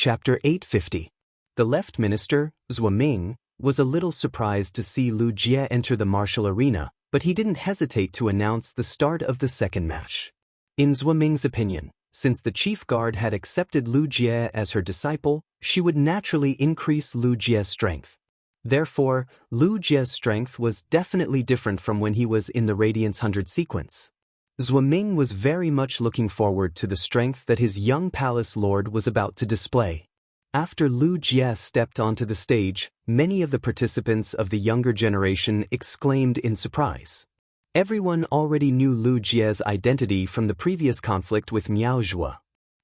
Chapter 850. The left minister, Zhuo Ming, was a little surprised to see Lu Jie enter the martial arena, but he didn't hesitate to announce the start of the second match. In Zhuo Ming's opinion, since the chief guard had accepted Lu Jie as her disciple, she would naturally increase Lu Jie's strength. Therefore, Lu Jie's strength was definitely different from when he was in the Radiance 100 sequence. Zhuo Ming was very much looking forward to the strength that his young palace lord was about to display. After Lu Jie stepped onto the stage, many of the participants of the younger generation exclaimed in surprise. Everyone already knew Lu Jie's identity from the previous conflict with Miao Zhuo.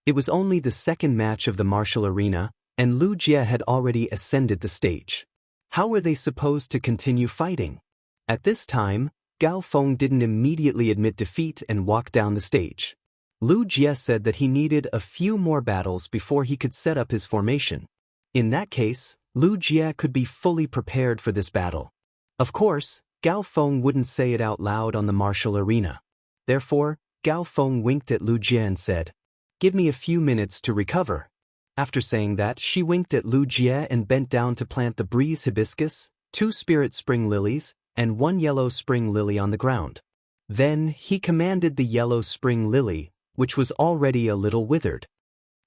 It was only the second match of the martial arena, and Lu Jie had already ascended the stage. How were they supposed to continue fighting? At this time, Gao Feng didn't immediately admit defeat and walk down the stage. Lu Jie said that he needed a few more battles before he could set up his formation. In that case, Lu Jie could be fully prepared for this battle. Of course, Gao Feng wouldn't say it out loud on the martial arena. Therefore, Gao Feng winked at Lu Jie and said, "Give me a few minutes to recover." After saying that, she winked at Lu Jie and bent down to plant the breeze hibiscus, 2 spirit spring lilies, and 1 yellow spring lily on the ground. Then he commanded the yellow spring lily, which was already a little withered.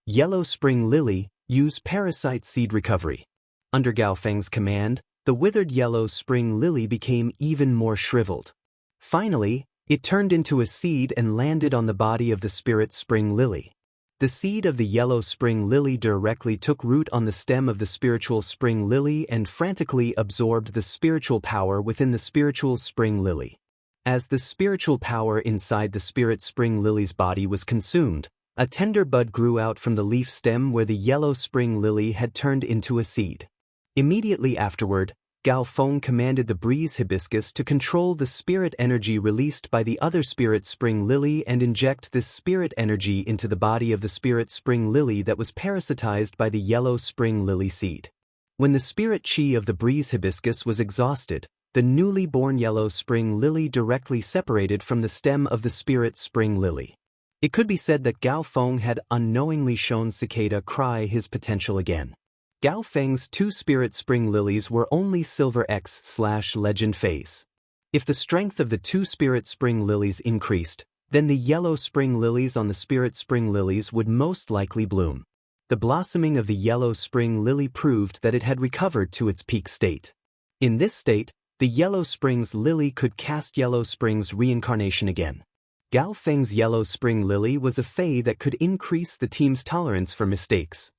Yellow spring lily, use parasite seed recovery. Under Gao Feng's command, the withered yellow spring lily became even more shriveled. Finally, it turned into a seed and landed on the body of the spirit spring lily. The seed of the yellow spring lily directly took root on the stem of the spiritual spring lily and frantically absorbed the spiritual power within the spiritual spring lily. As the spiritual power inside the spirit spring lily's body was consumed, a tender bud grew out from the leaf stem where the yellow spring lily had turned into a seed. Immediately afterward, Gao Feng commanded the breeze hibiscus to control the spirit energy released by the other spirit spring lily and inject this spirit energy into the body of the spirit spring lily that was parasitized by the yellow spring lily seed. When the spirit chi of the breeze hibiscus was exhausted, the newly born yellow spring lily directly separated from the stem of the spirit spring lily. It could be said that Gao Feng had unknowingly shown Cicada Cry his potential again. Gao Feng's 2 spirit spring lilies were only silver X/legend phase. If the strength of the 2 spirit spring lilies increased, then the yellow spring lilies on the spirit spring lilies would most likely bloom. The blossoming of the yellow spring lily proved that it had recovered to its peak state. In this state, the yellow springs lily could cast yellow springs reincarnation again. Gao Feng's yellow spring lily was a fei that could increase the team's tolerance for mistakes.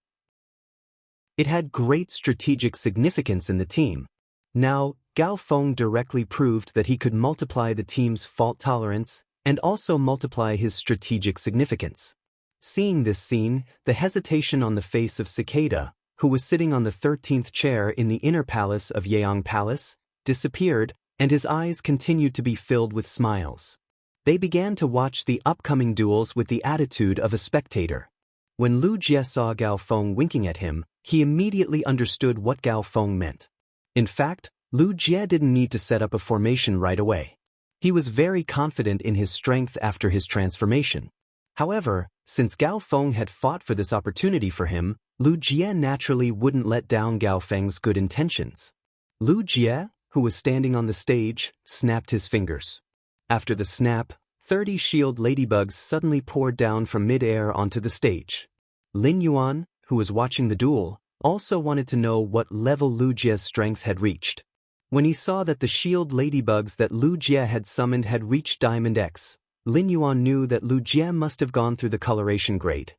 It had great strategic significance in the team. Now, Gao Feng directly proved that he could multiply the team's fault tolerance and also multiply his strategic significance. Seeing this scene, the hesitation on the face of Cicada, who was sitting on the 13th chair in the inner palace of Yeang Palace, disappeared, and his eyes continued to be filled with smiles. They began to watch the upcoming duels with the attitude of a spectator. When Lu Jie saw Gao Feng winking at him, he immediately understood what Gao Feng meant. In fact, Lu Jie didn't need to set up a formation right away. He was very confident in his strength after his transformation. However, since Gao Feng had fought for this opportunity for him, Lu Jie naturally wouldn't let down Gao Feng's good intentions. Lu Jie, who was standing on the stage, snapped his fingers. After the snap, 30 shield ladybugs suddenly poured down from mid-air onto the stage. Lin Yuan, who was watching the duel, also wanted to know what level Lu Jie's strength had reached. When he saw that the shield ladybugs that Lu Jie had summoned had reached Diamond X, Lin Yuan knew that Lu Jie must have gone through the coloration grade.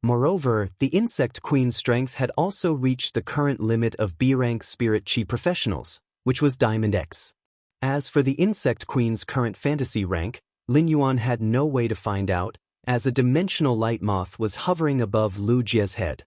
Moreover, the insect queen's strength had also reached the current limit of B-rank spirit chi professionals, which was Diamond X. As for the insect queen's current fantasy rank, Lin Yuan had no way to find out, as a dimensional light moth was hovering above Lu Jie's head.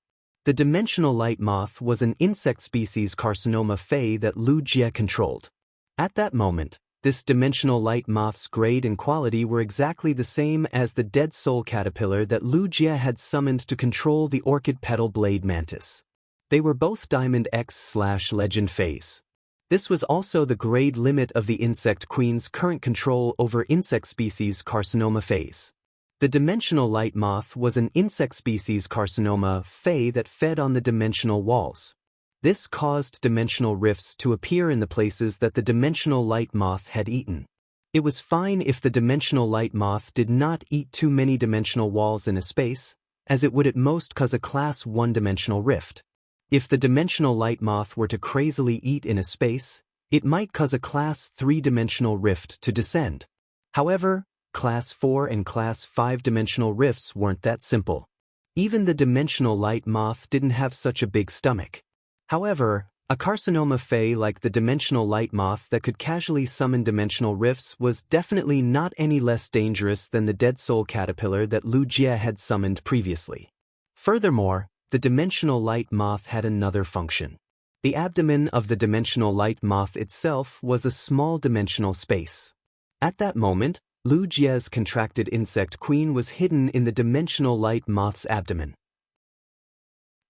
The dimensional light moth was an insect species carcinoma fei that Lu Jie controlled. At that moment, this dimensional light moth's grade and quality were exactly the same as the dead soul caterpillar that Lu Jie had summoned to control the orchid petal blade mantis. They were both Diamond X/legend phase. This was also the grade limit of the insect queen's current control over insect species carcinoma phase. The dimensional light moth was an insect species carcinoma Fey that fed on the dimensional walls. This caused dimensional rifts to appear in the places that the dimensional light moth had eaten. It was fine if the dimensional light moth did not eat too many dimensional walls in a space, as it would at most cause a class 1 dimensional rift. If the dimensional light moth were to crazily eat in a space, it might cause a class 3 dimensional rift to descend. However, class 4 and class 5 dimensional rifts weren't that simple. Even the dimensional light moth didn't have such a big stomach. However, a carcinoma Fey like the dimensional light moth that could casually summon dimensional rifts was definitely not any less dangerous than the dead soul caterpillar that Lu Jie had summoned previously. Furthermore, the dimensional light moth had another function. The abdomen of the dimensional light moth itself was a small dimensional space. At that moment, Lu Jie's contracted insect queen was hidden in the dimensional light moth's abdomen.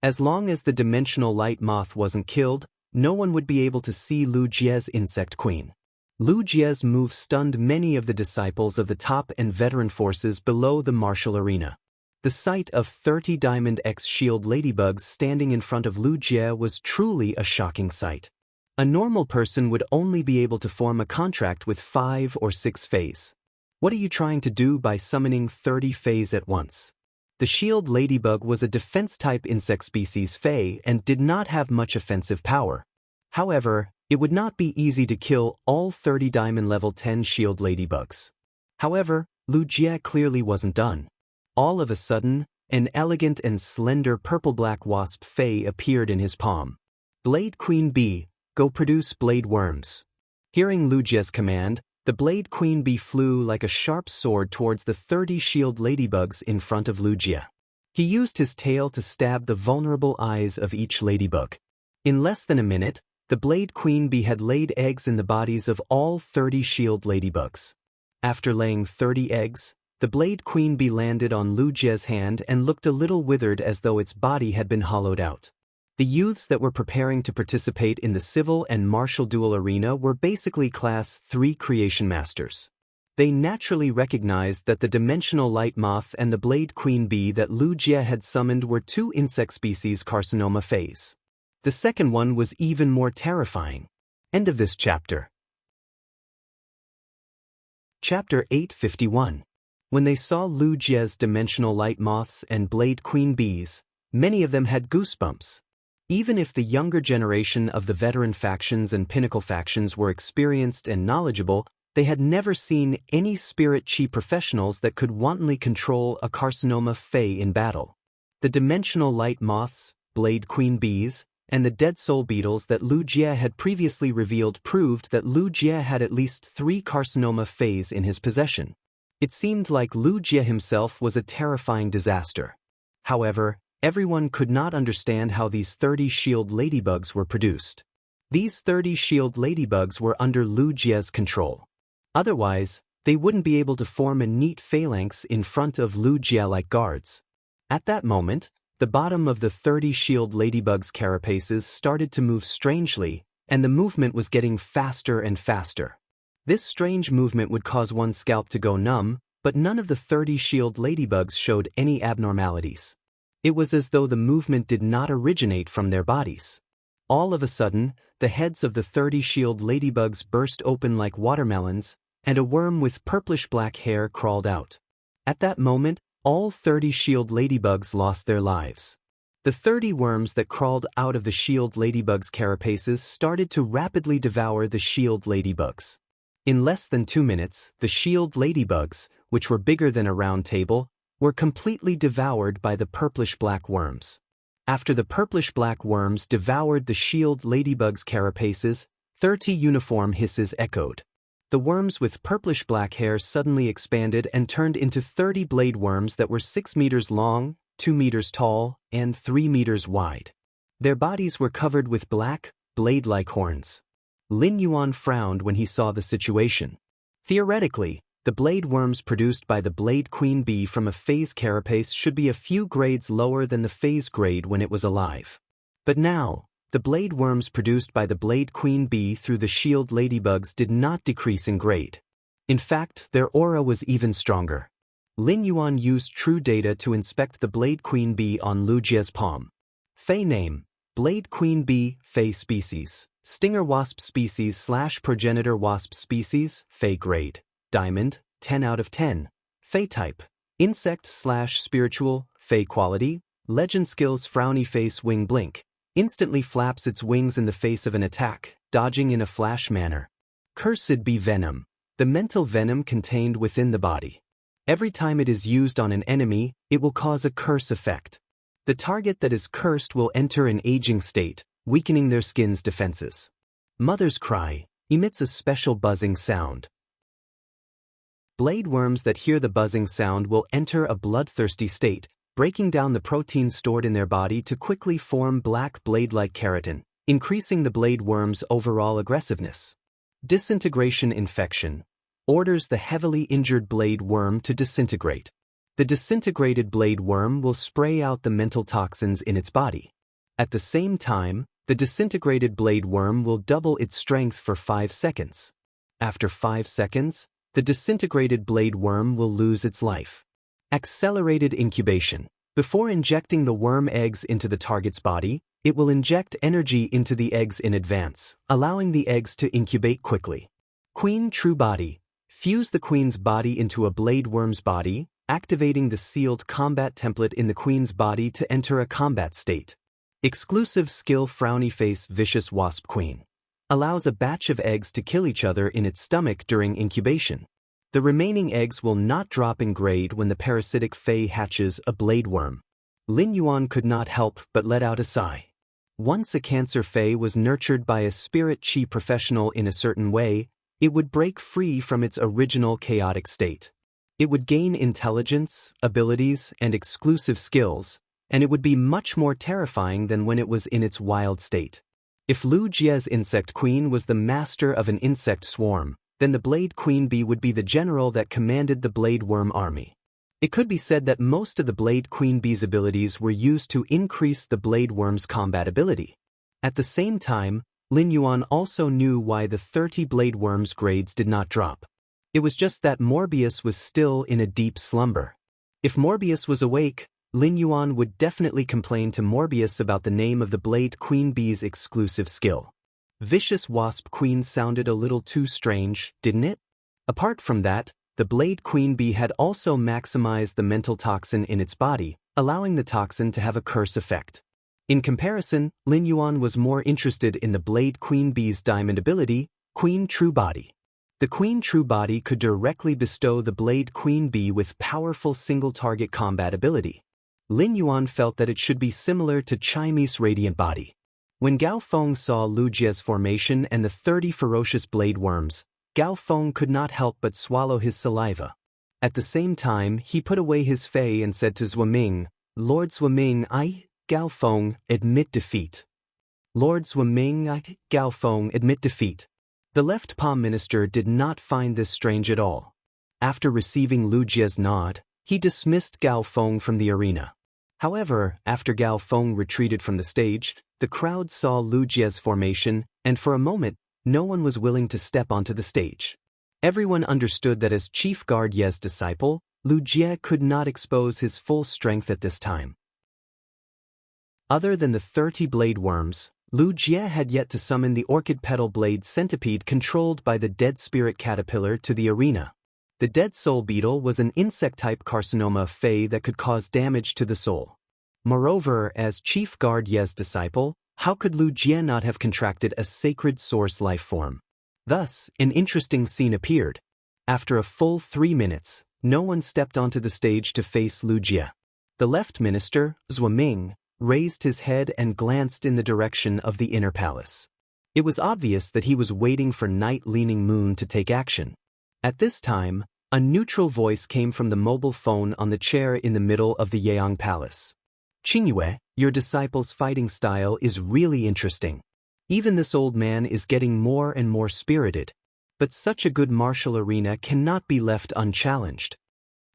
As long as the dimensional light moth wasn't killed, no one would be able to see Lu Jie's insect queen. Lu Jie's move stunned many of the disciples of the top and veteran forces below the martial arena. The sight of 30 Diamond X shield ladybugs standing in front of Lu Jie was truly a shocking sight. A normal person would only be able to form a contract with 5 or 6 Fays. What are you trying to do by summoning 30 Fays at once? The shield ladybug was a defense-type insect species Fey and did not have much offensive power. However, it would not be easy to kill all 30 Diamond Level 10 shield ladybugs. However, Lu Jie clearly wasn't done. All of a sudden, an elegant and slender purple-black wasp Fey appeared in his palm. Blade Queen Bee, go produce blade worms. Hearing Lu Jie's command, the Blade Queen Bee flew like a sharp sword towards the 30 shield ladybugs in front of Lu Jie. He used his tail to stab the vulnerable eyes of each ladybug. In less than a minute, the Blade Queen Bee had laid eggs in the bodies of all 30 shield ladybugs. After laying 30 eggs, the Blade Queen Bee landed on Lu Jie's hand and looked a little withered as though its body had been hollowed out. The youths that were preparing to participate in the civil and martial duel arena were basically class 3 creation masters. They naturally recognized that the dimensional light moth and the Blade Queen Bee that Lu Jie had summoned were 2 insect species carcinoma Fays. The second one was even more terrifying. End of this chapter. Chapter 851. When they saw Lu Jie's dimensional light moths and Blade Queen Bees, many of them had goosebumps. Even if the younger generation of the veteran factions and pinnacle factions were experienced and knowledgeable, they had never seen any spirit chi professionals that could wantonly control a carcinoma Fey in battle. The dimensional light moths, Blade Queen Bees, and the dead soul beetles that Lu Jie had previously revealed proved that Lu Jie had at least 3 carcinoma Fays in his possession. It seemed like Lu Jie himself was a terrifying disaster. However, everyone could not understand how these 30 shield ladybugs were produced. These 30 shield ladybugs were under Lu Jie's control. Otherwise, they wouldn't be able to form a neat phalanx in front of Lu Jie like guards. At that moment, the bottom of the 30 shield ladybug's carapaces started to move strangely, and the movement was getting faster and faster. This strange movement would cause one's scalp to go numb, but none of the 30 shield ladybugs showed any abnormalities. It was as though the movement did not originate from their bodies. All of a sudden, the heads of the 30 shield ladybugs burst open like watermelons, and a worm with purplish-black hair crawled out. At that moment, all 30 shield ladybugs lost their lives. The 30 worms that crawled out of the shield ladybugs' carapaces started to rapidly devour the shield ladybugs. In less than 2 minutes, the shield ladybugs, which were bigger than a round table, were completely devoured by the purplish-black worms. After the purplish-black worms devoured the shield ladybug's carapaces, 30 uniform hisses echoed. The worms with purplish-black hair suddenly expanded and turned into 30 blade worms that were 6 meters long, 2 meters tall, and 3 meters wide. Their bodies were covered with black, blade-like horns. Lin Yuan frowned when he saw the situation. Theoretically, the blade worms produced by the Blade Queen Bee from a Fey's carapace should be a few grades lower than the Fey's grade when it was alive. But now, the blade worms produced by the Blade Queen Bee through the shield ladybugs did not decrease in grade. In fact, their aura was even stronger. Lin Yuan used true data to inspect the Blade Queen Bee on Lu Jie's palm. Fei name: Blade Queen Bee, Fei species. Stinger wasp species / progenitor wasp species, Fei grade. Diamond, 10 out of 10. Fei type: insect / spiritual, Fei quality. Legend skills: frowny face, wing blink. Instantly flaps its wings in the face of an attack, dodging in a flash manner. Cursed Bee venom: the mental venom contained within the body. Every time it is used on an enemy, it will cause a curse effect. The target that is cursed will enter an aging state, weakening their skin's defenses. Mother's cry emits a special buzzing sound. Blade worms that hear the buzzing sound will enter a bloodthirsty state, breaking down the proteins stored in their body to quickly form black blade-like keratin, increasing the blade worm's overall aggressiveness. Disintegration infection orders the heavily injured blade worm to disintegrate. The disintegrated blade worm will spray out the mental toxins in its body. At the same time, the disintegrated blade worm will double its strength for 5 seconds. After 5 seconds, the disintegrated blade worm will lose its life. Accelerated incubation. Before injecting the worm eggs into the target's body, it will inject energy into the eggs in advance, allowing the eggs to incubate quickly. Queen True Body. Fuse the queen's body into a blade worm's body, activating the sealed combat template in the queen's body to enter a combat state. Exclusive skill: frowny face, vicious wasp queen. Allows a batch of eggs to kill each other in its stomach during incubation. The remaining eggs will not drop in grade when the parasitic Fei hatches a blade worm. Lin Yuan could not help but let out a sigh. Once a Cancer Fei was nurtured by a spirit chi professional in a certain way, it would break free from its original chaotic state. It would gain intelligence, abilities, and exclusive skills, and it would be much more terrifying than when it was in its wild state. If Lu Jie's insect queen was the master of an insect swarm, then the Blade Queen Bee would be the general that commanded the Blade Worm army. It could be said that most of the Blade Queen Bee's abilities were used to increase the Blade Worm's combat ability. At the same time, Lin Yuan also knew why the 30 Blade Worm's grades did not drop. It was just that Morbius was still in a deep slumber. If Morbius was awake, Lin Yuan would definitely complain to Morbius about the name of the Blade Queen Bee's exclusive skill. Vicious Wasp Queen sounded a little too strange, didn't it? Apart from that, the Blade Queen Bee had also maximized the mental toxin in its body, allowing the toxin to have a curse effect. In comparison, Lin Yuan was more interested in the Blade Queen Bee's diamond ability, Queen True Body. The Queen True Body could directly bestow the Blade Queen Bee with powerful single-target combat ability. Lin Yuan felt that it should be similar to Chinese Radiant Body. When Gao Feng saw Lu Jie's formation and the 30 ferocious blade worms, Gao Feng could not help but swallow his saliva. At the same time, he put away his fei and said to Zhuaming, "Lord Zhuaming, Gao Feng, admit defeat." Lord Zhuaming, Gao Feng, admit defeat. The left palm minister did not find this strange at all. After receiving Lu Jie's nod, he dismissed Gao Feng from the arena. However, after Gao Feng retreated from the stage, the crowd saw Lu Jie's formation, and for a moment, no one was willing to step onto the stage. Everyone understood that as Chief Guard Ye's disciple, Lu Jie could not expose his full strength at this time. Other than the 30 blade worms, Lu Jie had yet to summon the orchid petal blade centipede controlled by the dead spirit caterpillar to the arena. The dead soul beetle was an insect-type carcinoma Fei that could cause damage to the soul. Moreover, as Chief Guard Ye's disciple, how could Lu Jie not have contracted a sacred source life form? Thus, an interesting scene appeared. After a full 3 minutes, no one stepped onto the stage to face Lu Jie. The left minister, Zhuaming, raised his head and glanced in the direction of the inner palace. It was obvious that he was waiting for Night Leaning Moon to take action. At this time, a neutral voice came from the mobile phone on the chair in the middle of the Yang Palace. "Qingyue, your disciple's fighting style is really interesting. Even this old man is getting more and more spirited. But such a good martial arena cannot be left unchallenged."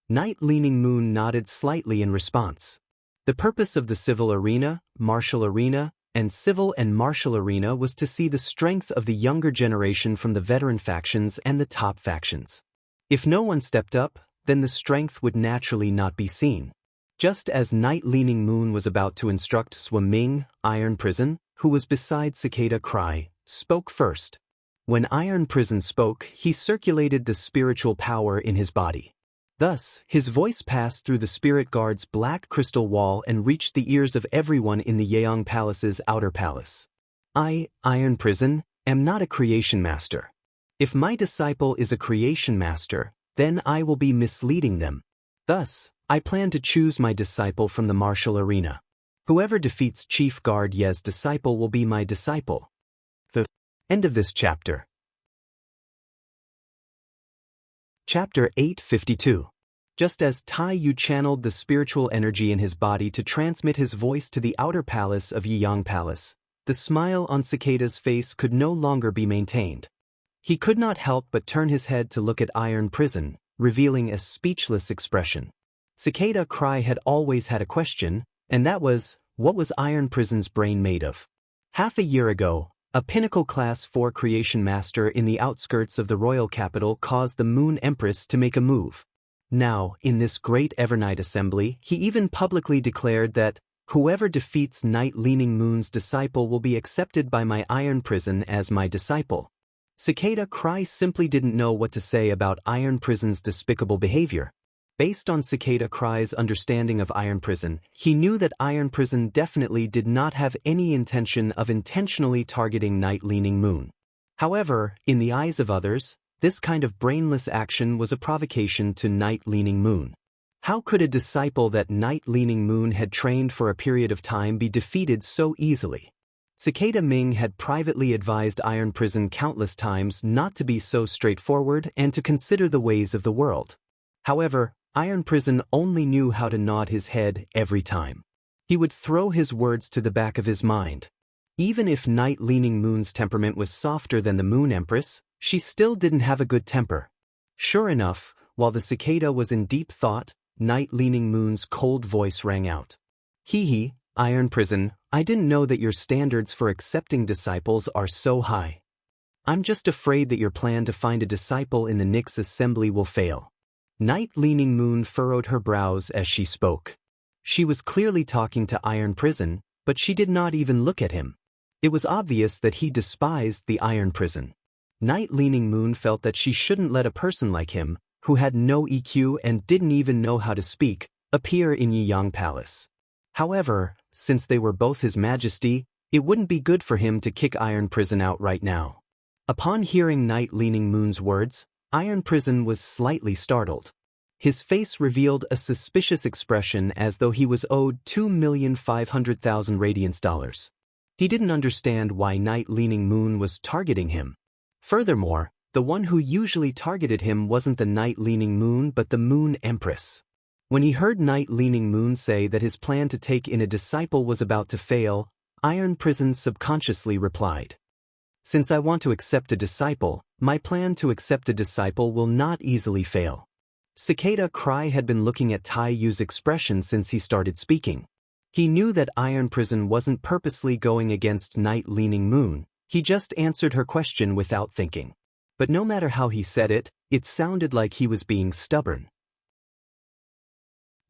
Night Leaning Moon nodded slightly in response. The purpose of the civil arena, martial arena, and civil and martial arena was to see the strength of the younger generation from the veteran factions and the top factions. If no one stepped up, then the strength would naturally not be seen. Just as Night Leaning Moon was about to instruct Zhuo Ming, Iron Prison, who was beside Cicada Cry, spoke first. When Iron Prison spoke, he circulated the spiritual power in his body. Thus, his voice passed through the spirit guard's black crystal wall and reached the ears of everyone in the Yeong Palace's outer palace. I, Iron Prison, am not a creation master. If my disciple is a creation master, then I will be misleading them. Thus, I plan to choose my disciple from the martial arena. Whoever defeats Chief Guard Ye's disciple will be my disciple. The end of this chapter. Chapter 852. Just as Tai Yu channeled the spiritual energy in his body to transmit his voice to the outer palace of Yiyang Palace, the smile on Cicada's face could no longer be maintained. He could not help but turn his head to look at Iron Prison, revealing a speechless expression. Cicada Cry had always had a question, and that was, what was Iron Prison's brain made of? Half a year ago, a pinnacle Class 4 creation master in the outskirts of the royal capital caused the Moon Empress to make a move. Now, in this great Evernight assembly, he even publicly declared that, whoever defeats Night Leaning Moon's disciple will be accepted by my Iron Prison as my disciple. Cicada Cry simply didn't know what to say about Iron Prison's despicable behavior. Based on Cicada Cry's understanding of Iron Prison, he knew that Iron Prison definitely did not have any intention of intentionally targeting Night Leaning Moon. However, in the eyes of others, this kind of brainless action was a provocation to Night Leaning Moon. How could a disciple that Night Leaning Moon had trained for a period of time be defeated so easily? Cicada Ming had privately advised Iron Prison countless times not to be so straightforward and to consider the ways of the world. However, Iron Prison only knew how to nod his head every time. He would throw his words to the back of his mind. Even if Night Leaning Moon's temperament was softer than the Moon Empress, she still didn't have a good temper. Sure enough, while the cicada was in deep thought, Night Leaning Moon's cold voice rang out. Hee, Iron Prison, I didn't know that your standards for accepting disciples are so high. I'm just afraid that your plan to find a disciple in the Nyx assembly will fail. Night Leaning Moon furrowed her brows as she spoke. She was clearly talking to Iron Prison, but she did not even look at him. It was obvious that he despised the Iron Prison. Night Leaning Moon felt that she shouldn't let a person like him, who had no EQ and didn't even know how to speak, appear in Yiyang Palace. However, since they were both His Majesty, it wouldn't be good for him to kick Iron Prison out right now. Upon hearing Night Leaning Moon's words, Iron Prison was slightly startled. His face revealed a suspicious expression as though he was owed 2,500,000 radiance dollars. He didn't understand why Night Leaning Moon was targeting him. Furthermore, the one who usually targeted him wasn't the Night Leaning Moon but the Moon Empress. When he heard Night Leaning Moon say that his plan to take in a disciple was about to fail, Iron Prison subconsciously replied, "Since I want to accept a disciple, my plan to accept a disciple will not easily fail." Cicada Cry had been looking at Tai Yu's expression since he started speaking. He knew that Iron Prison wasn't purposely going against Night Leaning Moon, he just answered her question without thinking. But no matter how he said it, it sounded like he was being stubborn.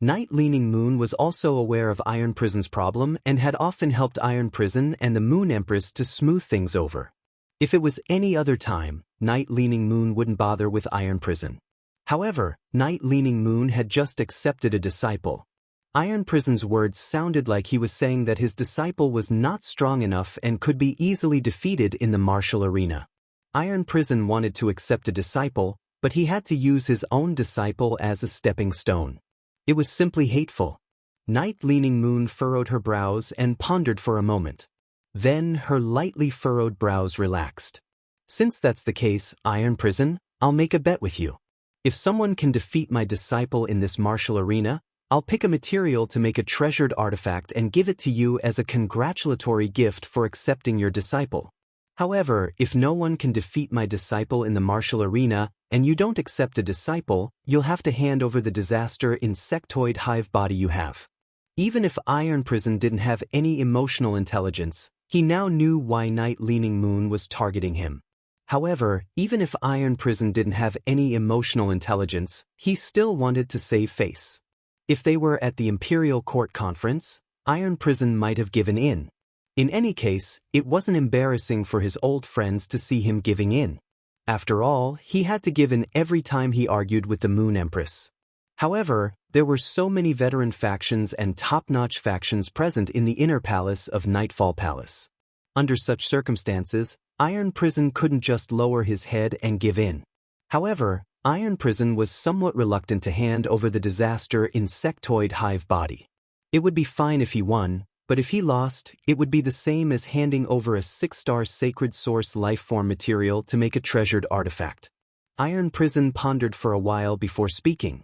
Night Leaning Moon was also aware of Iron Prison's problem and had often helped Iron Prison and the Moon Empress to smooth things over. If it was any other time, Night Leaning Moon wouldn't bother with Iron Prison. However, Night Leaning Moon had just accepted a disciple. Iron Prison's words sounded like he was saying that his disciple was not strong enough and could be easily defeated in the martial arena. Iron Prison wanted to accept a disciple, but he had to use his own disciple as a stepping stone. It was simply hateful. Night Leaning Moon furrowed her brows and pondered for a moment. Then her lightly furrowed brows relaxed. "Since that's the case, Iron Prison, I'll make a bet with you. If someone can defeat my disciple in this martial arena, I'll pick a material to make a treasured artifact and give it to you as a congratulatory gift for accepting your disciple. However, if no one can defeat my disciple in the martial arena, and you don't accept a disciple, you'll have to hand over the disaster insectoid hive body you have." Even if Iron Prison didn't have any emotional intelligence, he now knew why Night Leaning Moon was targeting him. However, even if Iron Prison didn't have any emotional intelligence, he still wanted to save face. If they were at the Imperial Court Conference, Iron Prison might have given in. In any case, it wasn't embarrassing for his old friends to see him giving in. After all, he had to give in every time he argued with the Moon Empress. However, there were so many veteran factions and top-notch factions present in the inner palace of Nightfall Palace. Under such circumstances, Iron Prison couldn't just lower his head and give in. However, Iron Prison was somewhat reluctant to hand over the disaster insectoid hive body. It would be fine if he won, but if he lost, it would be the same as handing over a 6-star sacred source lifeform material to make a treasured artifact. Iron Prison pondered for a while before speaking.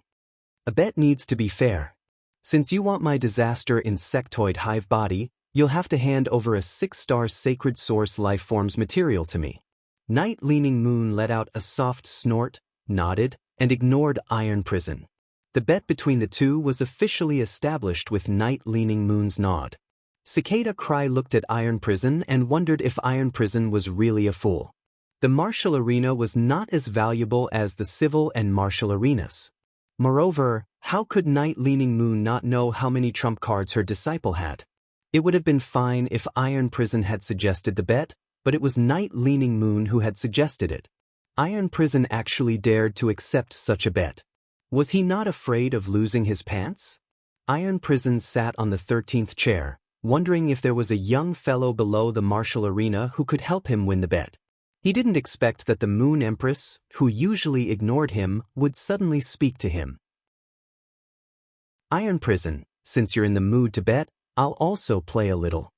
A bet needs to be fair. Since you want my disaster insectoid hive body, you'll have to hand over a 6-star sacred source lifeforms material to me. Night Leaning Moon let out a soft snort, nodded, and ignored Iron Prison. The bet between the two was officially established with Night Leaning Moon's nod. Cicada Cry looked at Iron Prison and wondered if Iron Prison was really a fool. The martial arena was not as valuable as the civil and martial arenas. Moreover, how could Night Leaning Moon not know how many trump cards her disciple had? It would have been fine if Iron Prison had suggested the bet, but it was Night Leaning Moon who had suggested it. Iron Prison actually dared to accept such a bet. Was he not afraid of losing his pants? Iron Prison sat on the 13th chair, wondering if there was a young fellow below the martial arena who could help him win the bet. He didn't expect that the Moon Empress, who usually ignored him, would suddenly speak to him. Iron Prison, since you're in the mood to bet, I'll also play a little.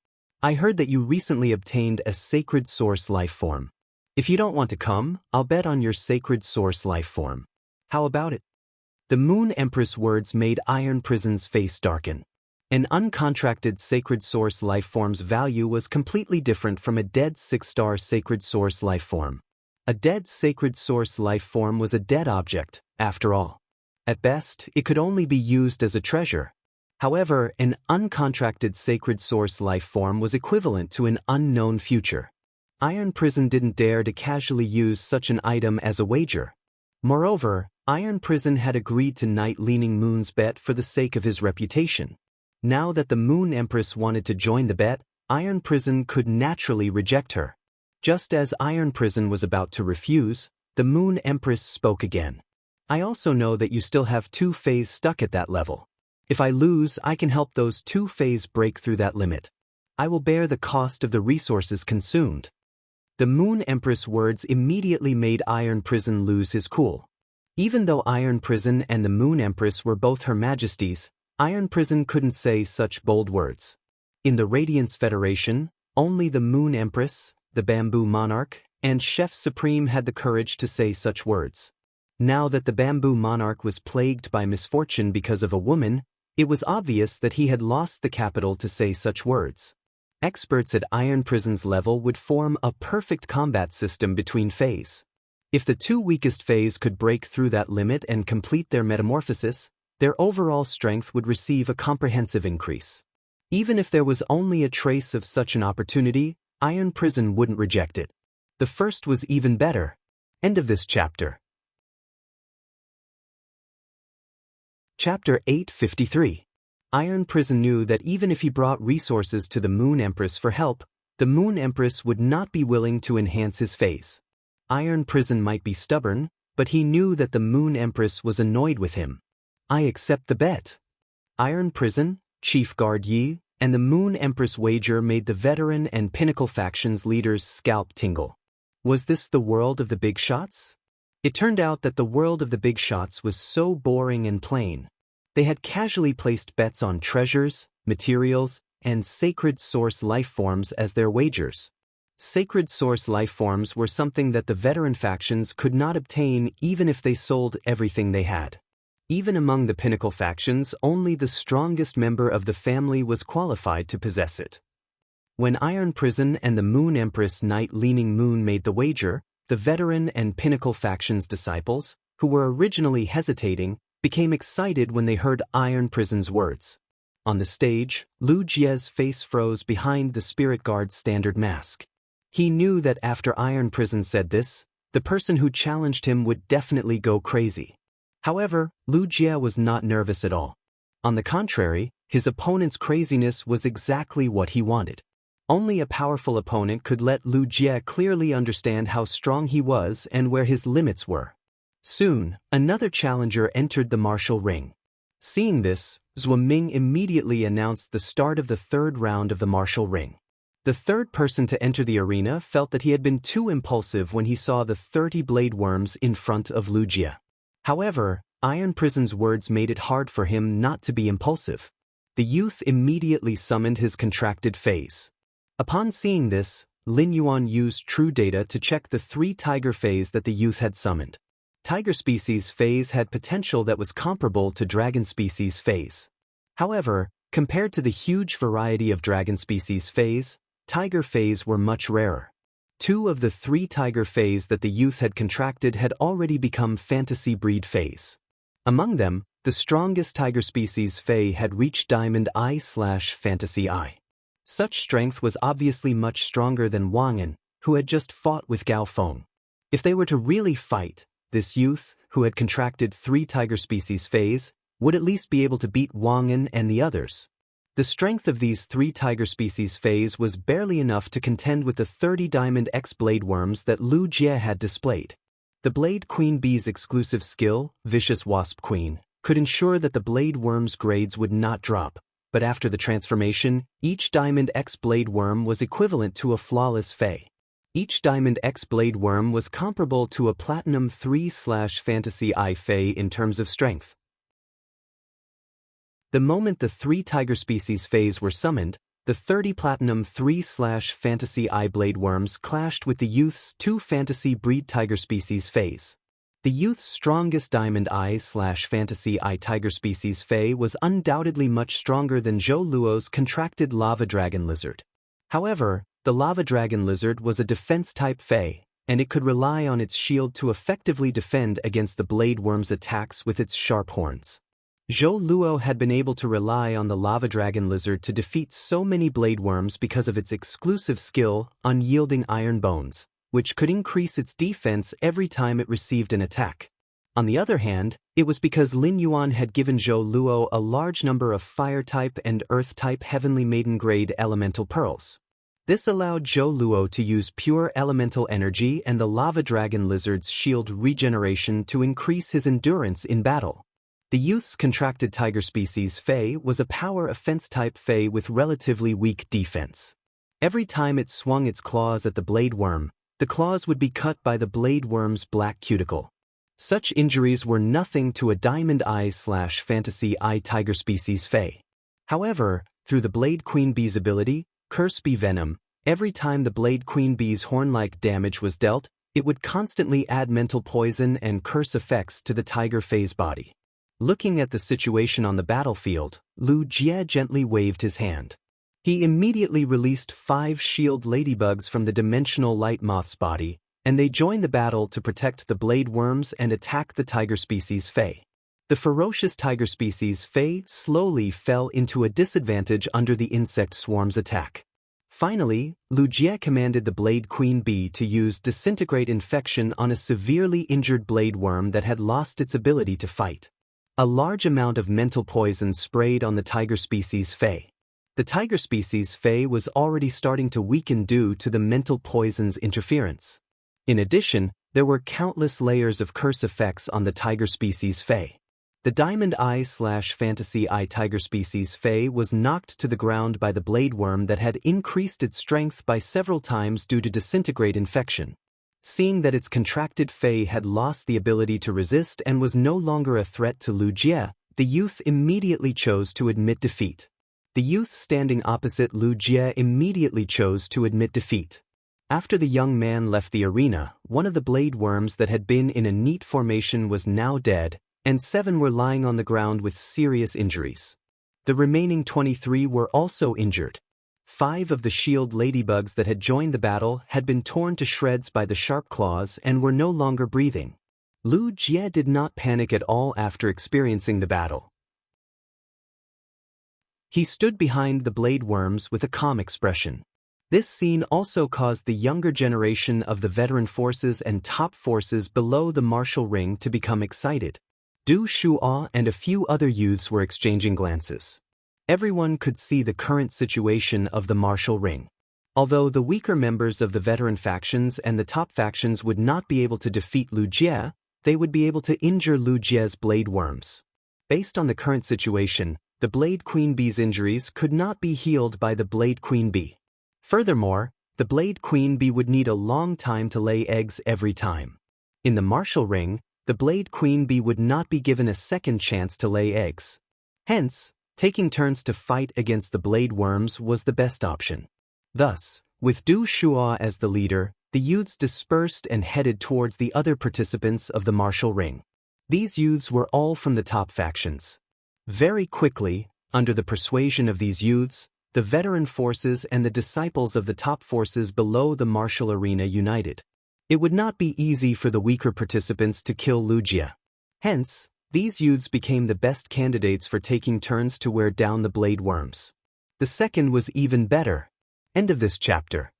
I heard that you recently obtained a sacred source lifeform. If you don't want to come, I'll bet on your sacred source lifeform. How about it? The Moon Empress words made Iron Prison's face darken. An uncontracted sacred source lifeform's value was completely different from a dead 6-star sacred source lifeform. A dead sacred source lifeform was a dead object, after all. At best, it could only be used as a treasure. However, an uncontracted sacred source lifeform was equivalent to an unknown future. Iron Prison didn't dare to casually use such an item as a wager. Moreover, Iron Prison had agreed to Night Leaning Moon's bet for the sake of his reputation. Now that the Moon Empress wanted to join the bet, Iron Prison could naturally reject her. Just as Iron Prison was about to refuse, the Moon Empress spoke again. I also know that you still have 2 Fays stuck at that level. If I lose, I can help those 2 Fays break through that limit. I will bear the cost of the resources consumed. The Moon Empress words immediately made Iron Prison lose his cool. Even though Iron Prison and the Moon Empress were both Her Majesties, Iron Prison couldn't say such bold words. In the Radiance Federation, only the Moon Empress, the Bamboo Monarch, and Chef Supreme had the courage to say such words. Now that the Bamboo Monarch was plagued by misfortune because of a woman, it was obvious that he had lost the capital to say such words. Experts at Iron Prison's level would form a perfect combat system between Fays. If the 2 weakest Fays could break through that limit and complete their metamorphosis, their overall strength would receive a comprehensive increase. Even if there was only a trace of such an opportunity, Iron Prison wouldn't reject it. The first was even better. End of this chapter. Chapter 853. Iron Prison knew that even if he brought resources to the Moon Empress for help, the Moon Empress would not be willing to enhance his phase. Iron Prison might be stubborn, but he knew that the Moon Empress was annoyed with him. I accept the bet. Iron Prison, Chief Guard Yi, and the Moon Empress wager made the veteran and Pinnacle factions leaders' scalp tingle. Was this the world of the big shots? It turned out that the world of the big shots was so boring and plain. They had casually placed bets on treasures, materials, and sacred source lifeforms as their wagers. Sacred source lifeforms were something that the veteran factions could not obtain even if they sold everything they had. Even among the Pinnacle factions, only the strongest member of the family was qualified to possess it. When Iron Prison and the Moon Empress Night Leaning Moon made the wager, the veteran and Pinnacle factions' disciples, who were originally hesitating, became excited when they heard Iron Prison's words. On the stage, Lu Jie's face froze behind the Spirit Guard's standard mask. He knew that after Iron Prison said this, the person who challenged him would definitely go crazy. However, Lu Jie was not nervous at all. On the contrary, his opponent's craziness was exactly what he wanted. Only a powerful opponent could let Lu Jie clearly understand how strong he was and where his limits were. Soon, another challenger entered the martial ring. Seeing this, Zhuo Ming immediately announced the start of the third round of the martial ring. The third person to enter the arena felt that he had been too impulsive when he saw the 30 blade worms in front of Lu Jie. However, Iron Prison's words made it hard for him not to be impulsive. The youth immediately summoned his contracted phase. Upon seeing this, Lin Yuan used true data to check the 3 tiger phase that the youth had summoned. Tiger species phase had potential that was comparable to dragon species phase. However, compared to the huge variety of dragon species phase, tiger phase were much rarer. 2 of the 3 tiger phase that the youth had contracted had already become fantasy breed phase. Among them, the strongest tiger species Fei had reached Diamond I/Fantasy I. Such strength was obviously much stronger than Wang Lin, who had just fought with Gao Feng. If they were to really fight, this youth, who had contracted 3 tiger species Feis, would at least be able to beat Wang Lin and the others. The strength of these 3 tiger species Feis was barely enough to contend with the 30 Diamond X blade worms that Lu Jie had displayed. The Blade Queen Bee's exclusive skill, Vicious Wasp Queen, could ensure that the blade worm's grades would not drop, but after the transformation, each Diamond X blade worm was equivalent to a flawless Fei. Each Diamond X blade worm was comparable to a Platinum 3/Fantasy I Fei in terms of strength. The moment the 3 tiger species Feis were summoned, the 30 Platinum 3/Fantasy I blade worms clashed with the youth's 2 fantasy breed tiger species Feis. The youth's strongest Diamond I/Fantasy I tiger species Fei was undoubtedly much stronger than Zhou Luo's contracted lava dragon lizard. However, the lava dragon lizard was a defense-type Fei, and it could rely on its shield to effectively defend against the blade worm's attacks with its sharp horns. Zhou Luo had been able to rely on the lava dragon lizard to defeat so many blade worms because of its exclusive skill, Unyielding Iron Bones, which could increase its defense every time it received an attack. On the other hand, it was because Lin Yuan had given Zhou Luo a large number of Fire-type and Earth-type Heavenly Maiden-grade elemental pearls. This allowed Zhou Luo to use pure elemental energy and the lava dragon lizard's shield regeneration to increase his endurance in battle. The youth's contracted tiger species Fei was a power offense-type Fei with relatively weak defense. Every time it swung its claws at the blade worm, the claws would be cut by the blade worm's black cuticle. Such injuries were nothing to a Diamond I/Fantasy I tiger species Fei. However, through the Blade Queen Bee's ability, Curse Bee Venom, every time the Blade Queen Bee's horn-like damage was dealt, it would constantly add mental poison and curse effects to the tiger Fei's body. Looking at the situation on the battlefield, Lu Jie gently waved his hand. He immediately released 5 shield ladybugs from the dimensional light moth's body, and they joined the battle to protect the blade worms and attack the tiger species Fei. The ferocious tiger species Fei slowly fell into a disadvantage under the insect swarm's attack. Finally, Lu Jie commanded the Blade Queen Bee to use Disintegrate Infection on a severely injured blade worm that had lost its ability to fight. A large amount of mental poison sprayed on the tiger species Fei. The tiger species Fei was already starting to weaken due to the mental poison's interference. In addition, there were countless layers of curse effects on the tiger species Fei. The Diamond I/Fantasy I tiger species Fei was knocked to the ground by the blade worm that had increased its strength by several times due to Disintegrate Infection. Seeing that its contracted Fei had lost the ability to resist and was no longer a threat to Lu Jie, the youth immediately chose to admit defeat. The youth standing opposite Lu Jie immediately chose to admit defeat. After the young man left the arena, one of the blade worms that had been in a neat formation was now dead, and 7 were lying on the ground with serious injuries. The remaining 23 were also injured. 5 of the shield ladybugs that had joined the battle had been torn to shreds by the sharp claws and were no longer breathing. Lu Jie did not panic at all after experiencing the battle. He stood behind the blade worms with a calm expression. This scene also caused the younger generation of the veteran forces and top forces below the martial ring to become excited. Du Shuo and a few other youths were exchanging glances. Everyone could see the current situation of the martial ring. Although the weaker members of the veteran factions and the top factions would not be able to defeat Lu Jie, they would be able to injure Lu Jie's blade worms. Based on the current situation, the Blade Queen Bee's injuries could not be healed by the Blade Queen Bee. Furthermore, the Blade Queen Bee would need a long time to lay eggs every time. In the martial ring, the Blade Queen Bee would not be given a second chance to lay eggs. Hence, taking turns to fight against the blade worms was the best option. Thus, with Du Shuo as the leader, the youths dispersed and headed towards the other participants of the martial ring. These youths were all from the top factions. Very quickly, under the persuasion of these youths, the veteran forces and the disciples of the top forces below the martial arena united. It would not be easy for the weaker participants to kill Lu Jie. Hence, these youths became the best candidates for taking turns to wear down the blade worms. The second was even better. End of this chapter.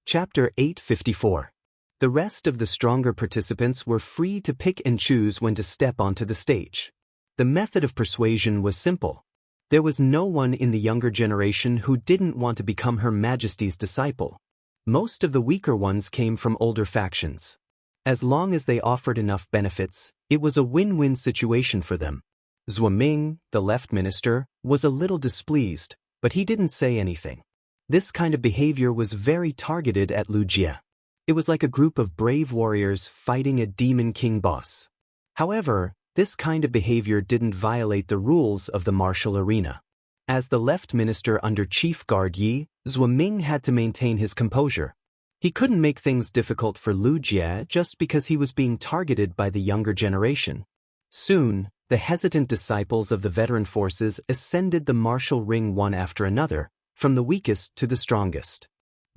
Chapter 854. The rest of the stronger participants were free to pick and choose when to step onto the stage. The method of persuasion was simple. There was no one in the younger generation who didn't want to become Her Majesty's disciple. Most of the weaker ones came from older factions. As long as they offered enough benefits, it was a win-win situation for them. Zhuo Ming, the left minister, was a little displeased, but he didn't say anything. This kind of behavior was very targeted at Lu Jie. It was like a group of brave warriors fighting a demon king boss. However, this kind of behavior didn't violate the rules of the martial arena. As the left minister under Chief Guard Yi, Zhuo Ming had to maintain his composure. He couldn't make things difficult for Lu Jie just because he was being targeted by the younger generation. Soon, the hesitant disciples of the veteran forces ascended the martial ring one after another, from the weakest to the strongest.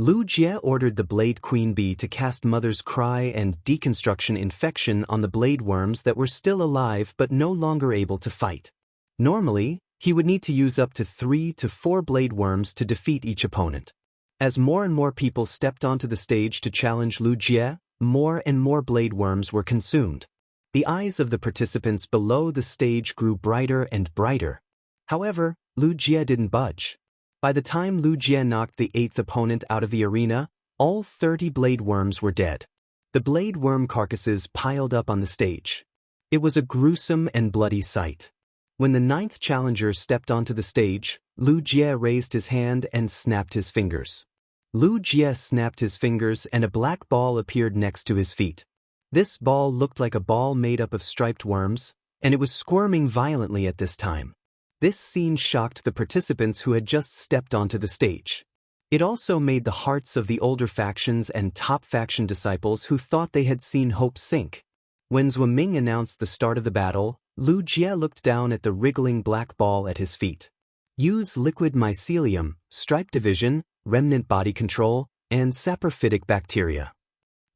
Lu Jie ordered the Blade Queen Bee to cast Mother's Cry and Deconstruction Infection on the blade worms that were still alive but no longer able to fight. Normally, he would need to use up to 3 to 4 blade worms to defeat each opponent. As more and more people stepped onto the stage to challenge Lu Jie, more and more blade worms were consumed. The eyes of the participants below the stage grew brighter and brighter. However, Lu Jie didn't budge. By the time Lu Jie knocked the 8th opponent out of the arena, all 30 blade worms were dead. The blade worm carcasses piled up on the stage. It was a gruesome and bloody sight. When the 9th challenger stepped onto the stage, Lu Jie raised his hand and snapped his fingers. Lu Jie snapped his fingers and a black ball appeared next to his feet. This ball looked like a ball made up of striped worms, and it was squirming violently at this time. This scene shocked the participants who had just stepped onto the stage. It also made the hearts of the older factions and top faction disciples who thought they had seen hope sink. When Zhuo Ming announced the start of the battle, Lu Jie looked down at the wriggling black ball at his feet. Use liquid mycelium, stripe division, remnant body control, and saprophytic bacteria.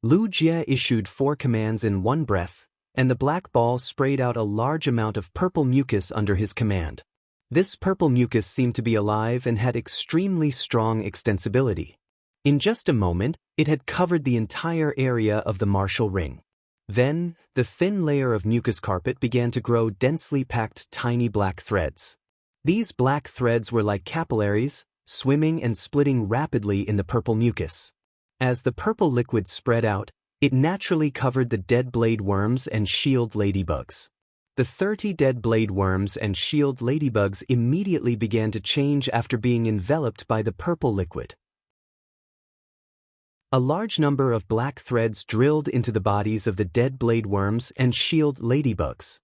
Lu Jie issued 4 commands in one breath, and the black ball sprayed out a large amount of purple mucus under his command. This purple mucus seemed to be alive and had extremely strong extensibility. In just a moment, it had covered the entire area of the martial ring. Then, the thin layer of mucus carpet began to grow densely packed tiny black threads. These black threads were like capillaries, swimming and splitting rapidly in the purple mucus. As the purple liquid spread out, it naturally covered the dead blade worms and shield ladybugs. The 30 dead blade worms and shield ladybugs immediately began to change after being enveloped by the purple liquid. A large number of black threads drilled into the bodies of the dead blade worms and shield ladybugs.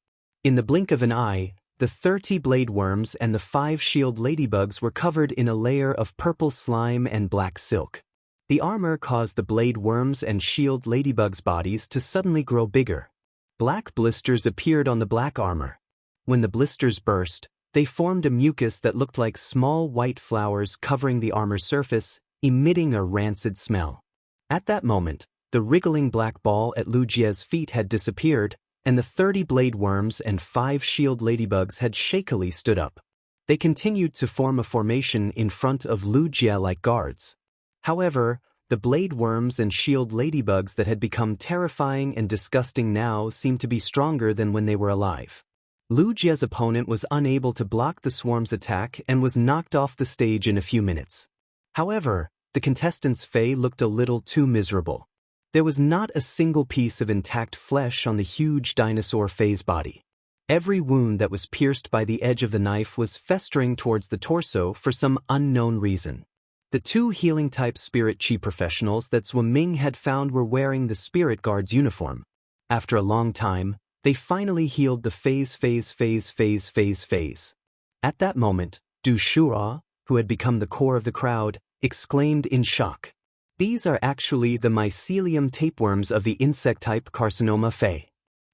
In the blink of an eye, the 30 blade worms and the 5 shield ladybugs were covered in a layer of purple slime and black silk. The armor caused the blade worms and shield ladybugs' bodies to suddenly grow bigger. Black blisters appeared on the black armor. When the blisters burst, they formed a mucus that looked like small white flowers covering the armor's surface, emitting a rancid smell. At that moment, the wriggling black ball at Lu Jie's feet had disappeared, and the 30 blade worms and 5 shield ladybugs had shakily stood up. They continued to form a formation in front of Lu Jie like guards. However, the blade worms and shield ladybugs that had become terrifying and disgusting now seemed to be stronger than when they were alive. Lu Jie's opponent was unable to block the swarm's attack and was knocked off the stage in a few minutes. However, the contestant's Fei looked a little too miserable. There was not a single piece of intact flesh on the huge dinosaur Fei's body. Every wound that was pierced by the edge of the knife was festering towards the torso for some unknown reason. The two healing-type spirit chi professionals that Zhuo Ming had found were wearing the spirit guard's uniform. After a long time, they finally healed the phase. At that moment, Du Shuo, who had become the core of the crowd, exclaimed in shock. These are actually the mycelium tapeworms of the insect-type carcinoma Fei.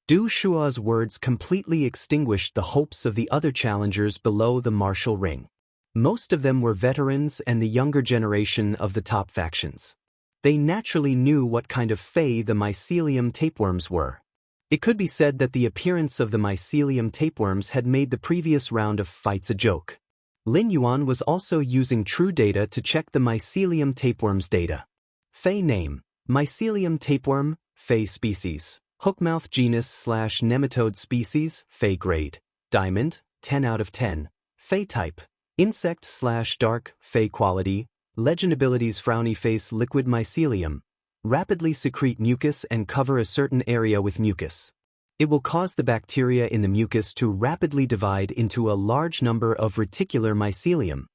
Du Shuo's words completely extinguished the hopes of the other challengers below the martial ring. Most of them were veterans and the younger generation of the top factions. They naturally knew what kind of Fei the mycelium tapeworms were. It could be said that the appearance of the mycelium tapeworms had made the previous round of fights a joke. Lin Yuan was also using true data to check the mycelium tapeworms data. Fei name, mycelium tapeworm, Fei species, hookmouth genus/nematode species, Fei grade, diamond, 10 out of 10, Fei type, insect/dark, Fei quality, legend abilities frowny face liquid mycelium, rapidly secrete mucus and cover a certain area with mucus. It will cause the bacteria in the mucus to rapidly divide into a large number of reticular mycelium.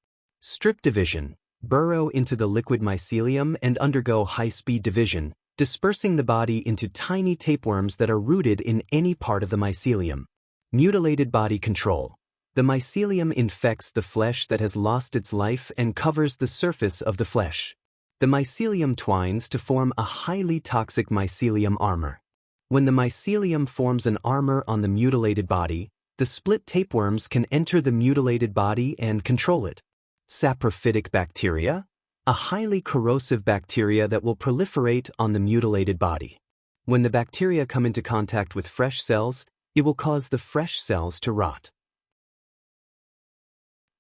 Strip division, burrow into the liquid mycelium and undergo high-speed division, dispersing the body into tiny tapeworms that are rooted in any part of the mycelium. Mutilated body control. The mycelium infects the flesh that has lost its life and covers the surface of the flesh. The mycelium twines to form a highly toxic mycelium armor. When the mycelium forms an armor on the mutilated body, the split tapeworms can enter the mutilated body and control it. Saprophytic bacteria, a highly corrosive bacteria that will proliferate on the mutilated body. When the bacteria come into contact with fresh cells, it will cause the fresh cells to rot.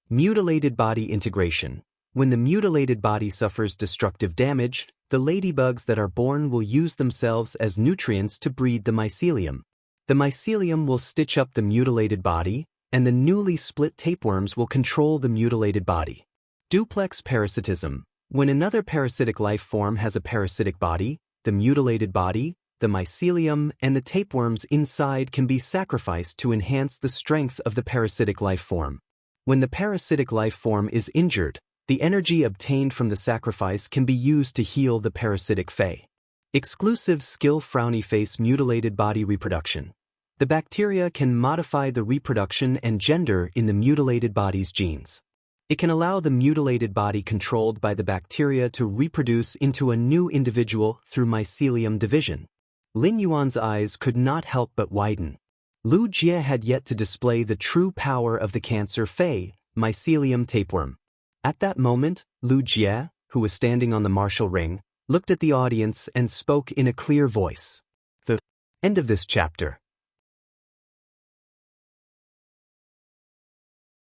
Mutilated body integration. When the mutilated body suffers destructive damage, the ladybugs that are born will use themselves as nutrients to breed the mycelium. The mycelium will stitch up the mutilated body, and the newly split tapeworms will control the mutilated body. Duplex parasitism. When another parasitic life form has a parasitic body, the mutilated body, the mycelium, and the tapeworms inside can be sacrificed to enhance the strength of the parasitic life form. When the parasitic life form is injured, the energy obtained from the sacrifice can be used to heal the parasitic Fei. Exclusive skill frowny face mutilated body reproduction. The bacteria can modify the reproduction and gender in the mutilated body's genes. It can allow the mutilated body controlled by the bacteria to reproduce into a new individual through mycelium division. Lin Yuan's eyes could not help but widen. Lu Jie had yet to display the true power of the cancer Fei, mycelium tapeworm. At that moment, Lu Jie, who was standing on the martial ring, looked at the audience and spoke in a clear voice. The end of this chapter.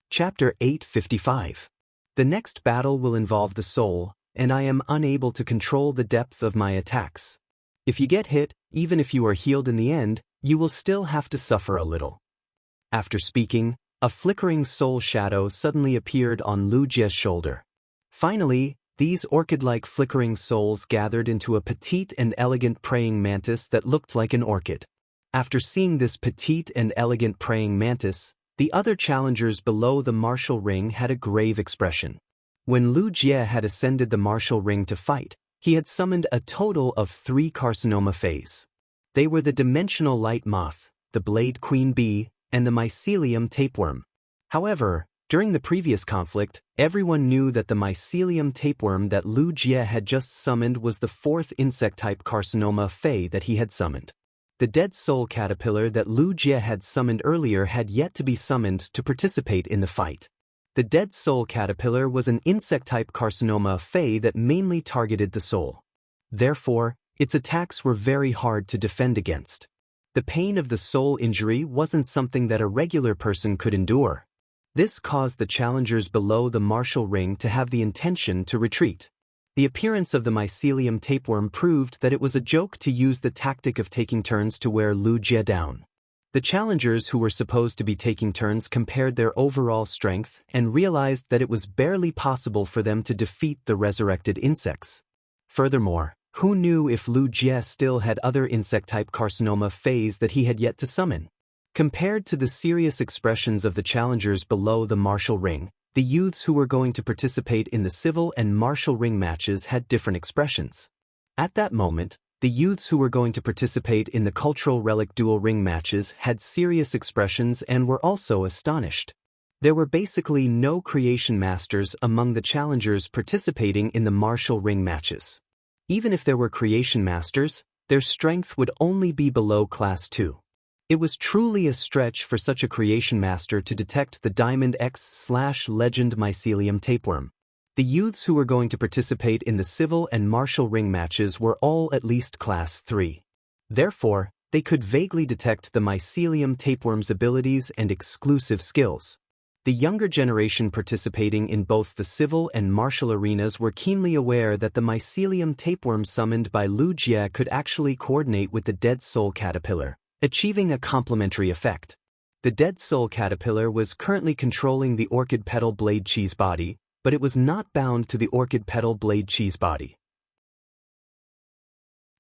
Chapter 855. The next battle will involve the soul, and I am unable to control the depth of my attacks. If you get hit, even if you are healed in the end, you will still have to suffer a little. After speaking, a flickering soul shadow suddenly appeared on Lu Jie's shoulder. Finally, these orchid-like flickering souls gathered into a petite and elegant praying mantis that looked like an orchid. After seeing this petite and elegant praying mantis, the other challengers below the martial ring had a grave expression. When Lu Jie had ascended the martial ring to fight, he had summoned a total of 3 carcinoma Feis. They were the dimensional light moth, the blade queen bee, and the mycelium tapeworm. However, during the previous conflict, everyone knew that the mycelium tapeworm that Lu Jie had just summoned was the 4th insect-type carcinoma Fei that he had summoned. The dead soul caterpillar that Lu Jie had summoned earlier had yet to be summoned to participate in the fight. The dead soul caterpillar was an insect-type carcinoma Fei that mainly targeted the soul. Therefore, its attacks were very hard to defend against. The pain of the soul injury wasn't something that a regular person could endure. This caused the challengers below the martial ring to have the intention to retreat. The appearance of the mycelium tapeworm proved that it was a joke to use the tactic of taking turns to wear Lu Jie down. The challengers who were supposed to be taking turns compared their overall strength and realized that it was barely possible for them to defeat the resurrected insects. Furthermore, who knew if Lu Jie still had other insect-type carcinoma phase that he had yet to summon? Compared to the serious expressions of the challengers below the martial ring, the youths who were going to participate in the civil and martial ring matches had different expressions. At that moment, the youths who were going to participate in the cultural relic dual ring matches had serious expressions and were also astonished. There were basically no creation masters among the challengers participating in the martial ring matches. Even if there were creation masters, their strength would only be below class 2. It was truly a stretch for such a creation master to detect the Diamond X/Legend mycelium tapeworm. The youths who were going to participate in the civil and martial ring matches were all at least class 3. Therefore, they could vaguely detect the mycelium tapeworm's abilities and exclusive skills. The younger generation participating in both the civil and martial arenas were keenly aware that the mycelium tapeworm summoned by Lu Jie could actually coordinate with the dead soul caterpillar, achieving a complementary effect. The dead soul caterpillar was currently controlling the orchid petal blade cheese body, but it was not bound to the orchid petal blade cheese body.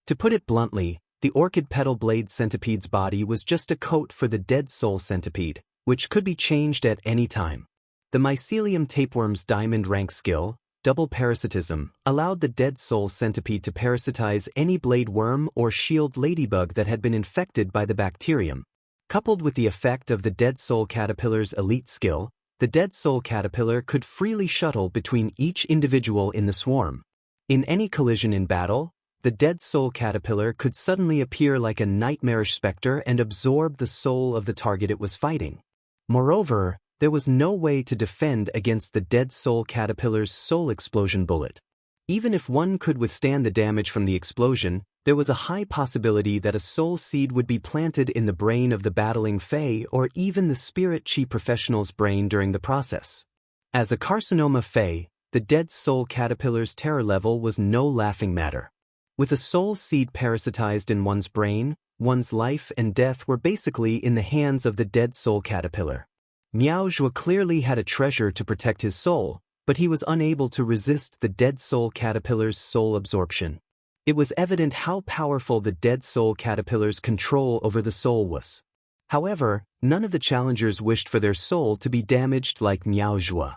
To put it bluntly, the orchid petal blade centipede's body was just a coat for the dead soul centipede, which could be changed at any time. The mycelium tapeworm's diamond rank skill, double parasitism, allowed the dead soul centipede to parasitize any blade worm or shield ladybug that had been infected by the bacterium. Coupled with the effect of the dead soul caterpillar's elite skill, the dead soul caterpillar could freely shuttle between each individual in the swarm. In any collision in battle, the dead soul caterpillar could suddenly appear like a nightmarish specter and absorb the soul of the target it was fighting. Moreover, there was no way to defend against the dead soul caterpillar's soul explosion bullet. Even if one could withstand the damage from the explosion, there was a high possibility that a soul seed would be planted in the brain of the battling Fae or even the spirit chi professional's brain during the process. As a carcinoma Fae, the dead soul caterpillar's terror level was no laughing matter. With a soul seed parasitized in one's brain, one's life and death were basically in the hands of the dead soul caterpillar. Miao Zhuo clearly had a treasure to protect his soul, but he was unable to resist the dead soul caterpillar's soul absorption. It was evident how powerful the dead soul caterpillar's control over the soul was. However, none of the challengers wished for their soul to be damaged like Miao Zhuo.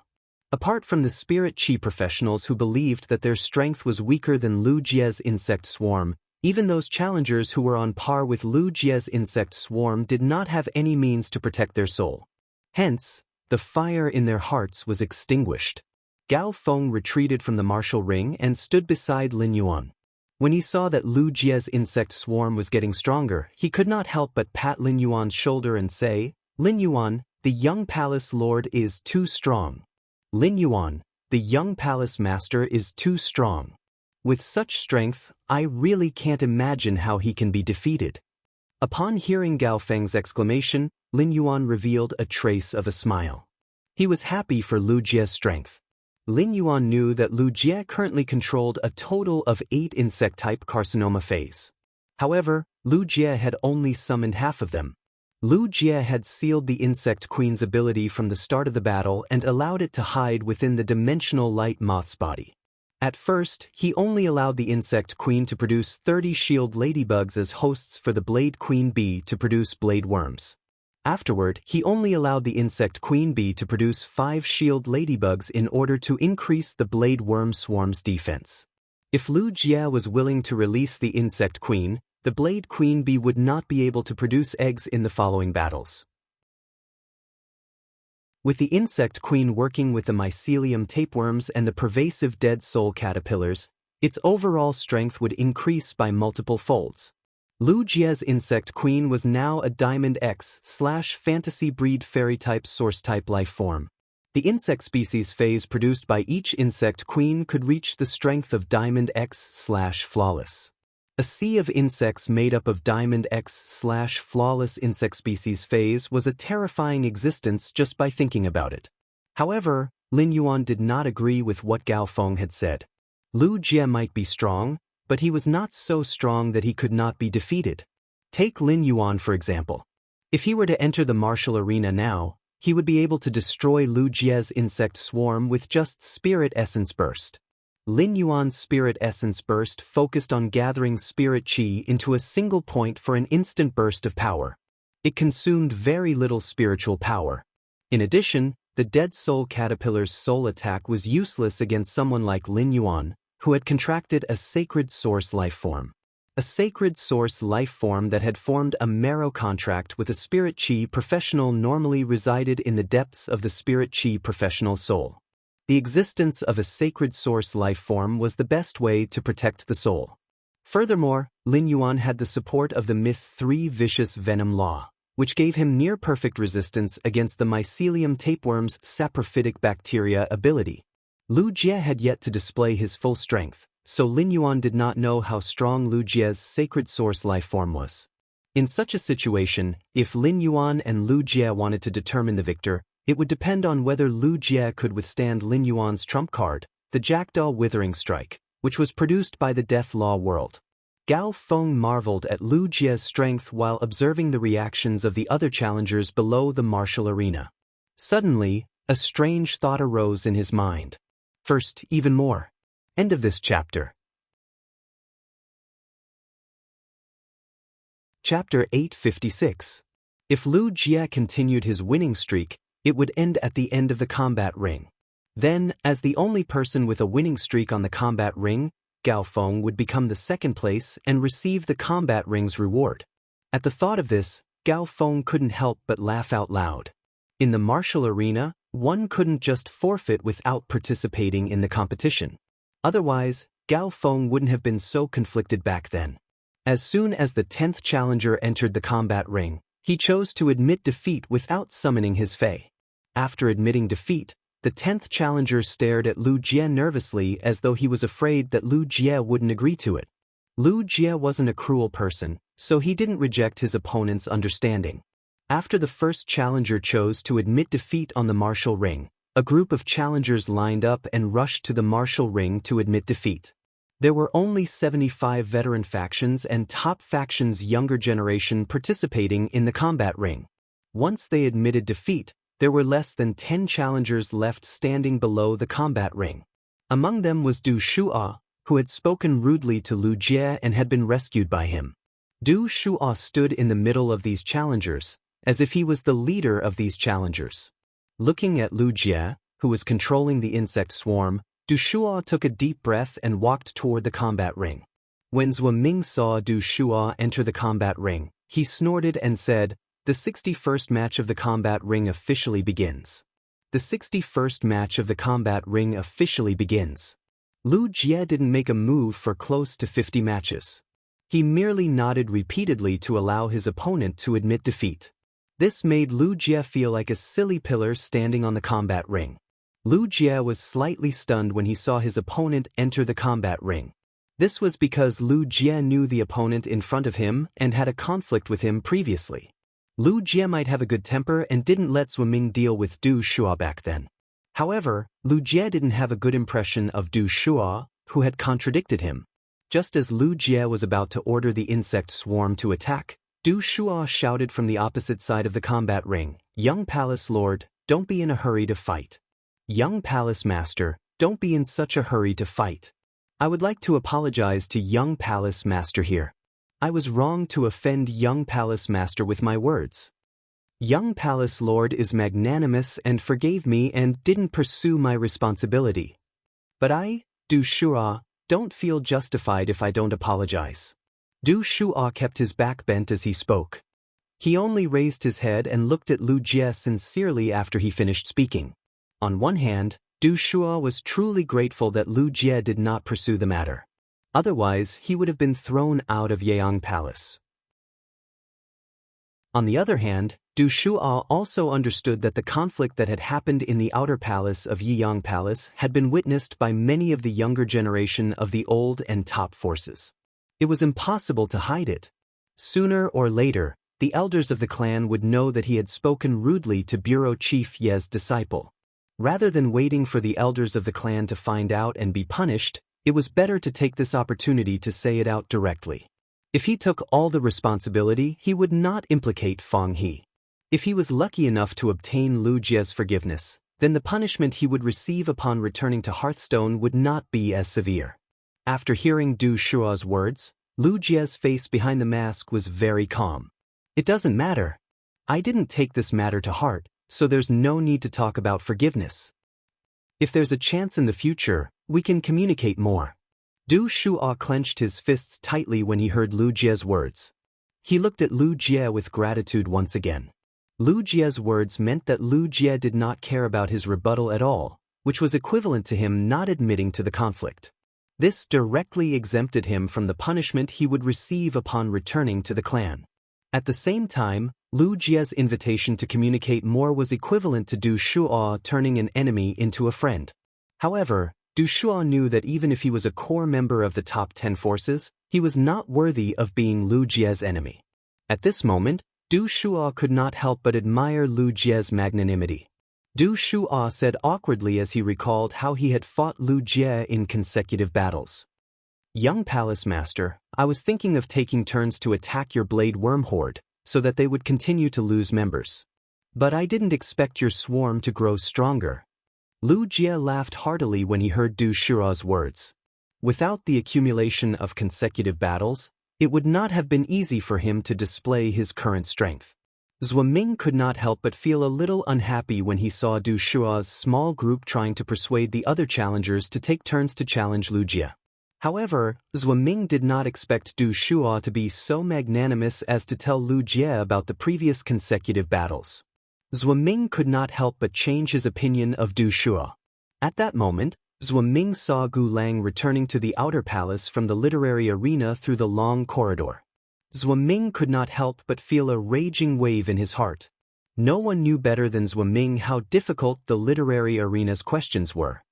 Apart from the spirit chi professionals who believed that their strength was weaker than Lu Jie's insect swarm, even those challengers who were on par with Lu Jie's insect swarm did not have any means to protect their soul. Hence, the fire in their hearts was extinguished. Gao Feng retreated from the martial ring and stood beside Lin Yuan. When he saw that Lu Jie's insect swarm was getting stronger, he could not help but pat Lin Yuan's shoulder and say, "Lin Yuan, the young palace lord is too strong. Lin Yuan, the young palace master is too strong. With such strength, I really can't imagine how he can be defeated." Upon hearing Gao Feng's exclamation, Lin Yuan revealed a trace of a smile. He was happy for Lu Jie's strength. Lin Yuan knew that Lu Jie currently controlled a total of 8 insect-type carcinoma phase. However, Lu Jie had only summoned half of them. Lu Jie had sealed the insect queen's ability from the start of the battle and allowed it to hide within the dimensional light moth's body. At first, he only allowed the insect queen to produce 30 shield ladybugs as hosts for the blade queen bee to produce blade worms. Afterward, he only allowed the insect queen bee to produce 5 shield ladybugs in order to increase the blade worm swarm's defense. If Lu Jie was willing to release the insect queen, the blade queen bee would not be able to produce eggs in the following battles. With the insect queen working with the mycelium tapeworms and the pervasive dead soul caterpillars, its overall strength would increase by multiple folds. Lu Jie's insect queen was now a Diamond X/fantasy breed fairy-type source-type life form. The insect species phase produced by each insect queen could reach the strength of Diamond X/flawless. A sea of insects made up of diamond X/flawless insect species phase was a terrifying existence just by thinking about it. However, Lin Yuan did not agree with what Gao Feng had said. Lu Jie might be strong, but he was not so strong that he could not be defeated. Take Lin Yuan for example. If he were to enter the martial arena now, he would be able to destroy Lu Jie's insect swarm with just Spirit Essence Burst. Lin Yuan's Spirit Essence Burst focused on gathering Spirit Qi into a single point for an instant burst of power. It consumed very little spiritual power. In addition, the Dead Soul Caterpillar's soul attack was useless against someone like Lin Yuan, who had contracted a Sacred Source life form. A Sacred Source life form that had formed a marrow contract with a Spirit Qi professional normally resided in the depths of the Spirit Qi professional soul. The existence of a Sacred Source life form was the best way to protect the soul. Furthermore, Lin Yuan had the support of the Myth 3 Vicious Venom Law, which gave him near-perfect resistance against the Mycelium tapeworm's saprophytic bacteria ability. Lu Jie had yet to display his full strength, so Lin Yuan did not know how strong Lu Jie's Sacred Source life form was. In such a situation, if Lin Yuan and Lu Jie wanted to determine the victor, it would depend on whether Lu Jie could withstand Lin Yuan's trump card, the Jackdaw Withering Strike, which was produced by the Death Law world. Gao Feng marveled at Lu Jie's strength while observing the reactions of the other challengers below the martial arena. Suddenly, a strange thought arose in his mind. First, even more. End of this chapter. Chapter 856. If Lu Jie continued his winning streak, it would end at the end of the combat ring. Then, as the only person with a winning streak on the combat ring, Gao Feng would become the second place and receive the combat ring's reward. At the thought of this, Gao Feng couldn't help but laugh out loud. In the martial arena, one couldn't just forfeit without participating in the competition. Otherwise, Gao Feng wouldn't have been so conflicted back then. As soon as the 10th challenger entered the combat ring, he chose to admit defeat without summoning his Fae. After admitting defeat, the 10th challenger stared at Lu Jie nervously as though he was afraid that Lu Jie wouldn't agree to it. Lu Jie wasn't a cruel person, so he didn't reject his opponent's understanding. After the first challenger chose to admit defeat on the martial ring, a group of challengers lined up and rushed to the martial ring to admit defeat. There were only 75 veteran factions and top factions' younger generation participating in the combat ring. Once they admitted defeat, there were less than 10 challengers left standing below the combat ring. Among them was Du Shuo, who had spoken rudely to Lu Jie and had been rescued by him. Du Shuo stood in the middle of these challengers, as if he was the leader of these challengers. Looking at Lu Jie, who was controlling the insect swarm, Du Shuo took a deep breath and walked toward the combat ring. When Zhuo Ming saw Du Shuo enter the combat ring, he snorted and said, "The 61st match of the combat ring officially begins." The 61st match of the combat ring officially begins. Lu Jie didn't make a move for close to 50 matches. He merely nodded repeatedly to allow his opponent to admit defeat. This made Lu Jie feel like a silly pillar standing on the combat ring. Lu Jie was slightly stunned when he saw his opponent enter the combat ring. This was because Lu Jie knew the opponent in front of him and had a conflict with him previously. Lu Jie might have a good temper and didn't let Zhuo Ming deal with Du Shuo back then. However, Lu Jie didn't have a good impression of Du Shuo, who had contradicted him. Just as Lu Jie was about to order the insect swarm to attack, Du Shuo shouted from the opposite side of the combat ring, "Young Palace Lord, don't be in a hurry to fight. Young Palace Master, don't be in such a hurry to fight. I would like to apologize to Young Palace Master here. I was wrong to offend Young Palace Master with my words. Young Palace Lord is magnanimous and forgave me and didn't pursue my responsibility. But I, Du Shuo, don't feel justified if I don't apologize." Du Shuo kept his back bent as he spoke. He only raised his head and looked at Lu Jie sincerely after he finished speaking. On one hand, Du Shuo was truly grateful that Lu Jie did not pursue the matter. Otherwise, he would have been thrown out of Yeyang Palace. On the other hand, Du Shuo also understood that the conflict that had happened in the outer palace of Yeyang Palace had been witnessed by many of the younger generation of the old and top forces. It was impossible to hide it. Sooner or later, the elders of the clan would know that he had spoken rudely to Bureau Chief Ye's disciple. Rather than waiting for the elders of the clan to find out and be punished, it was better to take this opportunity to say it out directly. If he took all the responsibility, he would not implicate Fang He. If he was lucky enough to obtain Lu Jie's forgiveness, then the punishment he would receive upon returning to Hearthstone would not be as severe. After hearing Du Shuo's words, Lu Jie's face behind the mask was very calm. It doesn't matter. I didn't take this matter to heart, so there's no need to talk about forgiveness. If there's a chance in the future, we can communicate more. Du Shuo clenched his fists tightly when he heard Lu Jie's words. He looked at Lu Jie with gratitude once again. Lu Jie's words meant that Lu Jie did not care about his rebuttal at all, which was equivalent to him not admitting to the conflict. This directly exempted him from the punishment he would receive upon returning to the clan. At the same time, Lu Jie's invitation to communicate more was equivalent to Du Shuo turning an enemy into a friend. However, Du Shuo knew that even if he was a core member of the top 10 forces, he was not worthy of being Lu Jie's enemy. At this moment, Du Shuo could not help but admire Lu Jie's magnanimity. Du Shuo said awkwardly as he recalled how he had fought Lu Jie in consecutive battles. Young Palace Master, I was thinking of taking turns to attack your Blade Worm Horde, so that they would continue to lose members. But I didn't expect your swarm to grow stronger. Lu Jie laughed heartily when he heard Du Shuo's words. Without the accumulation of consecutive battles, it would not have been easy for him to display his current strength. Zhuo Ming could not help but feel a little unhappy when he saw Du Shuo's small group trying to persuade the other challengers to take turns to challenge Lu Jie. However, Zhuo Ming did not expect Du Shuo to be so magnanimous as to tell Lu Jie about the previous consecutive battles. Zhuo Ming could not help but change his opinion of Du Shuo. At that moment, Zhuo Ming saw Gu Lang returning to the outer palace from the literary arena through the long corridor. Zhuo Ming could not help but feel a raging wave in his heart. No one knew better than Zhuo Ming how difficult the literary arena's questions were.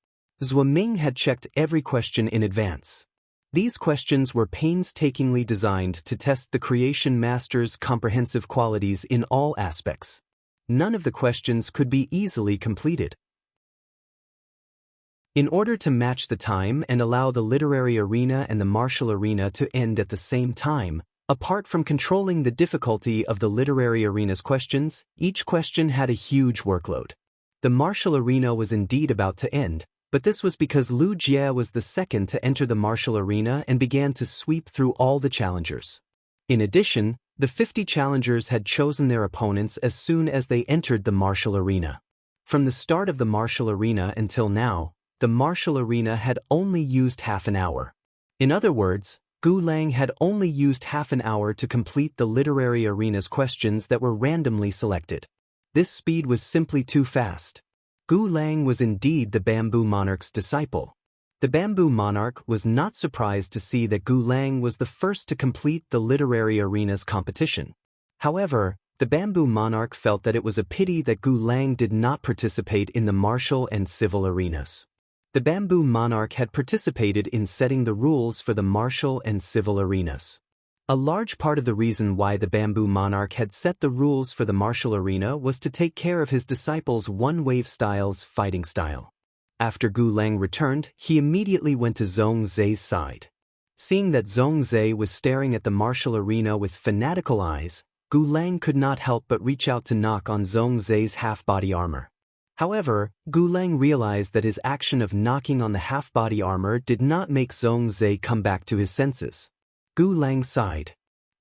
Zhuo Ming had checked every question in advance. These questions were painstakingly designed to test the creation master's comprehensive qualities in all aspects. None of the questions could be easily completed. In order to match the time and allow the literary arena and the martial arena to end at the same time, apart from controlling the difficulty of the literary arena's questions, each question had a huge workload. The martial arena was indeed about to end, but this was because Lu Jie was the second to enter the martial arena and began to sweep through all the challengers. In addition, the 50 challengers had chosen their opponents as soon as they entered the martial arena. From the start of the martial arena until now, the martial arena had only used half an hour. In other words, Gu Lang had only used half an hour to complete the literary arena's questions that were randomly selected. This speed was simply too fast. Gu Lang was indeed the Bamboo Monarch's disciple. The Bamboo Monarch was not surprised to see that Gu Lang was the first to complete the literary arena's competition. However, the Bamboo Monarch felt that it was a pity that Gu Lang did not participate in the martial and civil arenas. The Bamboo Monarch had participated in setting the rules for the martial and civil arenas. A large part of the reason why the Bamboo Monarch had set the rules for the martial arena was to take care of his disciples' one-wave style's fighting style. After Gu Lang returned, he immediately went to Zhong Zhe's side. Seeing that Zhong Zhe was staring at the martial arena with fanatical eyes, Gu Lang could not help but reach out to knock on Zhong Zhe's half-body armor. However, Gu Lang realized that his action of knocking on the half-body armor did not make Zhong Zhe come back to his senses. Gu Lang sighed.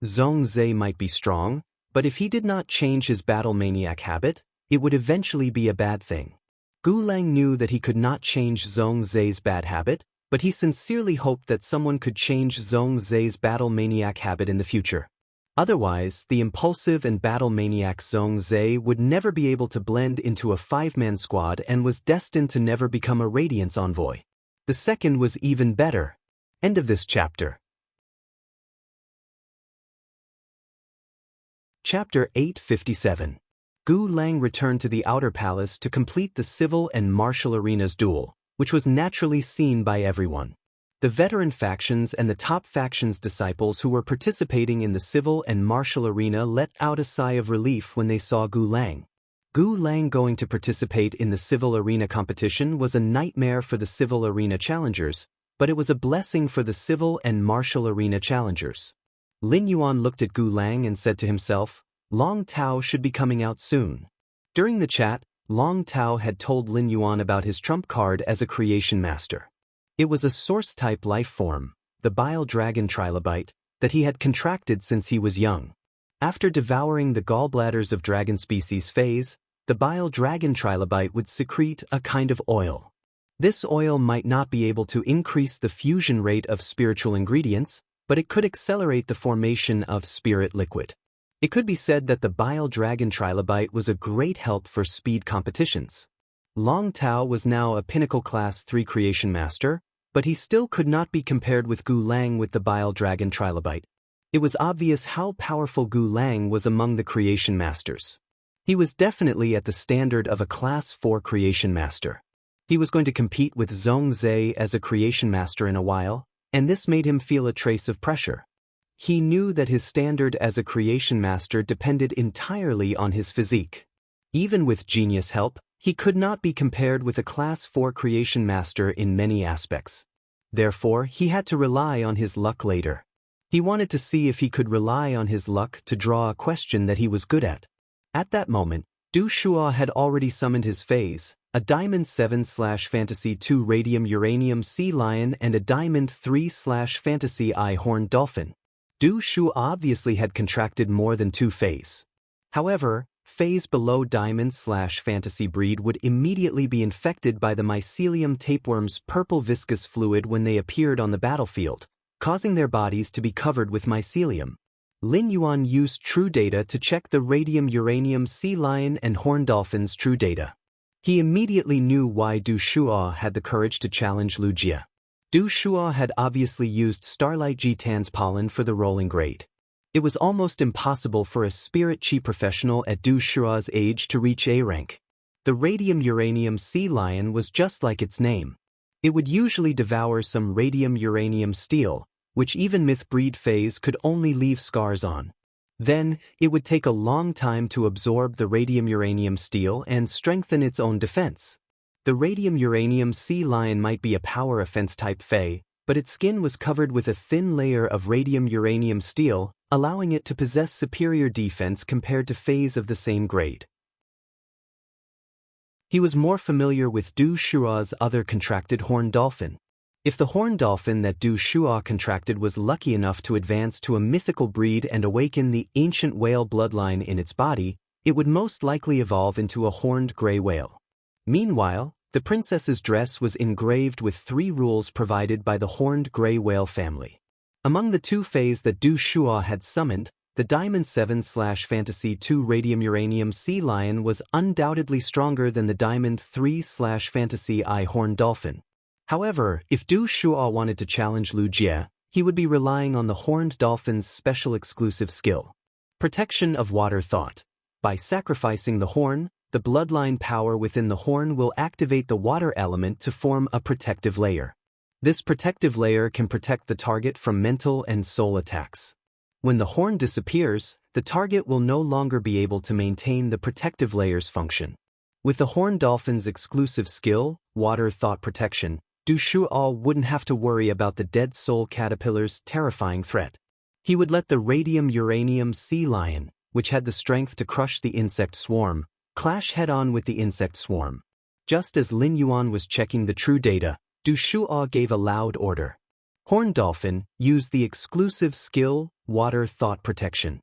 Zhong Zhe might be strong, but if he did not change his battle maniac habit, it would eventually be a bad thing. Gu Lang knew that he could not change Zhong Zhe's bad habit, but he sincerely hoped that someone could change Zhong Zhe's battle maniac habit in the future. Otherwise, the impulsive and battle maniac Zhong Zhe would never be able to blend into a five-man squad and was destined to never become a Radiance envoy. The second was even better. End of this chapter. Chapter 857. Gu Lang returned to the outer palace to complete the civil and martial arena's duel, which was naturally seen by everyone. The veteran factions and the top factions' disciples who were participating in the civil and martial arena let out a sigh of relief when they saw Gu Lang. Gu Lang going to participate in the civil arena competition was a nightmare for the civil arena challengers, but it was a blessing for the civil and martial arena challengers. Lin Yuan looked at Gu Lang and said to himself, Long Tao should be coming out soon. During the chat, Long Tao had told Lin Yuan about his trump card as a creation master. It was a source-type life form, the bile dragon trilobite, that he had contracted since he was young. After devouring the gallbladders of dragon species phase, the bile dragon trilobite would secrete a kind of oil. This oil might not be able to increase the fusion rate of spiritual ingredients, but it could accelerate the formation of spirit liquid. It could be said that the bile dragon trilobite was a great help for speed competitions. Long Tao was now a pinnacle class 3 creation master, but he still could not be compared with Gu Lang with the bile dragon trilobite. It was obvious how powerful Gu Lang was among the creation masters. He was definitely at the standard of a class 4 creation master. He was going to compete with Zhong Zhe as a creation master in a while, and this made him feel a trace of pressure. He knew that his standard as a creation master depended entirely on his physique. Even with genius help, he could not be compared with a class 4 creation master in many aspects. Therefore, he had to rely on his luck later. He wanted to see if he could rely on his luck to draw a question that he was good at. At that moment, Du Shua had already summoned his phase, a Diamond 7/Fantasy 2 Radium Uranium Sea Lion and a Diamond 3/Fantasy Eye Horned Dolphin. Du Shua obviously had contracted more than 2 phase. However, phase below Diamond/Fantasy breed would immediately be infected by the mycelium tapeworm's purple viscous fluid when they appeared on the battlefield, causing their bodies to be covered with mycelium. Lin Yuan used true data to check the radium uranium sea lion and horned dolphin's true data. He immediately knew why Du Shua had the courage to challenge Lu Jie. Du Shua had obviously used Starlight Jitan's pollen for the rolling grade. It was almost impossible for a spirit chi professional at Du Shua's age to reach A rank. The radium uranium sea lion was just like its name. It would usually devour some radium uranium steel, which even myth breed phase could only leave scars on. Then, it would take a long time to absorb the radium uranium steel and strengthen its own defense. The radium uranium sea lion might be a power offense type Fae, but its skin was covered with a thin layer of radium uranium steel, allowing it to possess superior defense compared to Faes of the same grade. He was more familiar with Du Shua's other contracted horned dolphin. If the horned dolphin that Du Shua contracted was lucky enough to advance to a mythical breed and awaken the ancient whale bloodline in its body, it would most likely evolve into a horned gray whale. Meanwhile, the princess's dress was engraved with 3 rules provided by the horned gray whale family. Among the 2 Faes that Du Shua had summoned, the Diamond 7/Fantasy 2 Radium Uranium Sea Lion was undoubtedly stronger than the Diamond 3/Fantasy Eye Horned Dolphin. However, if Du Shua wanted to challenge Lu Jie, he would be relying on the horned dolphin's special exclusive skill. Protection of water thought. By sacrificing the horn, the bloodline power within the horn will activate the water element to form a protective layer. This protective layer can protect the target from mental and soul attacks. When the horn disappears, the target will no longer be able to maintain the protective layer's function. With the horned dolphin's exclusive skill, water thought protection, Du Shua wouldn't have to worry about the dead soul caterpillar's terrifying threat. He would let the radium uranium sea lion, which had the strength to crush the insect swarm, clash head-on with the insect swarm. Just as Lin Yuan was checking the true data, Du Shua gave a loud order. Horned dolphin, use the exclusive skill, water thought protection.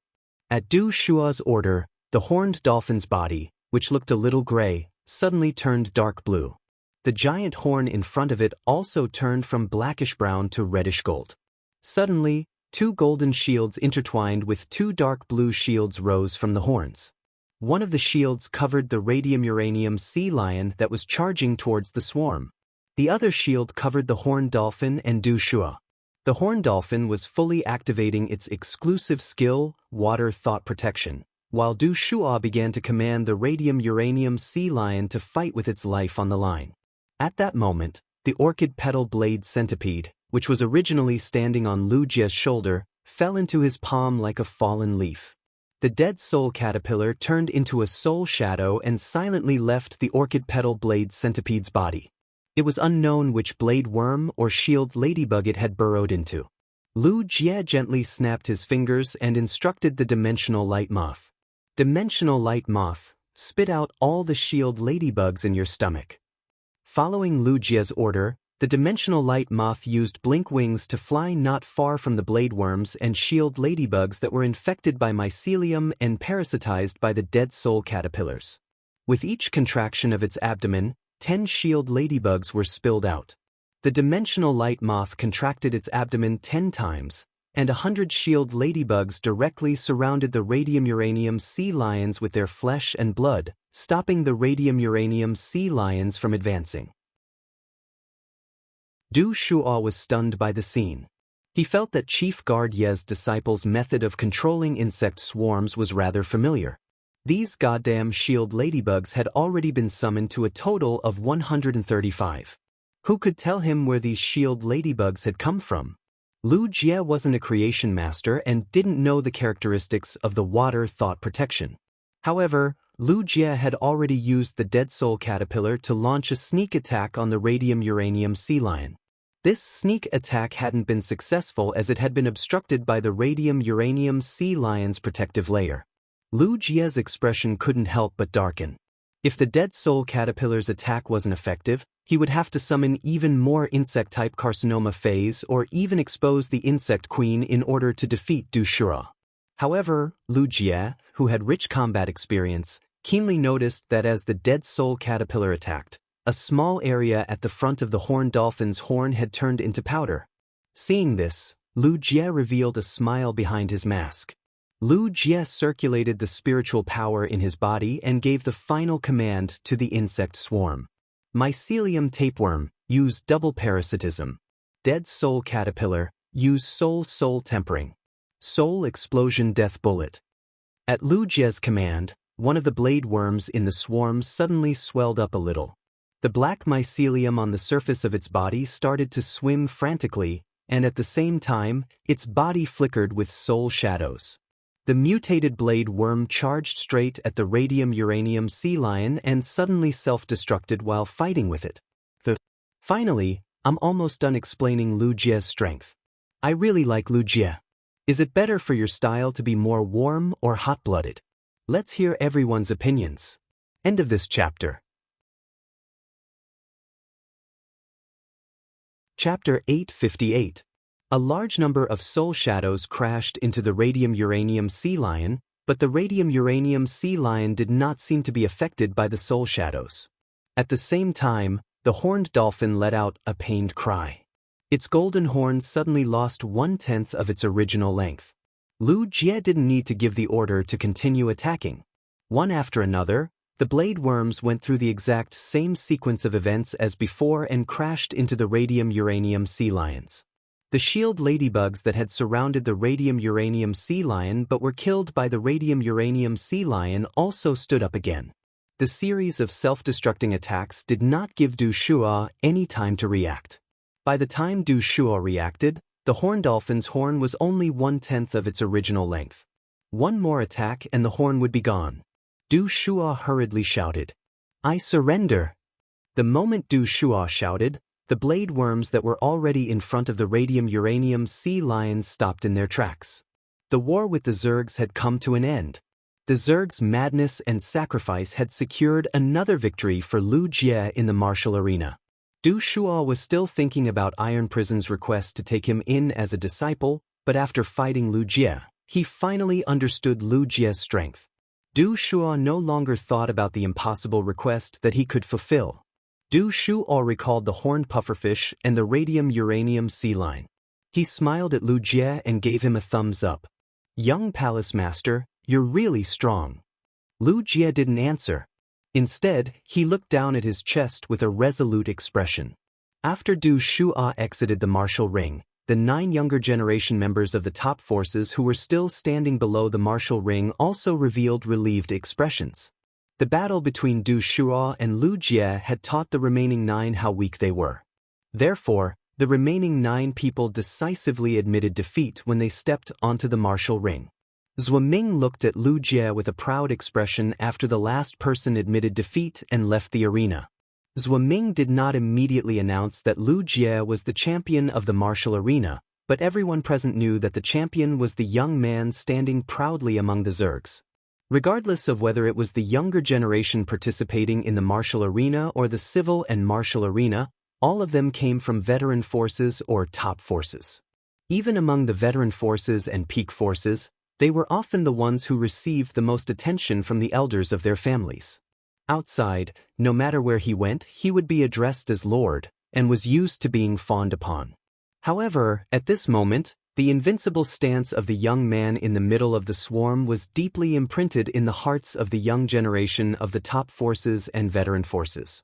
At Du Shua's order, the horned dolphin's body, which looked a little gray, suddenly turned dark blue. The giant horn in front of it also turned from blackish-brown to reddish-gold. Suddenly, 2 golden shields intertwined with 2 dark blue shields rose from the horns. One of the shields covered the radium uranium sea lion that was charging towards the swarm. The other shield covered the horned dolphin and Du Shua. The horned dolphin was fully activating its exclusive skill, water thought protection, while Du Shua began to command the radium uranium sea lion to fight with its life on the line. At that moment, the orchid petal blade centipede, which was originally standing on Lu Jie's shoulder, fell into his palm like a fallen leaf. The dead soul caterpillar turned into a soul shadow and silently left the orchid petal blade centipede's body. It was unknown which blade worm or shield ladybug it had burrowed into. Lu Jie gently snapped his fingers and instructed the dimensional light moth. Dimensional light moth, spit out all the shield ladybugs in your stomach. Following Lu Jie's order, the dimensional light moth used blink wings to fly not far from the blade worms and shield ladybugs that were infected by mycelium and parasitized by the dead soul caterpillars. With each contraction of its abdomen, 10 shield ladybugs were spilled out. The dimensional light moth contracted its abdomen 10 times, and 100 shield ladybugs directly surrounded the radium-uranium sea lions with their flesh and blood, stopping the radium-uranium sea lions from advancing. Du Shuo was stunned by the scene. He felt that Chief Guard Ye's disciples' method of controlling insect swarms was rather familiar. These goddamn shield ladybugs had already been summoned to a total of 135. Who could tell him where these shield ladybugs had come from? Lu Jie wasn't a creation master and didn't know the characteristics of the water thought protection. However, Lu Jie had already used the dead soul caterpillar to launch a sneak attack on the radium-uranium sea lion. This sneak attack hadn't been successful as it had been obstructed by the radium-uranium sea lion's protective layer. Lu Jie's expression couldn't help but darken. If the dead soul caterpillar's attack wasn't effective, he would have to summon even more insect-type carcinoma phase or even expose the insect queen in order to defeat Du Shuo. However, Lu Jie, who had rich combat experience, keenly noticed that as the dead soul caterpillar attacked, a small area at the front of the horned dolphin's horn had turned into powder. Seeing this, Lu Jie revealed a smile behind his mask. Lu Jie circulated the spiritual power in his body and gave the final command to the insect swarm. Mycelium tapeworm, use double parasitism. Dead soul caterpillar, use soul tempering. Soul explosion death bullet. At Lu Jie's command, one of the blade worms in the swarm suddenly swelled up a little. The black mycelium on the surface of its body started to swim frantically, and at the same time, its body flickered with soul shadows. The mutated blade worm charged straight at the radium-uranium sea lion and suddenly self-destructed while fighting with it. Finally, I'm almost done explaining Lu Jie's strength. I really like Lu Jie. Is it better for your style to be more warm or hot-blooded? Let's hear everyone's opinions. End of this chapter. Chapter 858. A large number of soul shadows crashed into the radium-uranium sea lion, but the radium-uranium sea lion did not seem to be affected by the soul shadows. At the same time, the horned dolphin let out a pained cry. Its golden horn suddenly lost 1/10 of its original length. Lu Jie didn't need to give the order to continue attacking. One after another, the blade worms went through the exact same sequence of events as before and crashed into the radium-uranium sea lions. The shield ladybugs that had surrounded the radium-uranium sea lion but were killed by the radium-uranium sea lion also stood up again. The series of self-destructing attacks did not give Du Shuo any time to react. By the time Du Shuo reacted, the horned dolphin's horn was only 1/10 of its original length. One more attack and the horn would be gone. Du Shuo hurriedly shouted, "I surrender!" The moment Du Shuo shouted, the blade worms that were already in front of the radium-uranium sea lions stopped in their tracks. The war with the Zergs had come to an end. The Zergs' madness and sacrifice had secured another victory for Lu Jie in the martial arena. Du Shuo was still thinking about Iron Prison's request to take him in as a disciple, but after fighting Lu Jie, he finally understood Lu Jie's strength. Du Shuo no longer thought about the impossible request that he could fulfill. Du Shuo recalled the horned pufferfish and the radium-uranium sea lion. He smiled at Lu Jie and gave him a thumbs up. "Young Palace Master, you're really strong." Lu Jie didn't answer. Instead, he looked down at his chest with a resolute expression. After Du Shuo exited the martial ring, the 9 younger generation members of the top forces who were still standing below the martial ring also revealed relieved expressions. The battle between Du Shuo and Lu Jie had taught the remaining 9 how weak they were. Therefore, The remaining 9 people decisively admitted defeat when they stepped onto the martial ring. Zhuo Ming looked at Lu Jie with a proud expression after the last person admitted defeat and left the arena. Zhuo Ming did not immediately announce that Lu Jie was the champion of the martial arena, but everyone present knew that the champion was the young man standing proudly among the zergs. Regardless of whether it was the younger generation participating in the martial arena or the civil and martial arena, all of them came from veteran forces or top forces. Even among the veteran forces and peak forces, they were often the ones who received the most attention from the elders of their families. Outside, no matter where he went, he would be addressed as Lord, and was used to being fawned upon. However, at this moment, the invincible stance of the young man in the middle of the swarm was deeply imprinted in the hearts of the young generation of the top forces and veteran forces.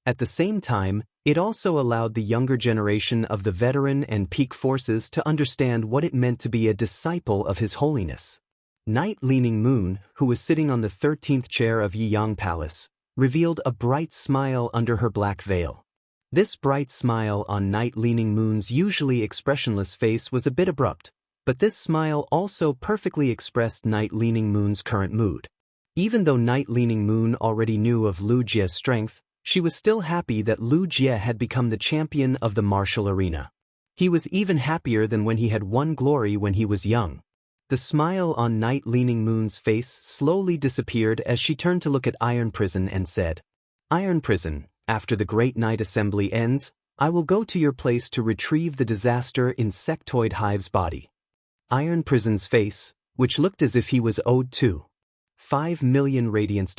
At the same time, it also allowed the younger generation of the veteran and peak forces to understand what it meant to be a disciple of His Holiness. Night Leaning Moon, who was sitting on the 13th chair of Yiyang Palace, revealed a bright smile under her black veil. This bright smile on Night Leaning Moon's usually expressionless face was a bit abrupt, but this smile also perfectly expressed Night Leaning Moon's current mood. Even though Night Leaning Moon already knew of Lu Jie's strength, she was still happy that Lu Jie had become the champion of the martial arena. He was even happier than when he had won glory when he was young. The smile on Night Leaning Moon's face slowly disappeared as she turned to look at Iron Prison and said, "Iron Prison, after the Great Night Assembly ends, I will go to your place to retrieve the disaster insectoid hive's body." Iron Prison's face, which looked as if he was owed $5 million radiance,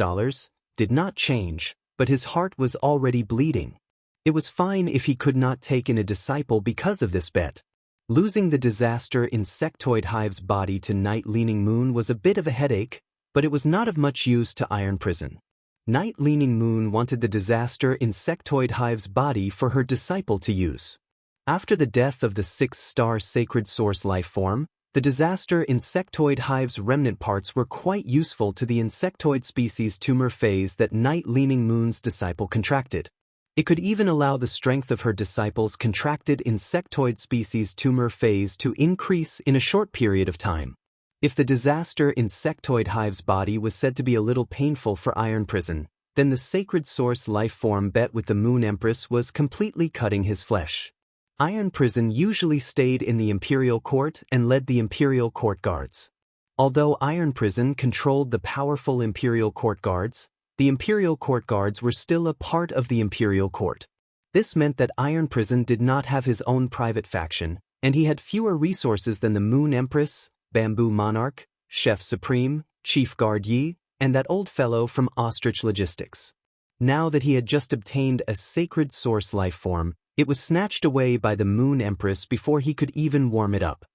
did not change, but his heart was already bleeding. It was fine if he could not take in a disciple because of this bet. Losing the disaster insectoid hive's body to Night Leaning Moon was a bit of a headache, but it was not of much use to Iron Prison. Night Leaning Moon wanted the disaster insectoid hive's body for her disciple to use. After the death of the 6-star sacred source life form, the disaster insectoid hive's remnant parts were quite useful to the insectoid species tumor phase that Night Leaning Moon's disciple contracted. It could even allow the strength of her disciple's contracted insectoid species tumor phase to increase in a short period of time. If the disaster insectoid hive's body was said to be a little painful for Iron Prison, then the sacred source life form bet with the Moon Empress was completely cutting his flesh. Iron Prison usually stayed in the Imperial Court and led the Imperial Court Guards. Although Iron Prison controlled the powerful Imperial Court Guards, the Imperial Court Guards were still a part of the Imperial Court. This meant that Iron Prison did not have his own private faction, and he had fewer resources than the Moon Empress, Bamboo Monarch, Chef Supreme, Chief Guard Yi, and that old fellow from Ostrich Logistics. Now that he had just obtained a sacred source life form, it was snatched away by the Moon Empress before he could even warm it up.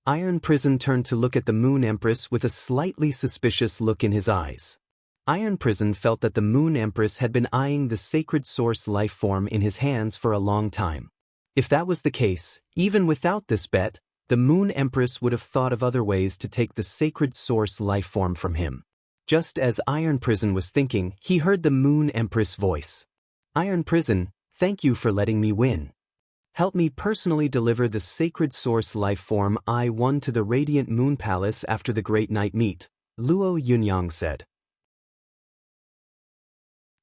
Iron Prison turned to look at the Moon Empress with a slightly suspicious look in his eyes. Iron Prison felt that the Moon Empress had been eyeing the sacred source life form in his hands for a long time. If that was the case, even without this bet, the Moon Empress would have thought of other ways to take the sacred source life form from him. Just as Iron Prison was thinking, he heard the Moon Empress voice. "Iron Prison, thank you for letting me win. Help me personally deliver the sacred source life form I won to the Radiant Moon Palace after the Great Night Meet," Luo Yunyang said.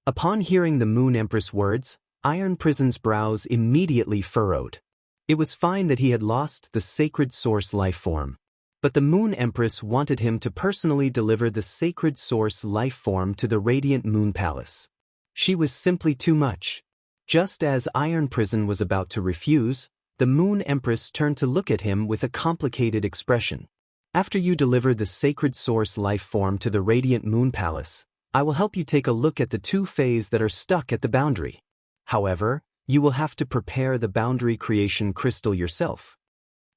Upon hearing the Moon Empress words, Iron Prison's brows immediately furrowed. It was fine that he had lost the sacred source life form, but the Moon Empress wanted him to personally deliver the sacred source life form to the Radiant Moon Palace. She was simply too much. Just as Iron Prison was about to refuse, the Moon Empress turned to look at him with a complicated expression. "After you deliver the sacred source life form to the Radiant Moon Palace, I will help you take a look at the 2 phases that are stuck at the boundary. However, you will have to prepare the boundary creation crystal yourself."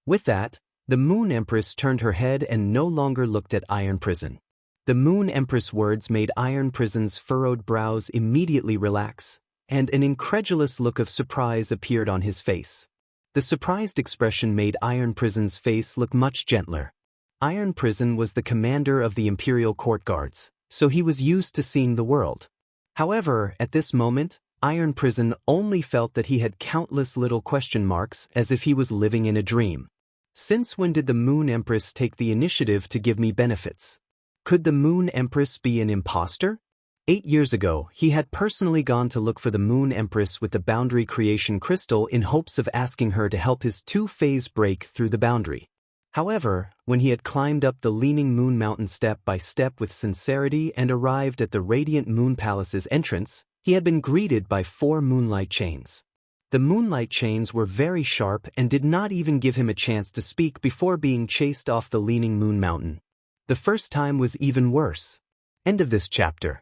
With that, the Moon Empress turned her head and no longer looked at Iron Prison. The Moon Empress words made Iron Prison's furrowed brows immediately relax, and an incredulous look of surprise appeared on his face. The surprised expression made Iron Prison's face look much gentler. Iron Prison was the commander of the Imperial Court Guards, so he was used to seeing the world. However, at this moment, iron prison only felt that he had countless little question marks as if he was living in a dream. Since when did the Moon Empress take the initiative to give me benefits? Could the Moon Empress be an imposter? 8 years ago, he had personally gone to look for the Moon Empress with the boundary creation crystal in hopes of asking her to help his two-phase break through the boundary. However, when he had climbed up the leaning moon mountain step by step with sincerity and arrived at the radiant Moon Palace's entrance, he had been greeted by 4 moonlight chains. The moonlight chains were very sharp and did not even give him a chance to speak before being chased off the leaning moon mountain. The first time was even worse. End of this chapter.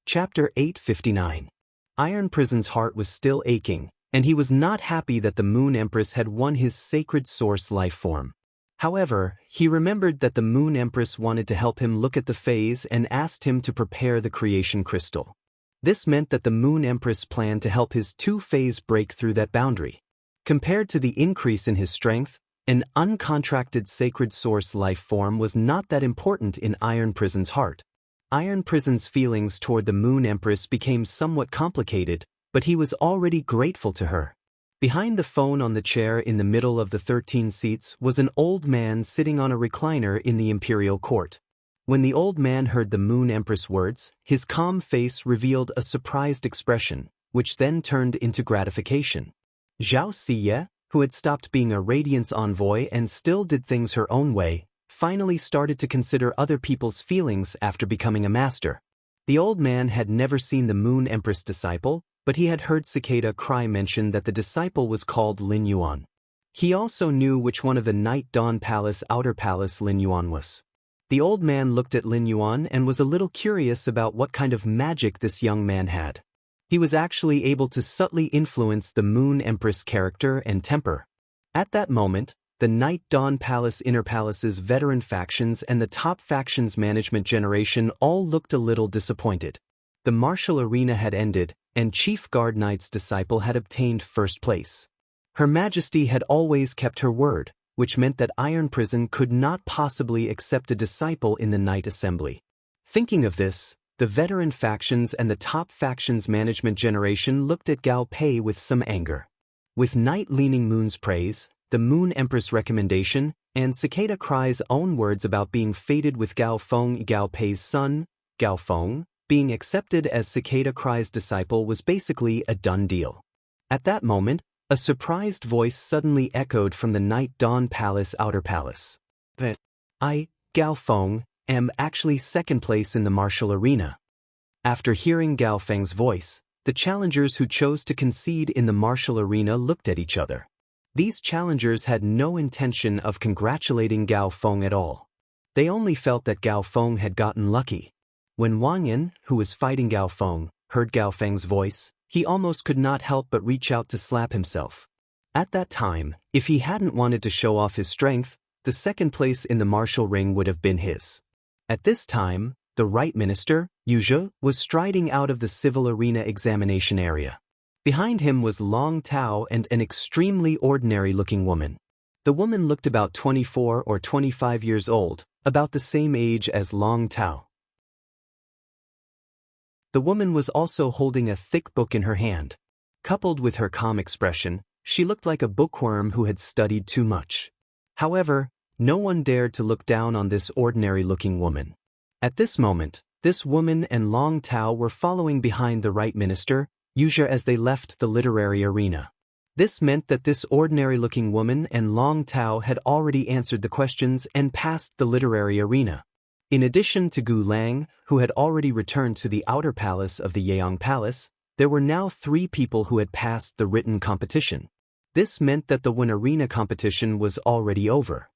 Chapter 859. Iron Prison's heart was still aching, and he was not happy that the Moon Empress had won his sacred source life form. However, he remembered that the Moon Empress wanted to help him look at the phase and asked him to prepare the creation crystal. This meant that the Moon Empress planned to help his two-phase break through that boundary. Compared to the increase in his strength, an uncontracted sacred source life form was not that important in Iron Prison's heart. Iron Prison's feelings toward the Moon Empress became somewhat complicated, but he was already grateful to her. Behind the phone on the chair in the middle of the 13 seats was an old man sitting on a recliner in the imperial court. When the old man heard the Moon Empress words, his calm face revealed a surprised expression, which then turned into gratification. Zhao Siye, who had stopped being a Radiance envoy and still did things her own way, finally started to consider other people's feelings after becoming a master. The old man had never seen the Moon Empress disciple, but he had heard Cicada Cry mention that the disciple was called Lin Yuan. He also knew which one of the Night Dawn Palace outer palace Lin Yuan was. The old man looked at Lin Yuan and was a little curious about what kind of magic this young man had. He was actually able to subtly influence the Moon Empress character and temper. At that moment, the Night Dawn Palace Inner Palace's veteran factions and the top factions management generation all looked a little disappointed. The martial arena had ended, and Chief Guard Knight's disciple had obtained first place. Her Majesty had always kept her word, which meant that Iron Prison could not possibly accept a disciple in the Night Assembly. Thinking of this, the veteran factions and the top factions management generation looked at Gao Pei with some anger. With Night Leaning Moon's praise, the Moon Empress recommendation, and Cicada Cry's own words about being fated with Gao Pei's son, Gao Feng, being accepted as Cicada Cry's disciple was basically a done deal. At that moment, a surprised voice suddenly echoed from the Night Dawn Palace outer palace. I, Gao Feng, am actually second place in the martial arena. After hearing Gao Feng's voice, the challengers who chose to concede in the martial arena looked at each other. These challengers had no intention of congratulating Gao Feng at all. They only felt that Gao Feng had gotten lucky. When Wang Lin, who was fighting Gao Feng, heard Gao Feng's voice, he almost could not help but reach out to slap himself. At that time, if he hadn't wanted to show off his strength, the second place in the martial ring would have been his. At this time, the Right Minister, Yu Zhe, was striding out of the civil arena examination area. Behind him was Long Tao and an extremely ordinary-looking woman. The woman looked about 24 or 25 years old, about the same age as Long Tao. The woman was also holding a thick book in her hand. Coupled with her calm expression, she looked like a bookworm who had studied too much. However, no one dared to look down on this ordinary-looking woman. At this moment, this woman and Long Tao were following behind the Right Minister, Yu Zhe, as they left the literary arena. This meant that this ordinary-looking woman and Long Tao had already answered the questions and passed the literary arena. In addition to Gu Lang, who had already returned to the outer palace of the Yang Palace, there were now 3 people who had passed the written competition. This meant that the Win Arena competition was already over.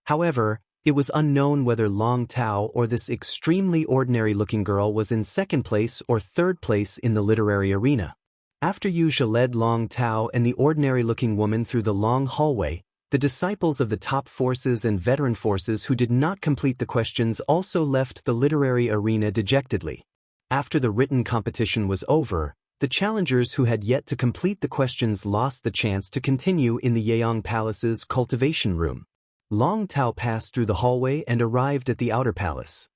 However, it was unknown whether Long Tao or this extremely ordinary-looking girl was in second place or third place in the literary arena. After Yu Zhe led Long Tao and the ordinary-looking woman through the long hallway, the disciples of the top forces and veteran forces who did not complete the questions also left the literary arena dejectedly. After the written competition was over, the challengers who had yet to complete the questions lost the chance to continue in the Yang Palace's cultivation room. Long Tao passed through the hallway and arrived at the outer palace.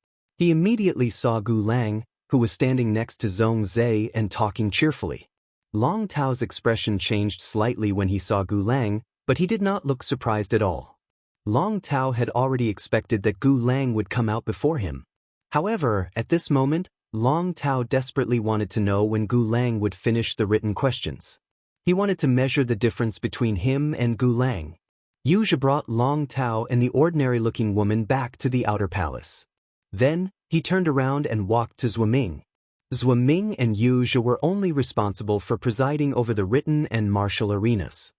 He immediately saw Gu Lang, who was standing next to Zhong Zhe and talking cheerfully. Long Tao's expression changed slightly when he saw Gu Lang, but he did not look surprised at all. Long Tao had already expected that Gu Lang would come out before him. However, at this moment, Long Tao desperately wanted to know when Gu Lang would finish the written questions. He wanted to measure the difference between him and Gu Lang. Yu Zhe brought Long Tao and the ordinary-looking woman back to the outer palace. Then, he turned around and walked to Zhuo Ming. Zhuo Ming and Yu Zhe were only responsible for presiding over the written and martial arenas.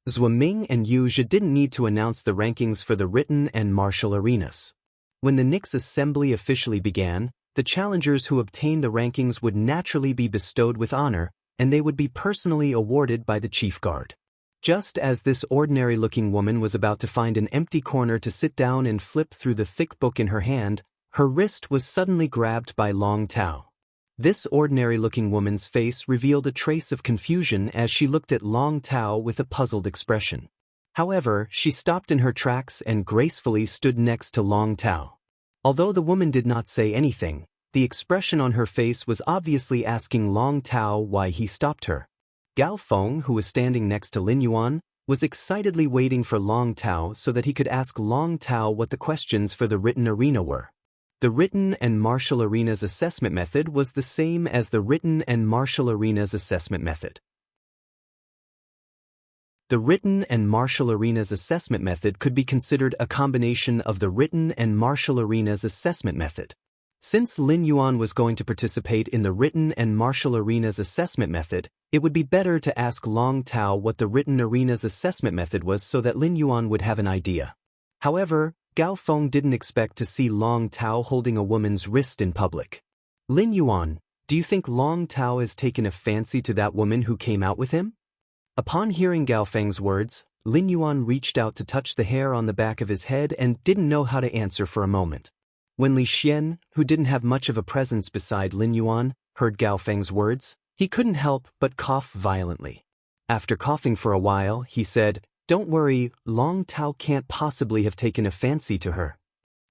Zhuo Ming and Yu Zhe didn't need to announce the rankings for the written and martial arenas. When the Nix assembly officially began, the challengers who obtained the rankings would naturally be bestowed with honor, and they would be personally awarded by the chief guard. Just as this ordinary-looking woman was about to find an empty corner to sit down and flip through the thick book in her hand, her wrist was suddenly grabbed by Long Tao. This ordinary-looking woman's face revealed a trace of confusion as she looked at Long Tao with a puzzled expression. However, she stopped in her tracks and gracefully stood next to Long Tao. Although the woman did not say anything, the expression on her face was obviously asking Long Tao why he stopped her. Gao Feng, who was standing next to Lin Yuan, was excitedly waiting for Long Tao so that he could ask Long Tao what the questions for the written arena were. The written and martial arenas assessment method was the same as the written and martial arenas assessment method. The written and martial arenas assessment method could be considered a combination of the written and martial arenas assessment method. Since Lin Yuan was going to participate in the written and martial arenas assessment method, it would be better to ask Long Tao what the written arenas assessment method was so that Lin Yuan would have an idea. However, Gao Feng didn't expect to see Long Tao holding a woman's wrist in public. Lin Yuan, do you think Long Tao has taken a fancy to that woman who came out with him? Upon hearing Gao Feng's words, Lin Yuan reached out to touch the hair on the back of his head and didn't know how to answer for a moment. When Li Xian, who didn't have much of a presence beside Lin Yuan, heard Gao Feng's words, he couldn't help but cough violently. After coughing for a while, he said, "Don't worry, Long Tao can't possibly have taken a fancy to her."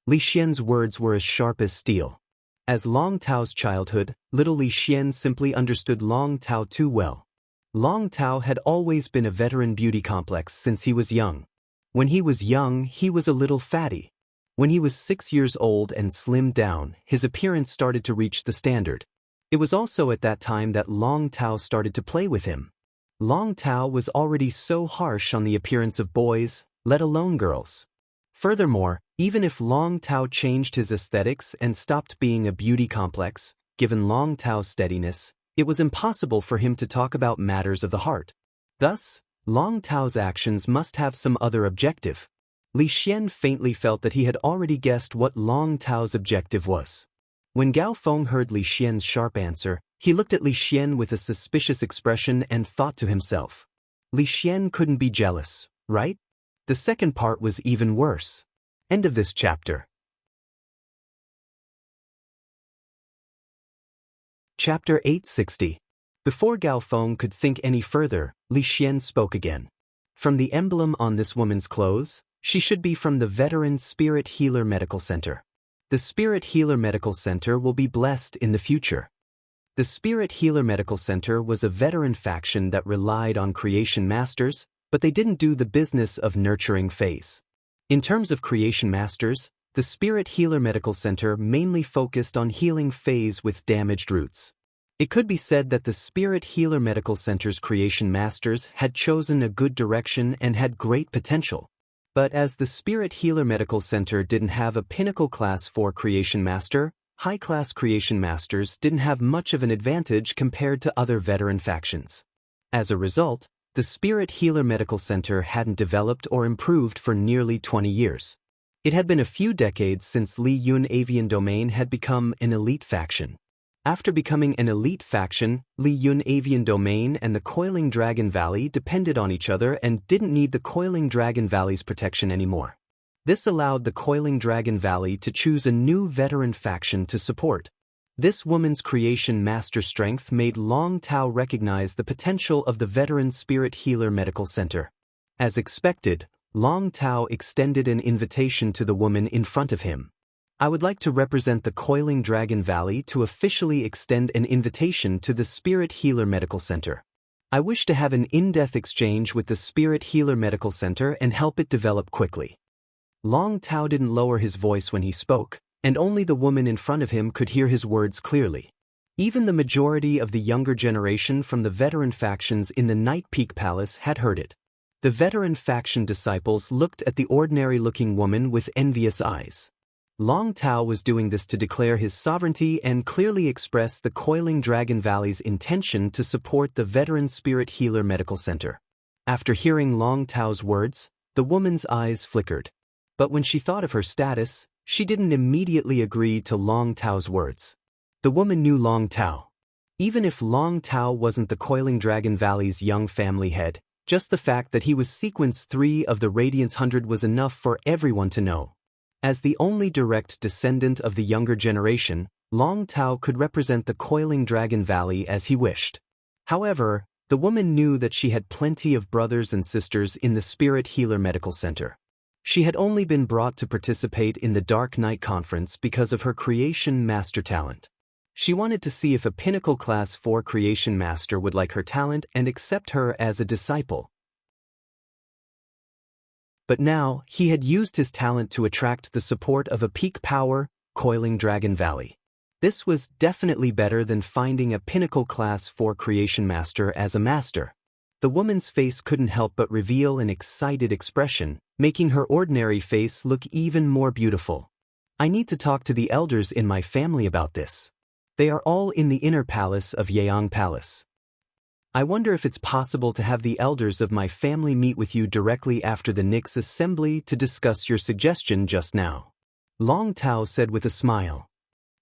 Li Xian's words were as sharp as steel. As Long Tao's childhood, little Li Xian simply understood Long Tao too well. Long Tao had always been a veteran beauty complex since he was young. When he was young, he was a little fatty. When he was 6 years old and slimmed down, his appearance started to reach the standard. It was also at that time that Long Tao started to play with him. Long Tao was already so harsh on the appearance of boys, let alone girls. Furthermore, even if Long Tao changed his aesthetics and stopped being a beauty complex, given Long Tao's steadiness, it was impossible for him to talk about matters of the heart. Thus, Long Tao's actions must have some other objective. Li Xian faintly felt that he had already guessed what Long Tao's objective was. When Gao Feng heard Li Xian's sharp answer, he looked at Li Xian with a suspicious expression and thought to himself, Li Xian couldn't be jealous, right? The second part was even worse. End of this chapter. Chapter 860. Before Gao Feng could think any further, Li Xian spoke again. From the emblem on this woman's clothes, she should be from the Veteran Spirit Healer Medical Center. The Spirit Healer Medical Center will be blessed in the future. The Spirit Healer Medical Center was a veteran faction that relied on creation masters, but they didn't do the business of nurturing phase. In terms of creation masters, the Spirit Healer Medical Center mainly focused on healing phase with damaged roots. It could be said that the Spirit Healer Medical Center's creation masters had chosen a good direction and had great potential. But as the Spirit Healer Medical Center didn't have a pinnacle class 4 creation master, high-class creation masters didn't have much of an advantage compared to other veteran factions. As a result, the Spirit Healer Medical Center hadn't developed or improved for nearly 20 years. It had been a few decades since Li Yun Avian Domain had become an elite faction. After becoming an elite faction, Li Yun Avian Domain and the Coiling Dragon Valley depended on each other and didn't need the Coiling Dragon Valley's protection anymore. This allowed the Coiling Dragon Valley to choose a new veteran faction to support. This woman's creation master strength made Long Tao recognize the potential of the Veteran Spirit Healer Medical Center. As expected, Long Tao extended an invitation to the woman in front of him. I would like to represent the Coiling Dragon Valley to officially extend an invitation to the Spirit Healer Medical Center. I wish to have an in-depth exchange with the Spirit Healer Medical Center and help it develop quickly. Long Tao didn't lower his voice when he spoke, and only the woman in front of him could hear his words clearly. Even the majority of the younger generation from the veteran factions in the Night Peak Palace had heard it. The veteran faction disciples looked at the ordinary-looking woman with envious eyes. Long Tao was doing this to declare his sovereignty and clearly express the Coiling Dragon Valley's intention to support the Veteran Spirit Healer Medical Center. After hearing Long Tao's words, the woman's eyes flickered. But when she thought of her status, she didn't immediately agree to Long Tao's words. The woman knew Long Tao. Even if Long Tao wasn't the Coiling Dragon Valley's young family head, just the fact that he was Sequence 3 of the Radiance 100 was enough for everyone to know. As the only direct descendant of the younger generation, Long Tao could represent the Coiling Dragon Valley as he wished. However, the woman knew that she had plenty of brothers and sisters in the Spirit Healer Medical Center. She had only been brought to participate in the Dark Knight Conference because of her Creation Master talent. She wanted to see if a Pinnacle Class 4 Creation Master would like her talent and accept her as a disciple. But now, he had used his talent to attract the support of a peak power, Coiling Dragon Valley. This was definitely better than finding a Pinnacle Class 4 Creation Master as a master. The woman's face couldn't help but reveal an excited expression, making her ordinary face look even more beautiful. I need to talk to the elders in my family about this. They are all in the inner palace of Yeang Palace. I wonder if it's possible to have the elders of my family meet with you directly after the Nix assembly to discuss your suggestion just now. Long Tao said with a smile.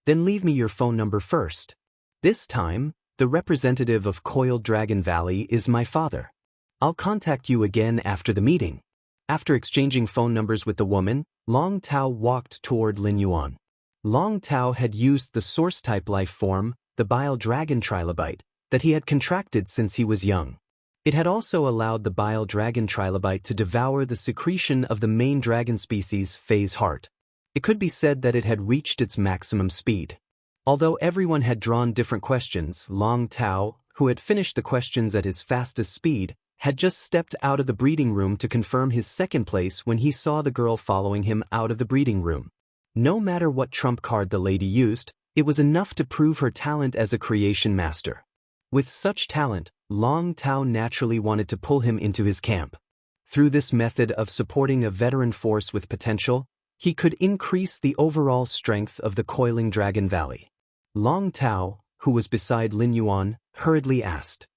Then leave me your phone number first. This time, the representative of Coiled Dragon Valley is my father. I'll contact you again after the meeting. After exchanging phone numbers with the woman, Long Tao walked toward Lin Yuan. Long Tao had used the source-type life form, the Bile Dragon Trilobite, that he had contracted since he was young. It had also allowed the Bile Dragon Trilobite to devour the secretion of the main dragon species Fei's heart. It could be said that it had reached its maximum speed. Although everyone had drawn different questions, Long Tao, who had finished the questions at his fastest speed, had just stepped out of the breeding room to confirm his second place when he saw the girl following him out of the breeding room. No matter what trump card the lady used, it was enough to prove her talent as a creation master. With such talent, Long Tao naturally wanted to pull him into his camp. Through this method of supporting a veteran force with potential, he could increase the overall strength of the Coiling Dragon Valley. Long Tao, who was beside Lin Yuan, hurriedly asked,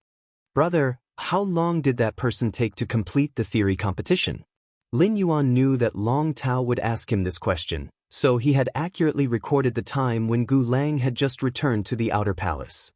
"Brother, how long did that person take to complete the theory competition?" Lin Yuan knew that Long Tao would ask him this question, so he had accurately recorded the time when Gu Lang had just returned to the outer palace.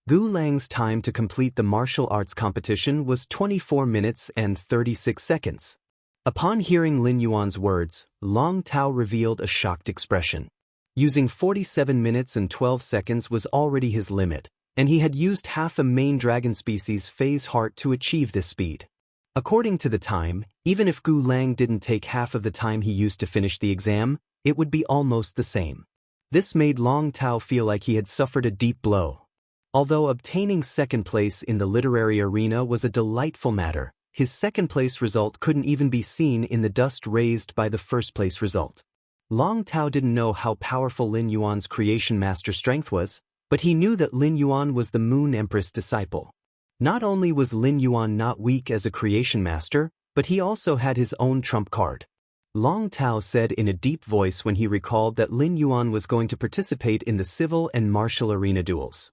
Gu Lang's time to complete the martial arts competition was 24 minutes and 36 seconds. Upon hearing Lin Yuan's words, Long Tao revealed a shocked expression. Using 47 minutes and 12 seconds was already his limit, and he had used half a main dragon species Fei's heart to achieve this speed. According to the time, even if Gu Lang didn't take half of the time he used to finish the exam, it would be almost the same. This made Long Tao feel like he had suffered a deep blow. Although obtaining second place in the literary arena was a delightful matter, his second place result couldn't even be seen in the dust raised by the first place result. Long Tao didn't know how powerful Lin Yuan's creation master strength was, but he knew that Lin Yuan was the Moon Empress disciple. Not only was Lin Yuan not weak as a creation master, but he also had his own trump card. Long Tao said in a deep voice when he recalled that Lin Yuan was going to participate in the civil and martial arena duels.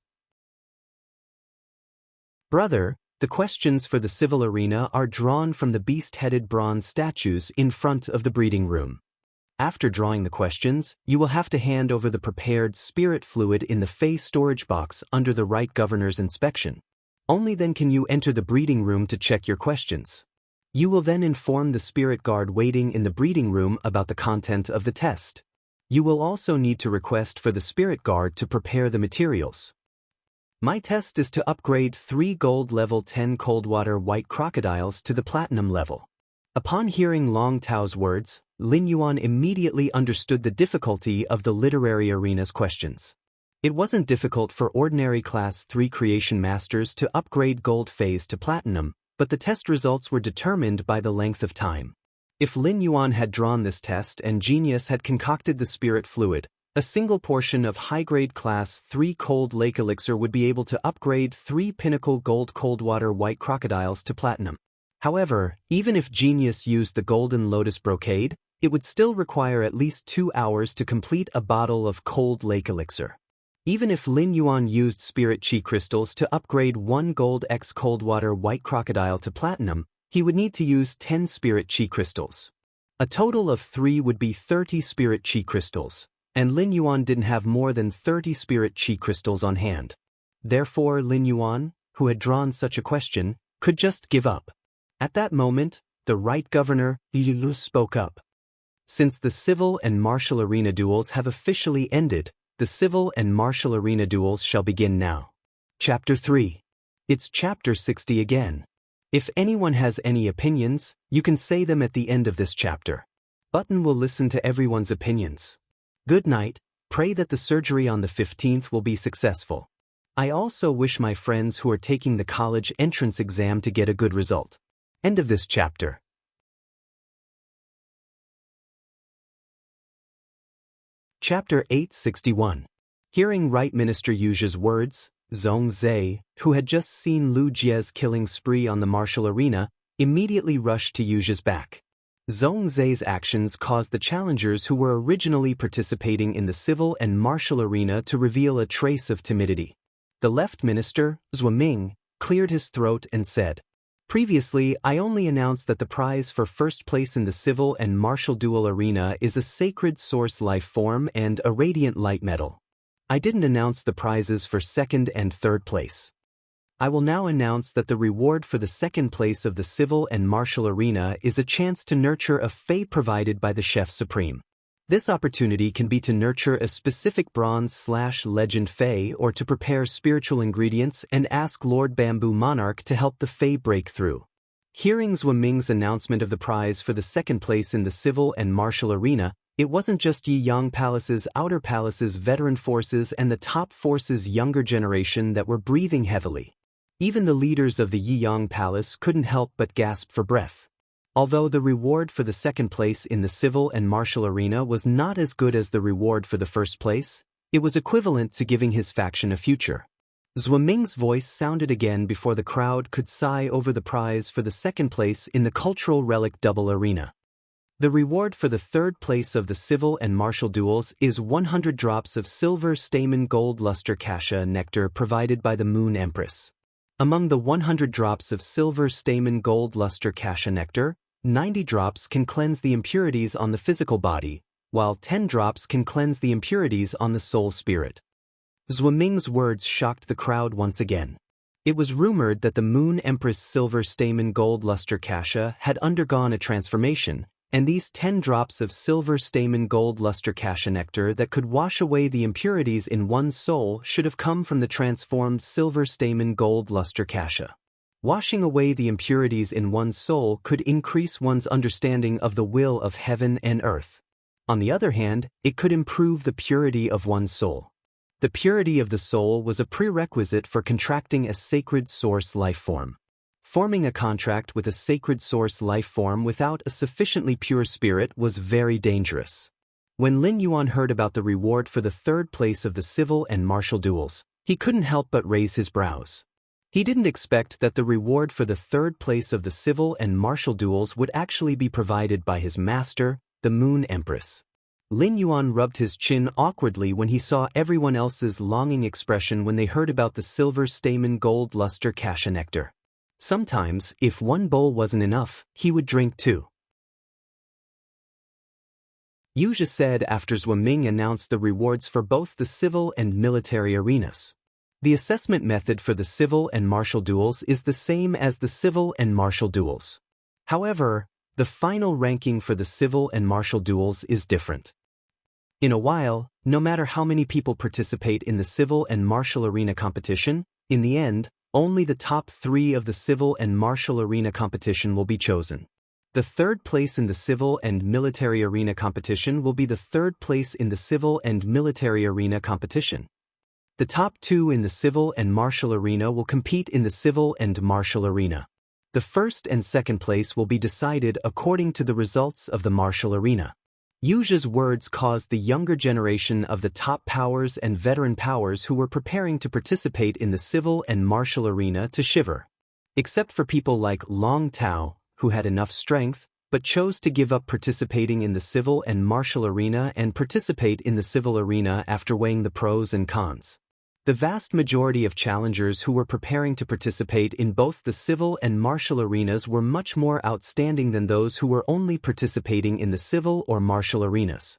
"Brother, the questions for the civil arena are drawn from the beast-headed bronze statues in front of the breeding room. After drawing the questions, you will have to hand over the prepared spirit fluid in the Fei storage box under the right governor's inspection. Only then can you enter the breeding room to check your questions. You will then inform the spirit guard waiting in the breeding room about the content of the test. You will also need to request for the spirit guard to prepare the materials. My test is to upgrade 3 gold level 10 cold water white crocodiles to the platinum level. Upon hearing Long Tao's words, Lin Yuan immediately understood the difficulty of the literary arena's questions. It wasn't difficult for ordinary Class 3 creation masters to upgrade gold phase to platinum, but the test results were determined by the length of time. If Lin Yuan had drawn this test and Genius had concocted the spirit fluid, a single portion of high-grade Class 3 cold lake elixir would be able to upgrade 3 pinnacle gold cold-water white crocodiles to platinum. However, even if Genius used the golden lotus brocade, it would still require at least 2 hours to complete a bottle of cold lake elixir. Even if Lin Yuan used spirit chi crystals to upgrade 1 gold X cold-water white crocodile to platinum, he would need to use 10 spirit chi crystals. A total of 3 would be 30 spirit chi crystals, and Lin Yuan didn't have more than 30 spirit chi crystals on hand. Therefore, Lin Yuan, who had drawn such a question, could just give up. At that moment, the Right Governor, Liu, spoke up. Since the civil and martial arena duels have officially ended, the civil and martial arena duels shall begin now. Chapter 3. It's Chapter 60 again. If anyone has any opinions, you can say them at the end of this chapter. Button will listen to everyone's opinions. Good night, pray that the surgery on the 15th will be successful. I also wish my friends who are taking the college entrance exam to get a good result. End of this chapter. Chapter 861. Hearing Right Minister Yu's words, Zhongzhe, who had just seen Lu Jie's killing spree on the martial arena, immediately rushed to Yu's back. Zhongzhe's actions caused the challengers who were originally participating in the civil and martial arena to reveal a trace of timidity. The left minister, Ming, cleared his throat and said, "Previously, I only announced that the prize for first place in the civil and martial duel arena is a sacred source life form and a radiant light metal. I didn't announce the prizes for second and third place. I will now announce that the reward for the second place of the civil and martial arena is a chance to nurture a fey provided by the Chef Supreme. This opportunity can be to nurture a specific bronze/legend fey or to prepare spiritual ingredients and ask Lord Bamboo Monarch to help the fey break through." Hearing Ming's announcement of the prize for the second place in the civil and martial arena, it wasn't just Yiyang Palace's outer palace's veteran forces and the top forces' younger generation that were breathing heavily. Even the leaders of the Yiyang Palace couldn't help but gasp for breath. Although the reward for the second place in the civil and martial arena was not as good as the reward for the first place, it was equivalent to giving his faction a future. Ming's voice sounded again before the crowd could sigh over the prize for the second place in the cultural relic double arena. The reward for the third place of the civil and martial duels is 100 drops of silver stamen gold luster kasha nectar provided by the Moon Empress. Among the 100 drops of silver stamen gold luster kasha nectar, 90 drops can cleanse the impurities on the physical body, while 10 drops can cleanse the impurities on the soul spirit. Ming's words shocked the crowd once again. It was rumored that the Moon Empress silver stamen gold luster kasha had undergone a transformation, and these 10 drops of silver stamen gold luster kasha nectar that could wash away the impurities in one's soul should have come from the transformed silver stamen gold luster kasha. Washing away the impurities in one's soul could increase one's understanding of the will of heaven and earth. On the other hand, it could improve the purity of one's soul. The purity of the soul was a prerequisite for contracting a sacred source life form. Forming a contract with a sacred source life form without a sufficiently pure spirit was very dangerous. When Lin Yuan heard about the reward for the third place of the civil and martial duels, he couldn't help but raise his brows. He didn't expect that the reward for the third place of the civil and martial duels would actually be provided by his master, the Moon Empress. Lin Yuan rubbed his chin awkwardly when he saw everyone else's longing expression when they heard about the silver stamen gold luster kasha nectar. Sometimes, if one bowl wasn't enough, he would drink two. Yu said after Ming announced the rewards for both the civil and military arenas. The assessment method for the civil and martial duels is the same as the civil and martial duels. However, the final ranking for the civil and martial duels is different. In a while, no matter how many people participate in the civil and martial arena competition, in the end, only the top 3 of the civil and martial arena competition will be chosen. The third place in the civil and military arena competition will be the third place in the civil and military arena competition. The top two in the civil and martial arena will compete in the civil and martial arena. The first and second place will be decided according to the results of the martial arena. Yuja's words caused the younger generation of the top powers and veteran powers who were preparing to participate in the civil and martial arena to shiver. Except for people like Longtime, who had enough strength, but chose to give up participating in the civil and martial arena and participate in the civil arena after weighing the pros and cons. The vast majority of challengers who were preparing to participate in both the civil and martial arenas were much more outstanding than those who were only participating in the civil or martial arenas.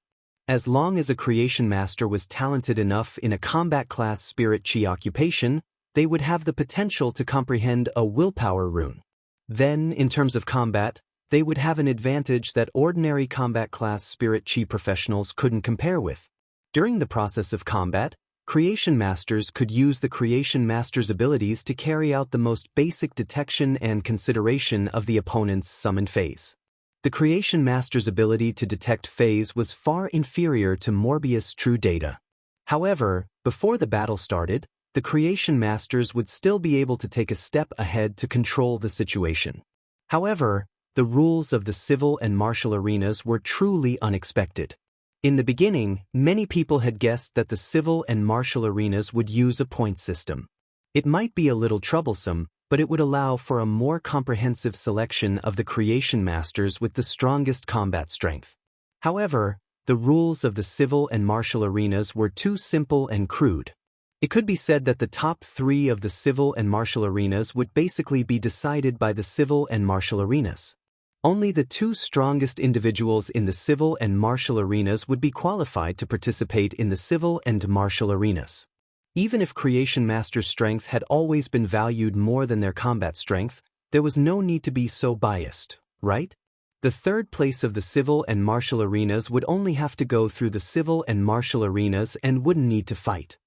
As long as a creation master was talented enough in a combat class spirit chi occupation, they would have the potential to comprehend a willpower rune. Then, in terms of combat, they would have an advantage that ordinary combat class spirit chi professionals couldn't compare with. During the process of combat, creation masters could use the creation master's abilities to carry out the most basic detection and consideration of the opponent's summon phase. The creation master's ability to detect phase was far inferior to Morbius' true data. However, before the battle started, the creation masters would still be able to take a step ahead to control the situation. However, the rules of the civil and martial arenas were truly unexpected. In the beginning, many people had guessed that the civil and martial arenas would use a point system. It might be a little troublesome, but it would allow for a more comprehensive selection of the creation masters with the strongest combat strength. However, the rules of the civil and martial arenas were too simple and crude. It could be said that the top three of the civil and martial arenas would basically be decided by the civil and martial arenas. Only the two strongest individuals in the civil and martial arenas would be qualified to participate in the civil and martial arenas. Even if creation master's strength had always been valued more than their combat strength, there was no need to be so biased, right? The third place of the civil and martial arenas would only have to go through the civil and martial arenas and wouldn't need to fight.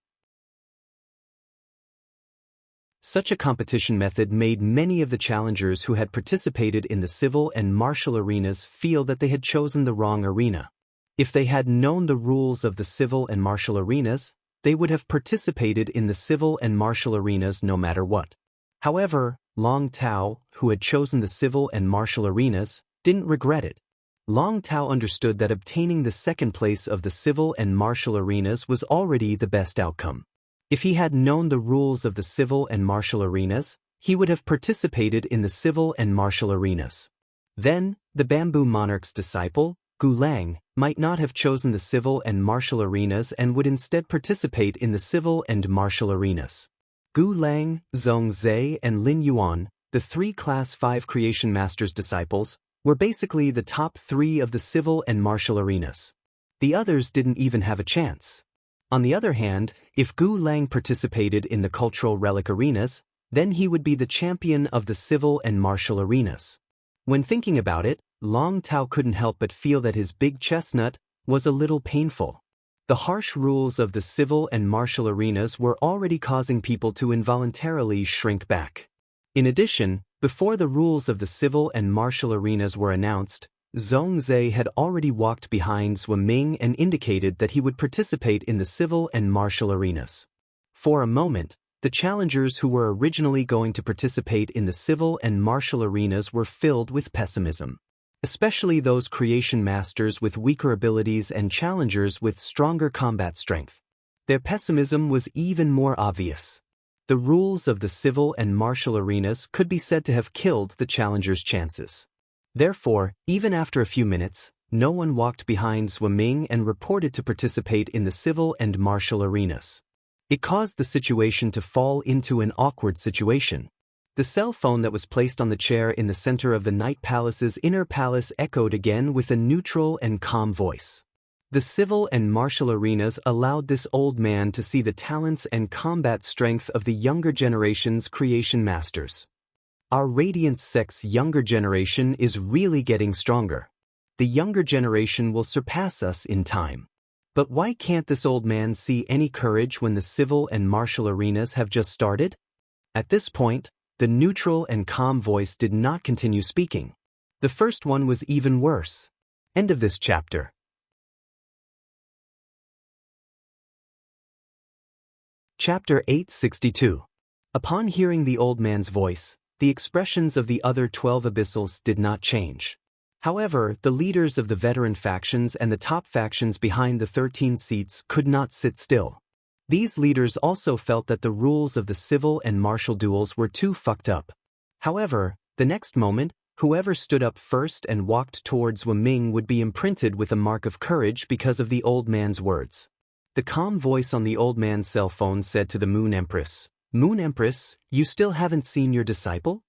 Such a competition method made many of the challengers who had participated in the civil and martial arenas feel that they had chosen the wrong arena. If they had known the rules of the civil and martial arenas, they would have participated in the civil and martial arenas no matter what. However, Long Tao, who had chosen the civil and martial arenas, didn't regret it. Long Tao understood that obtaining the second place of the civil and martial arenas was already the best outcome. If he had known the rules of the civil and martial arenas, he would have participated in the civil and martial arenas. Then, the Bamboo Monarch's disciple, Gu Lang, might not have chosen the civil and martial arenas and would instead participate in the civil and martial arenas. Gu Lang, Zhong Zhe, and Lin Yuan, the three Class 5 Creation Masters' disciples, were basically the top three of the civil and martial arenas. The others didn't even have a chance. On the other hand, if Gu Lang participated in the cultural relic arenas, then he would be the champion of the civil and martial arenas. When thinking about it, Long Tao couldn't help but feel that his big chestnut was a little painful. The harsh rules of the civil and martial arenas were already causing people to involuntarily shrink back. In addition, before the rules of the civil and martial arenas were announced, Zhong Zhe had already walked behind Zhua Ming and indicated that he would participate in the civil and martial arenas. For a moment, the challengers who were originally going to participate in the civil and martial arenas were filled with pessimism. Especially those creation masters with weaker abilities and challengers with stronger combat strength. Their pessimism was even more obvious. The rules of the civil and martial arenas could be said to have killed the challengers' chances. Therefore, even after a few minutes, no one walked behind Zhua Ming and reported to participate in the civil and martial arenas. It caused the situation to fall into an awkward situation. The cell phone that was placed on the chair in the center of the Night Palace's inner palace echoed again with a neutral and calm voice. The civil and martial arenas allowed this old man to see the talents and combat strength of the younger generation's creation masters. Our Radiant Sect's younger generation is really getting stronger. The younger generation will surpass us in time. But why can't this old man see any courage when the civil and martial arenas have just started? At this point, the neutral and calm voice did not continue speaking. The first one was even worse. End of this chapter. Chapter 862. Upon hearing the old man's voice, the expressions of the other 12 abyssals did not change. However, the leaders of the veteran factions and the top factions behind the 13 seats could not sit still. These leaders also felt that the rules of the civil and martial duels were too fucked up. However, the next moment, whoever stood up first and walked towards Wu Ming would be imprinted with a mark of courage because of the old man's words. The calm voice on the old man's cell phone said to the Moon Empress, "Moon Empress, you still haven't seen your disciple?"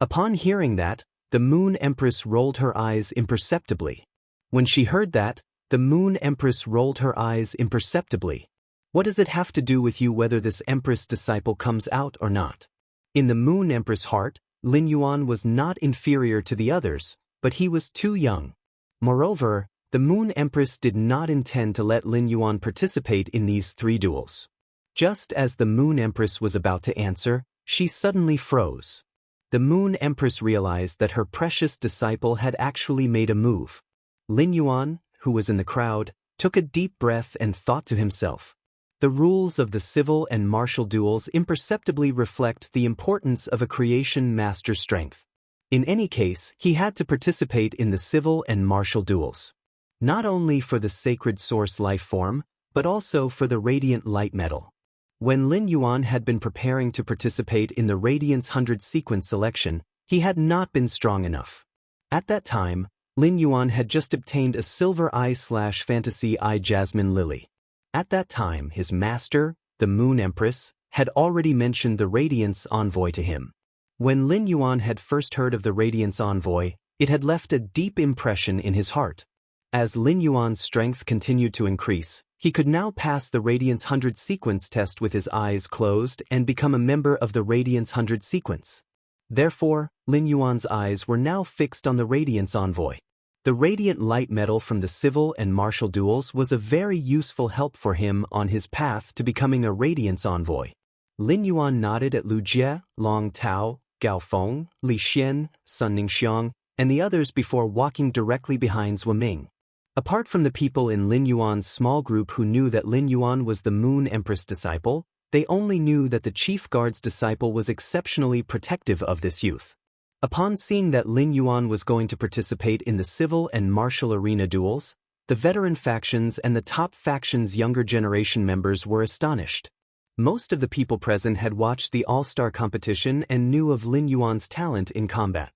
Upon hearing that, the Moon Empress rolled her eyes imperceptibly. When she heard that, the Moon Empress rolled her eyes imperceptibly. What does it have to do with you whether this Empress disciple comes out or not? In the Moon Empress' heart, Lin Yuan was not inferior to the others, but he was too young. Moreover, the Moon Empress did not intend to let Lin Yuan participate in these 3 duels. Just as the Moon Empress was about to answer, she suddenly froze. The Moon Empress realized that her precious disciple had actually made a move. Lin Yuan, who was in the crowd, took a deep breath and thought to himself, "The rules of the civil and martial duels imperceptibly reflect the importance of a creation master's strength. In any case, he had to participate in the civil and martial duels. Not only for the sacred source life form, but also for the radiant light metal." When Lin Yuan had been preparing to participate in the Radiance 100 sequence selection, he had not been strong enough. At that time, Lin Yuan had just obtained a Silver Eye/Fantasy Eye Jasmine Lily. At that time, his master, the Moon Empress, had already mentioned the Radiance Envoy to him. When Lin Yuan had first heard of the Radiance Envoy, it had left a deep impression in his heart. As Lin Yuan's strength continued to increase, he could now pass the Radiance 100 sequence test with his eyes closed and become a member of the Radiance 100 sequence. Therefore, Lin Yuan's eyes were now fixed on the Radiance Envoy. The radiant light metal from the civil and martial duels was a very useful help for him on his path to becoming a Radiance Envoy. Lin Yuan nodded at Lu Jie, Long Tao, Gao Feng, Li Xian, Sun Ningxiang, and the others before walking directly behind Wu Ming. Apart from the people in Lin Yuan's small group who knew that Lin Yuan was the Moon Empress disciple, they only knew that the chief guard's disciple was exceptionally protective of this youth. Upon seeing that Lin Yuan was going to participate in the civil and martial arena duels, the veteran factions and the top factions' younger generation members were astonished. Most of the people present had watched the all-star competition and knew of Lin Yuan's talent in combat.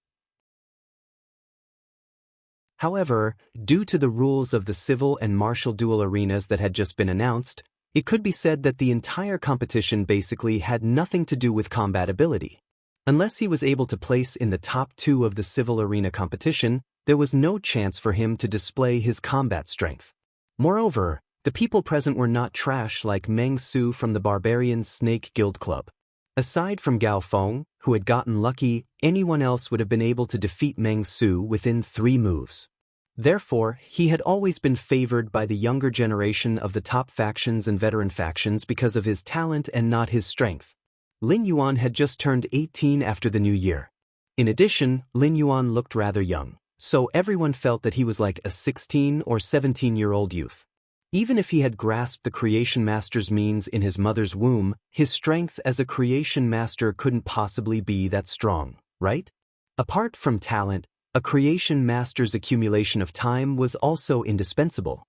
However, due to the rules of the civil and martial duel arenas that had just been announced, it could be said that the entire competition basically had nothing to do with combat ability. Unless he was able to place in the top 2 of the civil arena competition, there was no chance for him to display his combat strength. Moreover, the people present were not trash like Meng Su from the Barbarian Snake Guild Club. Aside from Gao Feng, who had gotten lucky, anyone else would have been able to defeat Meng Su within 3 moves. Therefore, he had always been favored by the younger generation of the top factions and veteran factions because of his talent and not his strength. Lin Yuan had just turned 18 after the new year. In addition, Lin Yuan looked rather young, so everyone felt that he was like a 16 or 17-year-old youth. Even if he had grasped the Creation Master's means in his mother's womb, his strength as a Creation Master couldn't possibly be that strong, right? Apart from talent, a Creation Master's accumulation of time was also indispensable.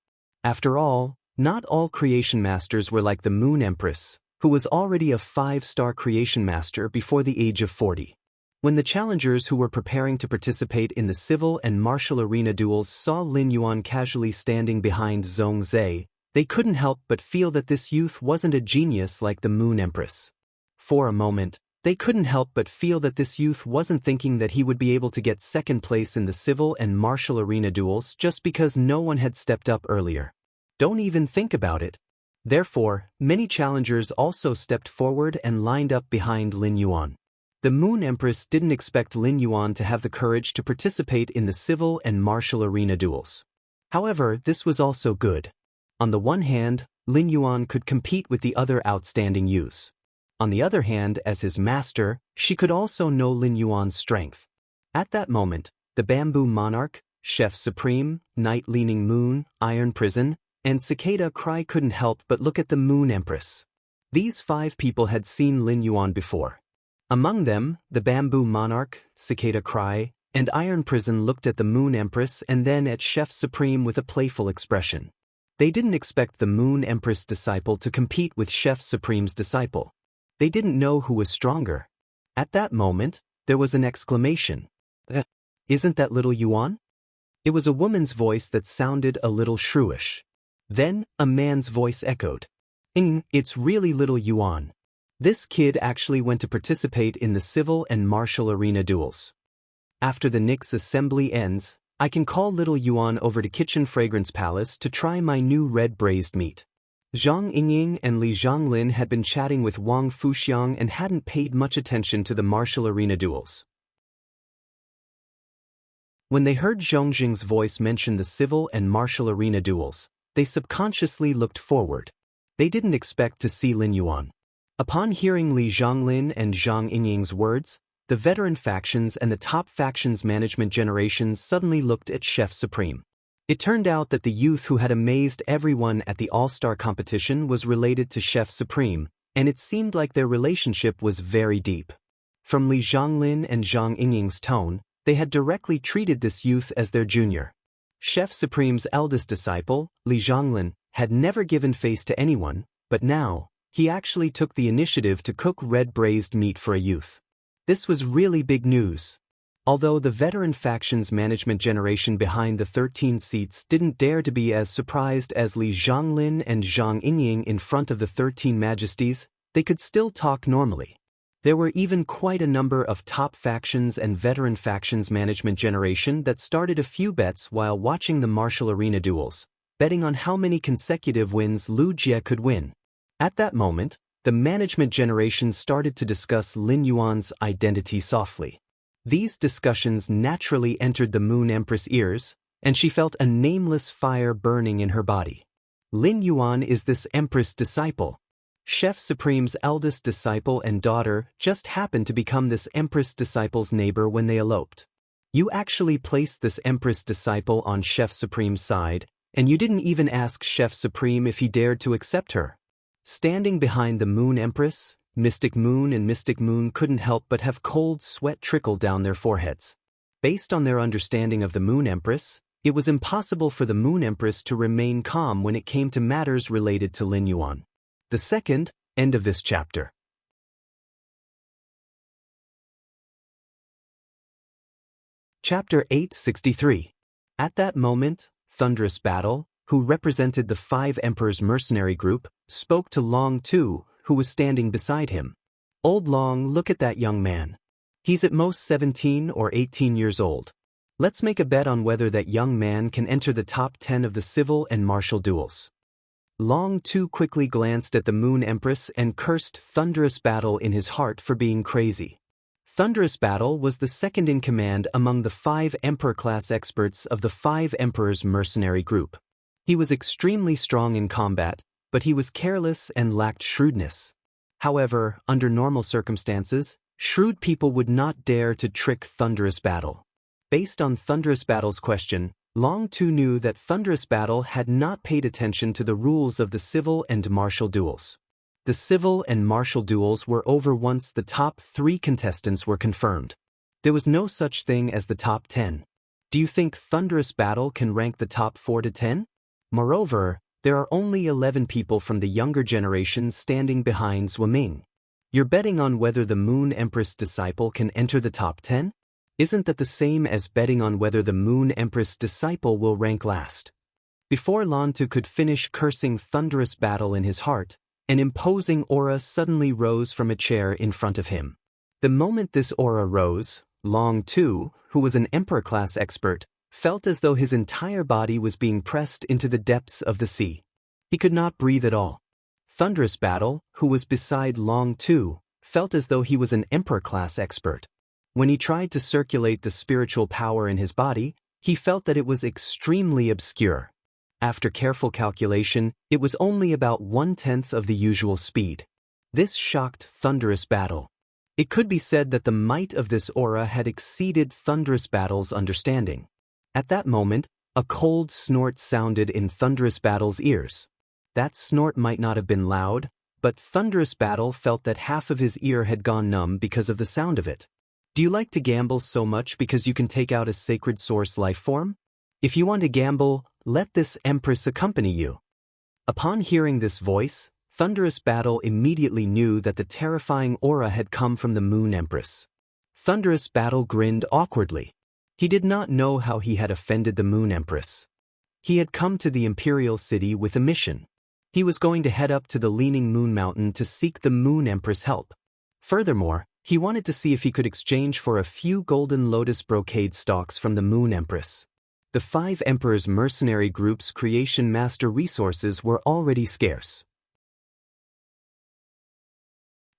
After all, not all Creation Masters were like the Moon Empress, who was already a 5-star Creation Master before the age of 40. When the challengers who were preparing to participate in the civil and martial arena duels saw Lin Yuan casually standing behind Zhong Zhe, they couldn't help but feel that this youth wasn't a genius like the Moon Empress. For a moment, they couldn't help but feel that this youth wasn't thinking that he would be able to get second place in the civil and martial arena duels just because no one had stepped up earlier. Don't even think about it. Therefore, many challengers also stepped forward and lined up behind Lin Yuan. The Moon Empress didn't expect Lin Yuan to have the courage to participate in the civil and martial arena duels. However, this was also good. On the one hand, Lin Yuan could compete with the other outstanding youths. On the other hand, as his master, she could also know Lin Yuan's strength. At that moment, the Bamboo Monarch, Chef Supreme, Night-Leaning Moon, Iron Prison, and Cicada Cry couldn't help but look at the Moon Empress. These 5 people had seen Lin Yuan before. Among them, the Bamboo Monarch, Cicada Cry, and Iron Prison looked at the Moon Empress and then at Chef Supreme with a playful expression. They didn't expect the Moon Empress disciple to compete with Chef Supreme's disciple. They didn't know who was stronger. At that moment, there was an exclamation. Isn't that little Yuan? It was a woman's voice that sounded a little shrewish. Then, a man's voice echoed. It's really little Yuan. This kid actually went to participate in the civil and martial arena duels. After the Nix assembly ends, I can call little Yuan over to Kitchen Fragrance Palace to try my new red braised meat. Zhang Yingying and Li Zhanglin had been chatting with Wang Fuxiang and hadn't paid much attention to the martial arena duels. When they heard Zhongjing's voice mention the civil and martial arena duels, they subconsciously looked forward. They didn't expect to see Lin Yuan. Upon hearing Li Zhanglin and Zhang Yingying's words, the veteran factions and the top factions management generations suddenly looked at Chef Supreme. It turned out that the youth who had amazed everyone at the All-Star competition was related to Chef Supreme, and it seemed like their relationship was very deep. From Li Zhanglin and Zhang Yingying's tone, they had directly treated this youth as their junior. Chef Supreme's eldest disciple, Li Zhanglin, had never given face to anyone, but now, he actually took the initiative to cook red braised meat for a youth. This was really big news. Although the veteran factions management generation behind the 13 seats didn't dare to be as surprised as Li Zhanglin and Zhang Yingying in front of the 13 majesties, they could still talk normally. There were even quite a number of top factions and veteran factions management generation that started a few bets while watching the martial arena duels, betting on how many consecutive wins Lu Jie could win. At that moment, the management generation started to discuss Lin Yuan's identity softly. These discussions naturally entered the Moon Empress' ears, and she felt a nameless fire burning in her body. Lin Yuan is this Empress disciple. Chef Supreme's eldest disciple and daughter just happened to become this Empress disciple's neighbor when they eloped. You actually placed this Empress disciple on Chef Supreme's side, and you didn't even ask Chef Supreme if he dared to accept her. Standing behind the Moon Empress, Mystic Moon and Mystic Moon couldn't help but have cold sweat trickle down their foreheads. Based on their understanding of the Moon Empress, it was impossible for the Moon Empress to remain calm when it came to matters related to Lin Yuan. The second, end of this chapter. Chapter 863. At that moment, Thunderous Battle, who represented the 5 Emperors mercenary group, spoke to Long Tu, who was standing beside him. Old Long, look at that young man. He's at most 17 or 18 years old. Let's make a bet on whether that young man can enter the top 10 of the civil and martial duels. Long Tu quickly glanced at the Moon Empress and cursed Thunderous Battle in his heart for being crazy. Thunderous Battle was the second in command among the 5 Emperor-class experts of the 5 Emperors mercenary group. He was extremely strong in combat, but he was careless and lacked shrewdness. However, under normal circumstances, shrewd people would not dare to trick Thunderous Battle. Based on Thunderous Battle's question, Long Tu knew that Thunderous Battle had not paid attention to the rules of the civil and martial duels. The civil and martial duels were over once the top 3 contestants were confirmed. There was no such thing as the top 10. Do you think Thunderous Battle can rank the top 4 to 10? Moreover, there are only 11 people from the younger generation standing behind Zhuo Ming. You're betting on whether the Moon Empress disciple can enter the top 10? Isn't that the same as betting on whether the Moon Empress disciple will rank last? Before Lan Tu could finish cursing Thunderous Battle in his heart, an imposing aura suddenly rose from a chair in front of him. The moment this aura rose, Long Tu, who was an Emperor-class expert, felt as though his entire body was being pressed into the depths of the sea. He could not breathe at all. Thunderous Battle, who was beside Long Tu, felt as though he was an Emperor-class expert. When he tried to circulate the spiritual power in his body, he felt that it was extremely obscure. After careful calculation, it was only about 1/10 of the usual speed. This shocked Thunderous Battle. It could be said that the might of this aura had exceeded Thunderous Battle's understanding. At that moment, a cold snort sounded in Thunderous Battle's ears. That snort might not have been loud, but Thunderous Battle felt that half of his ear had gone numb because of the sound of it. Do you like to gamble so much because you can take out a sacred source life form? If you want to gamble, let this Empress accompany you. Upon hearing this voice, Thunderous Battle immediately knew that the terrifying aura had come from the Moon Empress. Thunderous Battle grinned awkwardly. He did not know how he had offended the Moon Empress. He had come to the Imperial City with a mission. He was going to head up to the Leaning Moon Mountain to seek the Moon Empress' help. Furthermore, he wanted to see if he could exchange for a few golden lotus brocade stalks from the Moon Empress. The 5 Emperors' mercenary group's creation master resources were already scarce.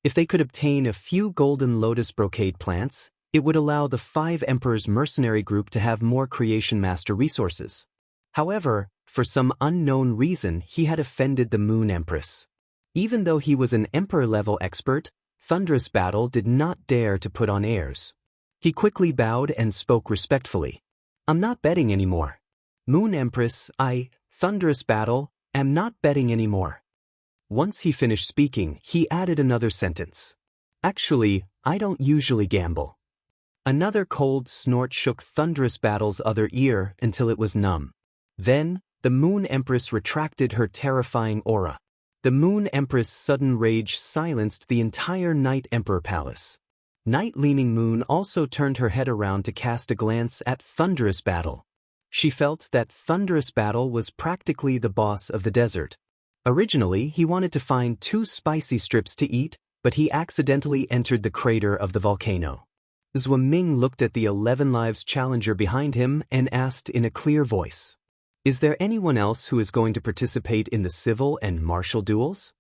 If they could obtain a few golden lotus brocade plants, it would allow the 5 Emperors' mercenary group to have more creation master resources. However, for some unknown reason he had offended the Moon Empress. Even though he was an Emperor-level expert, Thunderous Battle did not dare to put on airs. He quickly bowed and spoke respectfully. "I'm not betting anymore. Moon Empress, Thunderous Battle, am not betting anymore." Once he finished speaking, he added another sentence. "Actually, I don't usually gamble." Another cold snort shook Thunderous Battle's other ear until it was numb. Then, the Moon Empress retracted her terrifying aura. The Moon Empress' sudden rage silenced the entire Night Emperor Palace. Night Leaning Moon also turned her head around to cast a glance at Thunderous Battle. She felt that Thunderous Battle was practically the boss of the desert. Originally, he wanted to find 2 spicy strips to eat, but he accidentally entered the crater of the volcano. Zhou Ming looked at the 11 Lives challenger behind him and asked in a clear voice, "Is there anyone else who is going to participate in the civil and martial duels?"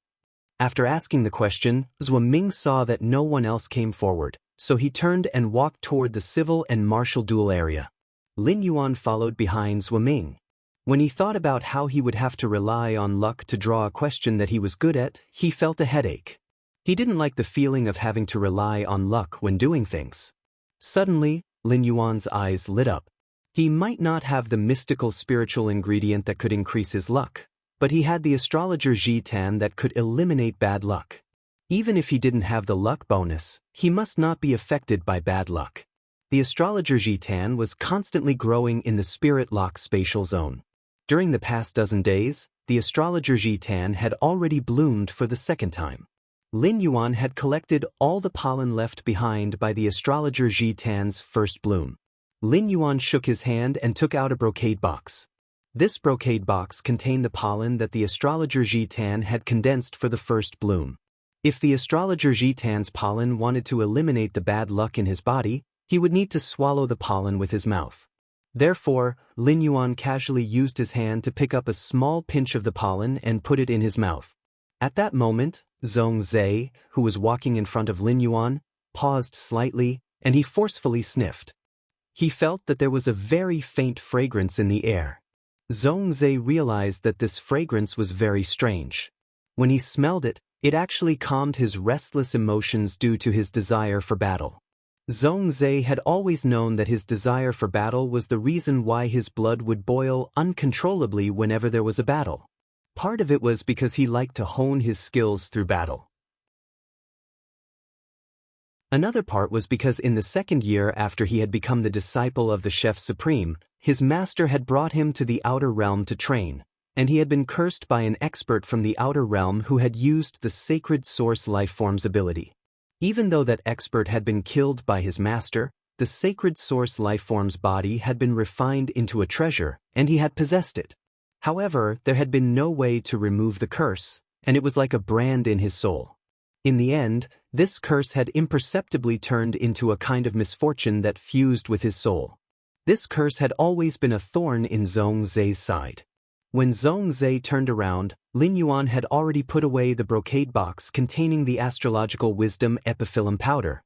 After asking the question, Zhou Ming saw that no one else came forward, so he turned and walked toward the civil and martial duel area. Lin Yuan followed behind Zhou Ming. When he thought about how he would have to rely on luck to draw a question that he was good at, he felt a headache. He didn't like the feeling of having to rely on luck when doing things. Suddenly, Lin Yuan's eyes lit up. He might not have the mystical spiritual ingredient that could increase his luck, but he had the astrologer Jitan that could eliminate bad luck. Even if he didn't have the luck bonus, he must not be affected by bad luck. The astrologer Jitan was constantly growing in the spirit lock spatial zone. During the past dozen days, the astrologer Jitan had already bloomed for the 2nd time. Lin Yuan had collected all the pollen left behind by the astrologer Jitan's first bloom. Lin Yuan shook his hand and took out a brocade box. This brocade box contained the pollen that the astrologer Jitan had condensed for the first bloom. If the astrologer Jitan's pollen wanted to eliminate the bad luck in his body, he would need to swallow the pollen with his mouth. Therefore, Lin Yuan casually used his hand to pick up a small pinch of the pollen and put it in his mouth. At that moment, Zhongzhe, who was walking in front of Lin Yuan, paused slightly, and he forcefully sniffed. He felt that there was a very faint fragrance in the air. Zhongzhe realized that this fragrance was very strange. When he smelled it, it actually calmed his restless emotions due to his desire for battle. Zhongzhe had always known that his desire for battle was the reason why his blood would boil uncontrollably whenever there was a battle. Part of it was because he liked to hone his skills through battle. Another part was because in the 2nd year after he had become the disciple of the Chef Supreme, his master had brought him to the Outer Realm to train, and he had been cursed by an expert from the Outer Realm who had used the Sacred Source Lifeform's ability. Even though that expert had been killed by his master, the Sacred Source Lifeform's body had been refined into a treasure, and he had possessed it. However, there had been no way to remove the curse, and it was like a brand in his soul. In the end, this curse had imperceptibly turned into a kind of misfortune that fused with his soul. This curse had always been a thorn in Zhongzhe's side. When Zhongzhe turned around, Lin Yuan had already put away the brocade box containing the astrological wisdom epiphyllum powder.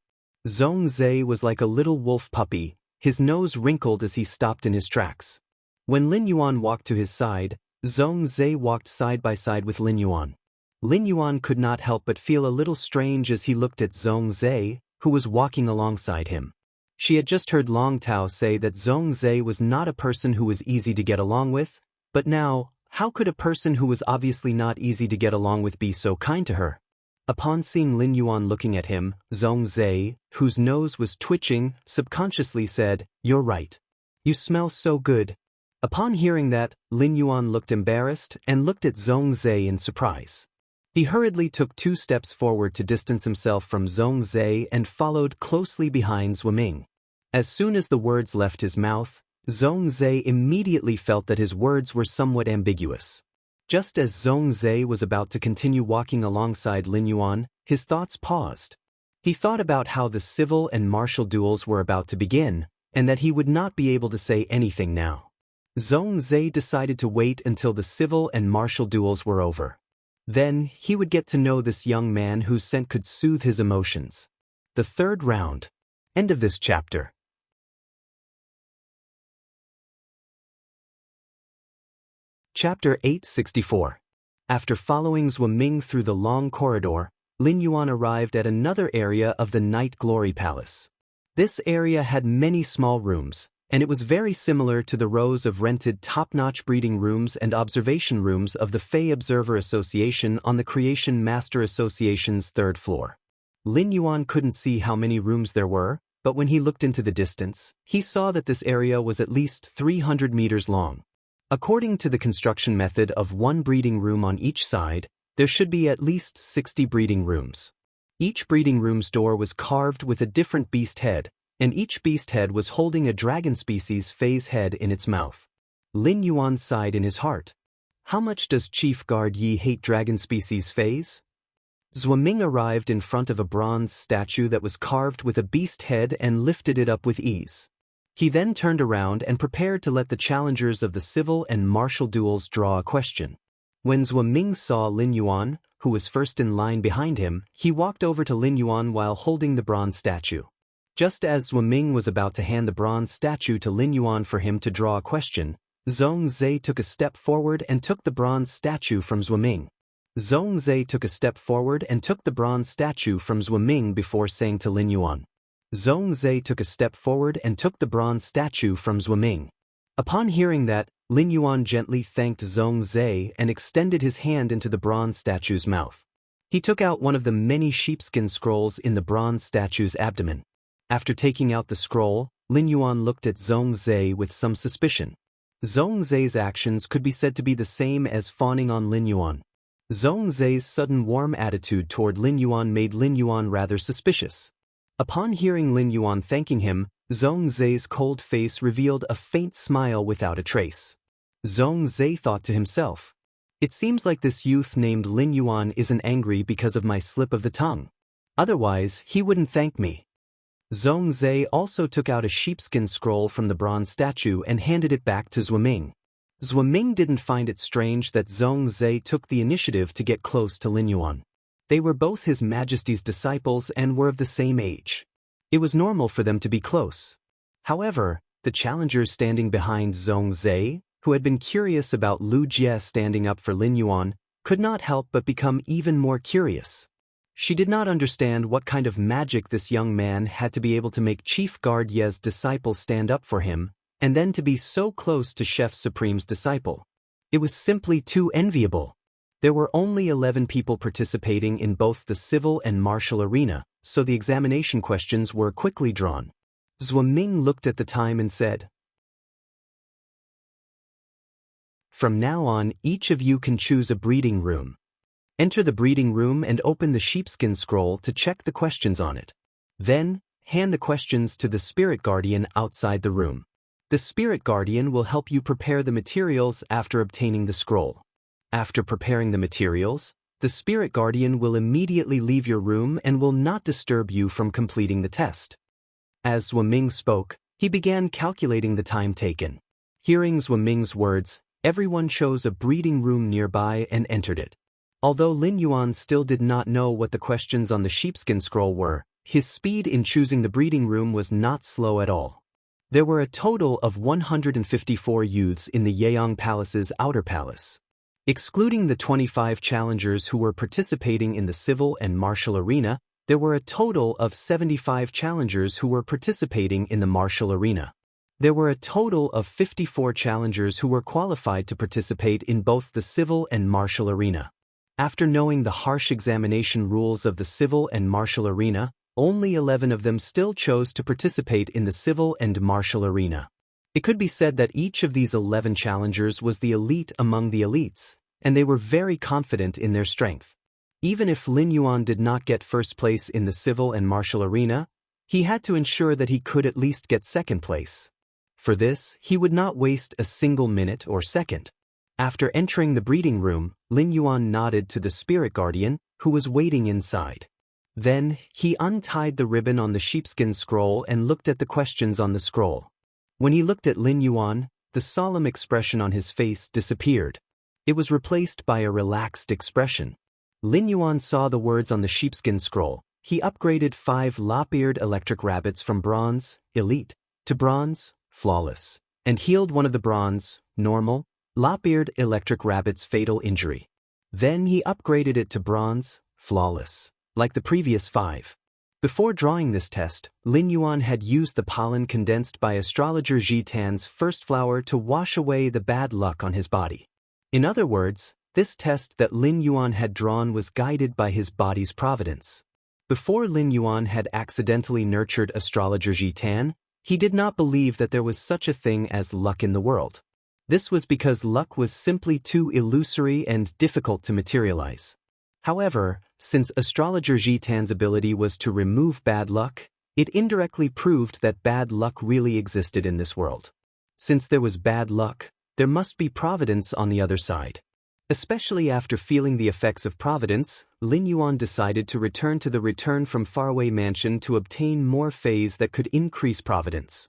Zhongzhe was like a little wolf puppy, his nose wrinkled as he stopped in his tracks. When Lin Yuan walked to his side, Zhongzhe walked side by side with Lin Yuan. Lin Yuan could not help but feel a little strange as he looked at Zhongzhe, who was walking alongside him. She had just heard Long Tao say that Zhongzhe was not a person who was easy to get along with, but now, how could a person who was obviously not easy to get along with be so kind to her? Upon seeing Lin Yuan looking at him, Zhongzhe, whose nose was twitching, subconsciously said, "You're right. You smell so good." Upon hearing that, Lin Yuan looked embarrassed and looked at Zhongzhe in surprise. He hurriedly took 2 steps forward to distance himself from Zhongzhe and followed closely behind Zhuoming. As soon as the words left his mouth, Zhongzhe immediately felt that his words were somewhat ambiguous. Just as Zhongzhe was about to continue walking alongside Lin Yuan, his thoughts paused. He thought about how the civil and martial duels were about to begin, and that he would not be able to say anything now. Zhongzhe decided to wait until the civil and martial duels were over. Then, he would get to know this young man whose scent could soothe his emotions. The 3rd round. End of this chapter. Chapter 864. After following Zhuoming through the long corridor, Lin Yuan arrived at another area of the Night Glory Palace. This area had many small rooms, and it was very similar to the rows of rented top-notch breeding rooms and observation rooms of the Fey Observer Association on the Creation Master Association's 3rd floor. Lin Yuan couldn't see how many rooms there were, but when he looked into the distance, he saw that this area was at least 300 meters long. According to the construction method of 1 breeding room on each side, there should be at least 60 breeding rooms. Each breeding room's door was carved with a different beast head, and each beast head was holding a dragon species Fey's head in its mouth. Lin Yuan sighed in his heart. How much does Chief Guard Yi hate dragon species Feys? Zhuoming arrived in front of a bronze statue that was carved with a beast head and lifted it up with ease. He then turned around and prepared to let the challengers of the civil and martial duels draw a question. When Zhuoming saw Lin Yuan, who was first in line behind him, he walked over to Lin Yuan while holding the bronze statue. Just as Zhuoming was about to hand the bronze statue to Lin Yuan for him to draw a question, Zhongzhe took a step forward and took the bronze statue from Zhuoming. Zhongzhe took a step forward and took the bronze statue from Zhuoming before saying to Lin Yuan. Zhongzhe took a step forward and took the bronze statue from Zhuoming. Upon hearing that, Lin Yuan gently thanked Zhongzhe and extended his hand into the bronze statue's mouth. He took out one of the many sheepskin scrolls in the bronze statue's abdomen. After taking out the scroll, Lin Yuan looked at Zhongzhe with some suspicion. Zhongzhe's actions could be said to be the same as fawning on Lin Yuan. Zhongzhe's sudden warm attitude toward Lin Yuan made Lin Yuan rather suspicious. Upon hearing Lin Yuan thanking him, Zhongzhe's cold face revealed a faint smile without a trace. Zhongzhe thought to himself, "It seems like this youth named Lin Yuan isn't angry because of my slip of the tongue. Otherwise, he wouldn't thank me." Zhongzhe also took out a sheepskin scroll from the bronze statue and handed it back to Zhuoming. Zhuoming didn't find it strange that Zhongzhe took the initiative to get close to Lin Yuan. They were both His Majesty's disciples and were of the same age. It was normal for them to be close. However, the challengers standing behind Zhongzhe, who had been curious about Lu Jie standing up for Lin Yuan, could not help but become even more curious. She did not understand what kind of magic this young man had to be able to make Chief Guard Ye's disciple stand up for him, and then to be so close to Chef Supreme's disciple. It was simply too enviable. There were only 11 people participating in both the civil and martial arena, so the examination questions were quickly drawn. Zhuoming looked at the time and said, "From now on, each of you can choose a breeding room. Enter the breeding room and open the sheepskin scroll to check the questions on it. Then, hand the questions to the spirit guardian outside the room. The spirit guardian will help you prepare the materials after obtaining the scroll. After preparing the materials, the spirit guardian will immediately leave your room and will not disturb you from completing the test." As Zhuoming spoke, he began calculating the time taken. Hearing Zhuoming's words, everyone chose a breeding room nearby and entered it. Although Lin Yuan still did not know what the questions on the sheepskin scroll were, his speed in choosing the breeding room was not slow at all. There were a total of 154 youths in the Yeyang Palace's outer palace. Excluding the 25 challengers who were participating in the civil and martial arena, There were a total of 75 challengers who were participating in the martial arena. There were a total of 54 challengers who were qualified to participate in both the civil and martial arena. After knowing the harsh examination rules of the civil and martial arena, only 11 of them still chose to participate in the civil and martial arena. It could be said that each of these 11 challengers was the elite among the elites, and they were very confident in their strength. Even if Lin Yuan did not get first place in the civil and martial arena, he had to ensure that he could at least get second place. For this, he would not waste a single minute or second. After entering the breeding room, Lin Yuan nodded to the spirit guardian, who was waiting inside. Then, he untied the ribbon on the sheepskin scroll and looked at the questions on the scroll. When he looked at Lin Yuan, the solemn expression on his face disappeared. It was replaced by a relaxed expression. Lin Yuan saw the words on the sheepskin scroll. He upgraded 5 lop-eared electric rabbits from bronze, elite, to bronze, flawless, and healed one of the bronze, normal, lop-eared electric rabbit's fatal injury. Then he upgraded it to bronze, flawless, like the previous 5. Before drawing this test, Lin Yuan had used the pollen condensed by astrologer Ji Tan's first flower to wash away the bad luck on his body. In other words, this test that Lin Yuan had drawn was guided by his body's providence. Before Lin Yuan had accidentally nurtured astrologer Ji Tan, he did not believe that there was such a thing as luck in the world. This was because luck was simply too illusory and difficult to materialize. However, since astrologer Ji Tan's ability was to remove bad luck, it indirectly proved that bad luck really existed in this world. Since there was bad luck, there must be providence on the other side. Especially after feeling the effects of providence, Lin Yuan decided to return to the return from faraway mansion to obtain more phase that could increase providence.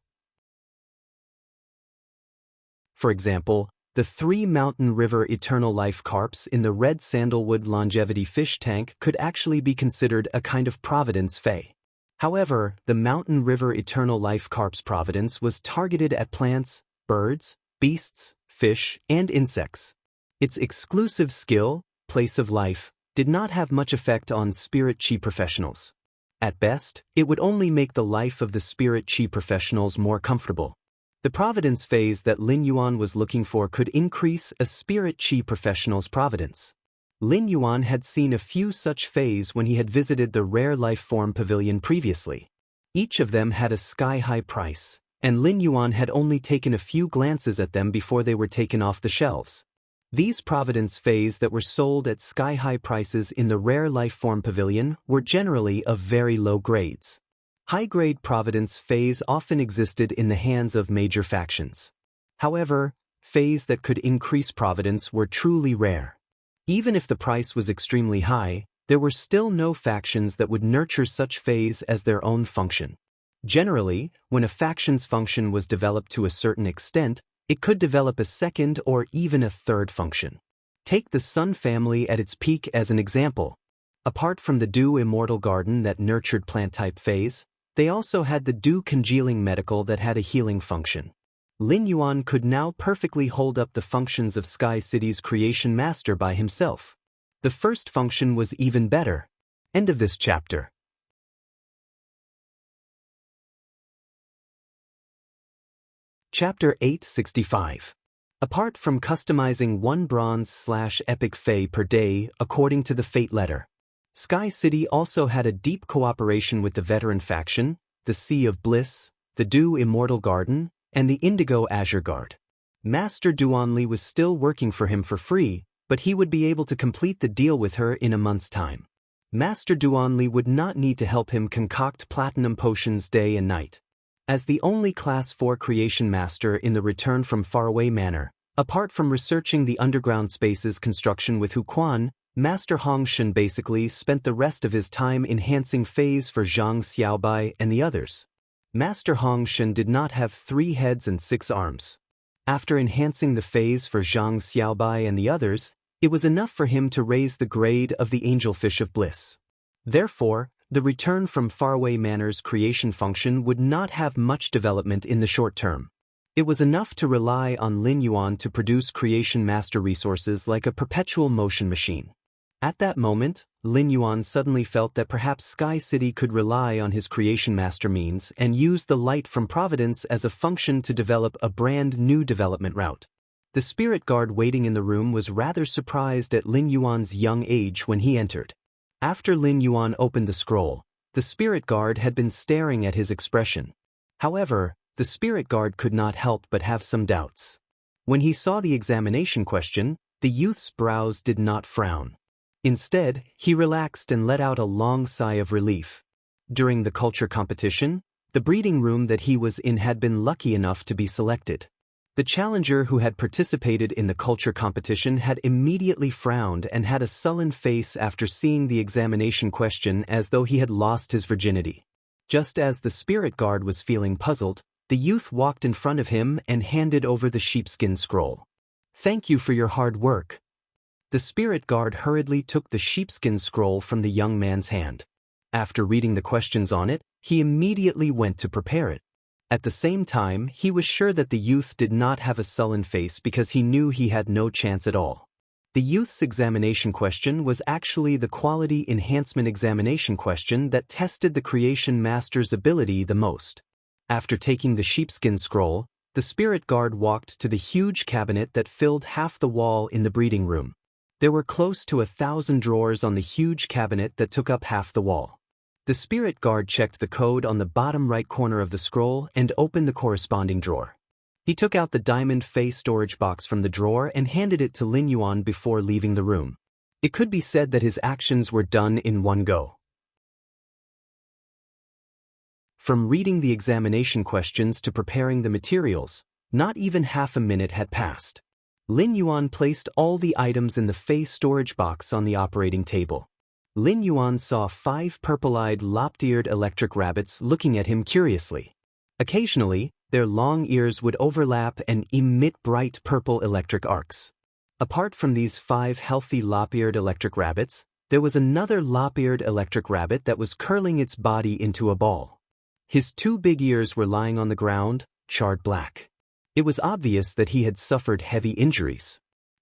For example, the 3 mountain river eternal life carps in the red sandalwood longevity fish tank could actually be considered a kind of providence fey. However, the mountain river eternal life carp's providence was targeted at plants, birds, beasts, fish, and insects. Its exclusive skill, place of life, did not have much effect on spirit chi professionals. At best, it would only make the life of the spirit chi professionals more comfortable. The providence phase that Lin Yuan was looking for could increase a spirit chi professional's providence. Lin Yuan had seen a few such phase when he had visited the Rare Life Form Pavilion previously. Each of them had a sky-high price, and Lin Yuan had only taken a few glances at them before they were taken off the shelves. These providence phase that were sold at sky-high prices in the Rare Life Form Pavilion were generally of very low grades. High-grade providence phase often existed in the hands of major factions. However, phase that could increase providence were truly rare. Even if the price was extremely high, there were still no factions that would nurture such phase as their own function. Generally, when a faction's function was developed to a certain extent, it could develop a second or even a third function. Take the Sun family at its peak as an example. Apart from the Dew Immortal Garden that nurtured plant-type phase, they also had the Dew Congealing Medical that had a healing function. Lin Yuan could now perfectly hold up the functions of Sky City's Creation Master by himself. The first function was even better. End of this chapter. Chapter 865. Apart from customizing 1 bronze/epic fey per day according to the fate letter, Sky City also had a deep cooperation with the veteran faction, the Sea of Bliss, the Dew Immortal Garden, and the Indigo Azure Guard. Master Duanli was still working for him for free, but he would be able to complete the deal with her in a month's time. Master Duanli would not need to help him concoct platinum potions day and night. As the only Class 4 Creation Master in the Return from Faraway Manor, apart from researching the underground space's construction with Huquan, Master Hong Shen basically spent the rest of his time enhancing phase for Zhang Xiaobai and the others. Master Hong Shen did not have 3 heads and 6 arms. After enhancing the phase for Zhang Xiaobai and the others, it was enough for him to raise the grade of the Angelfish of Bliss. Therefore, the Return from Faraway Manor's creation function would not have much development in the short term. It was enough to rely on Lin Yuan to produce creation master resources like a perpetual motion machine. At that moment, Lin Yuan suddenly felt that perhaps Sky City could rely on his creation master means and use the light from Providence as a function to develop a brand new development route. The spirit guard waiting in the room was rather surprised at Lin Yuan's young age when he entered. After Lin Yuan opened the scroll, the spirit guard had been staring at his expression. However, the spirit guard could not help but have some doubts. When he saw the examination question, the youth's brows did not frown. Instead, he relaxed and let out a long sigh of relief. During the culture competition, the breeding room that he was in had been lucky enough to be selected. The challenger who had participated in the culture competition had immediately frowned and had a sullen face after seeing the examination question as though he had lost his virginity. Just as the spirit guard was feeling puzzled, the youth walked in front of him and handed over the sheepskin scroll. "Thank you for your hard work." The spirit guard hurriedly took the sheepskin scroll from the young man's hand. After reading the questions on it, he immediately went to prepare it. At the same time, he was sure that the youth did not have a sullen face because he knew he had no chance at all. The youth's examination question was actually the quality enhancement examination question that tested the creation master's ability the most. After taking the sheepskin scroll, the spirit guard walked to the huge cabinet that filled half the wall in the breeding room. There were close to 1,000 drawers on the huge cabinet that took up half the wall. The spirit guard checked the code on the bottom right corner of the scroll and opened the corresponding drawer. He took out the diamond Fey storage box from the drawer and handed it to Lin Yuan before leaving the room. It could be said that his actions were done in one go. From reading the examination questions to preparing the materials, not even half a minute had passed. Lin Yuan placed all the items in the Fey storage box on the operating table. Lin Yuan saw 5 purple-eyed, lop-eared electric rabbits looking at him curiously. Occasionally, their long ears would overlap and emit bright purple electric arcs. Apart from these 5 healthy lop-eared electric rabbits, there was another lop-eared electric rabbit that was curling its body into a ball. His 2 big ears were lying on the ground, charred black. It was obvious that he had suffered heavy injuries.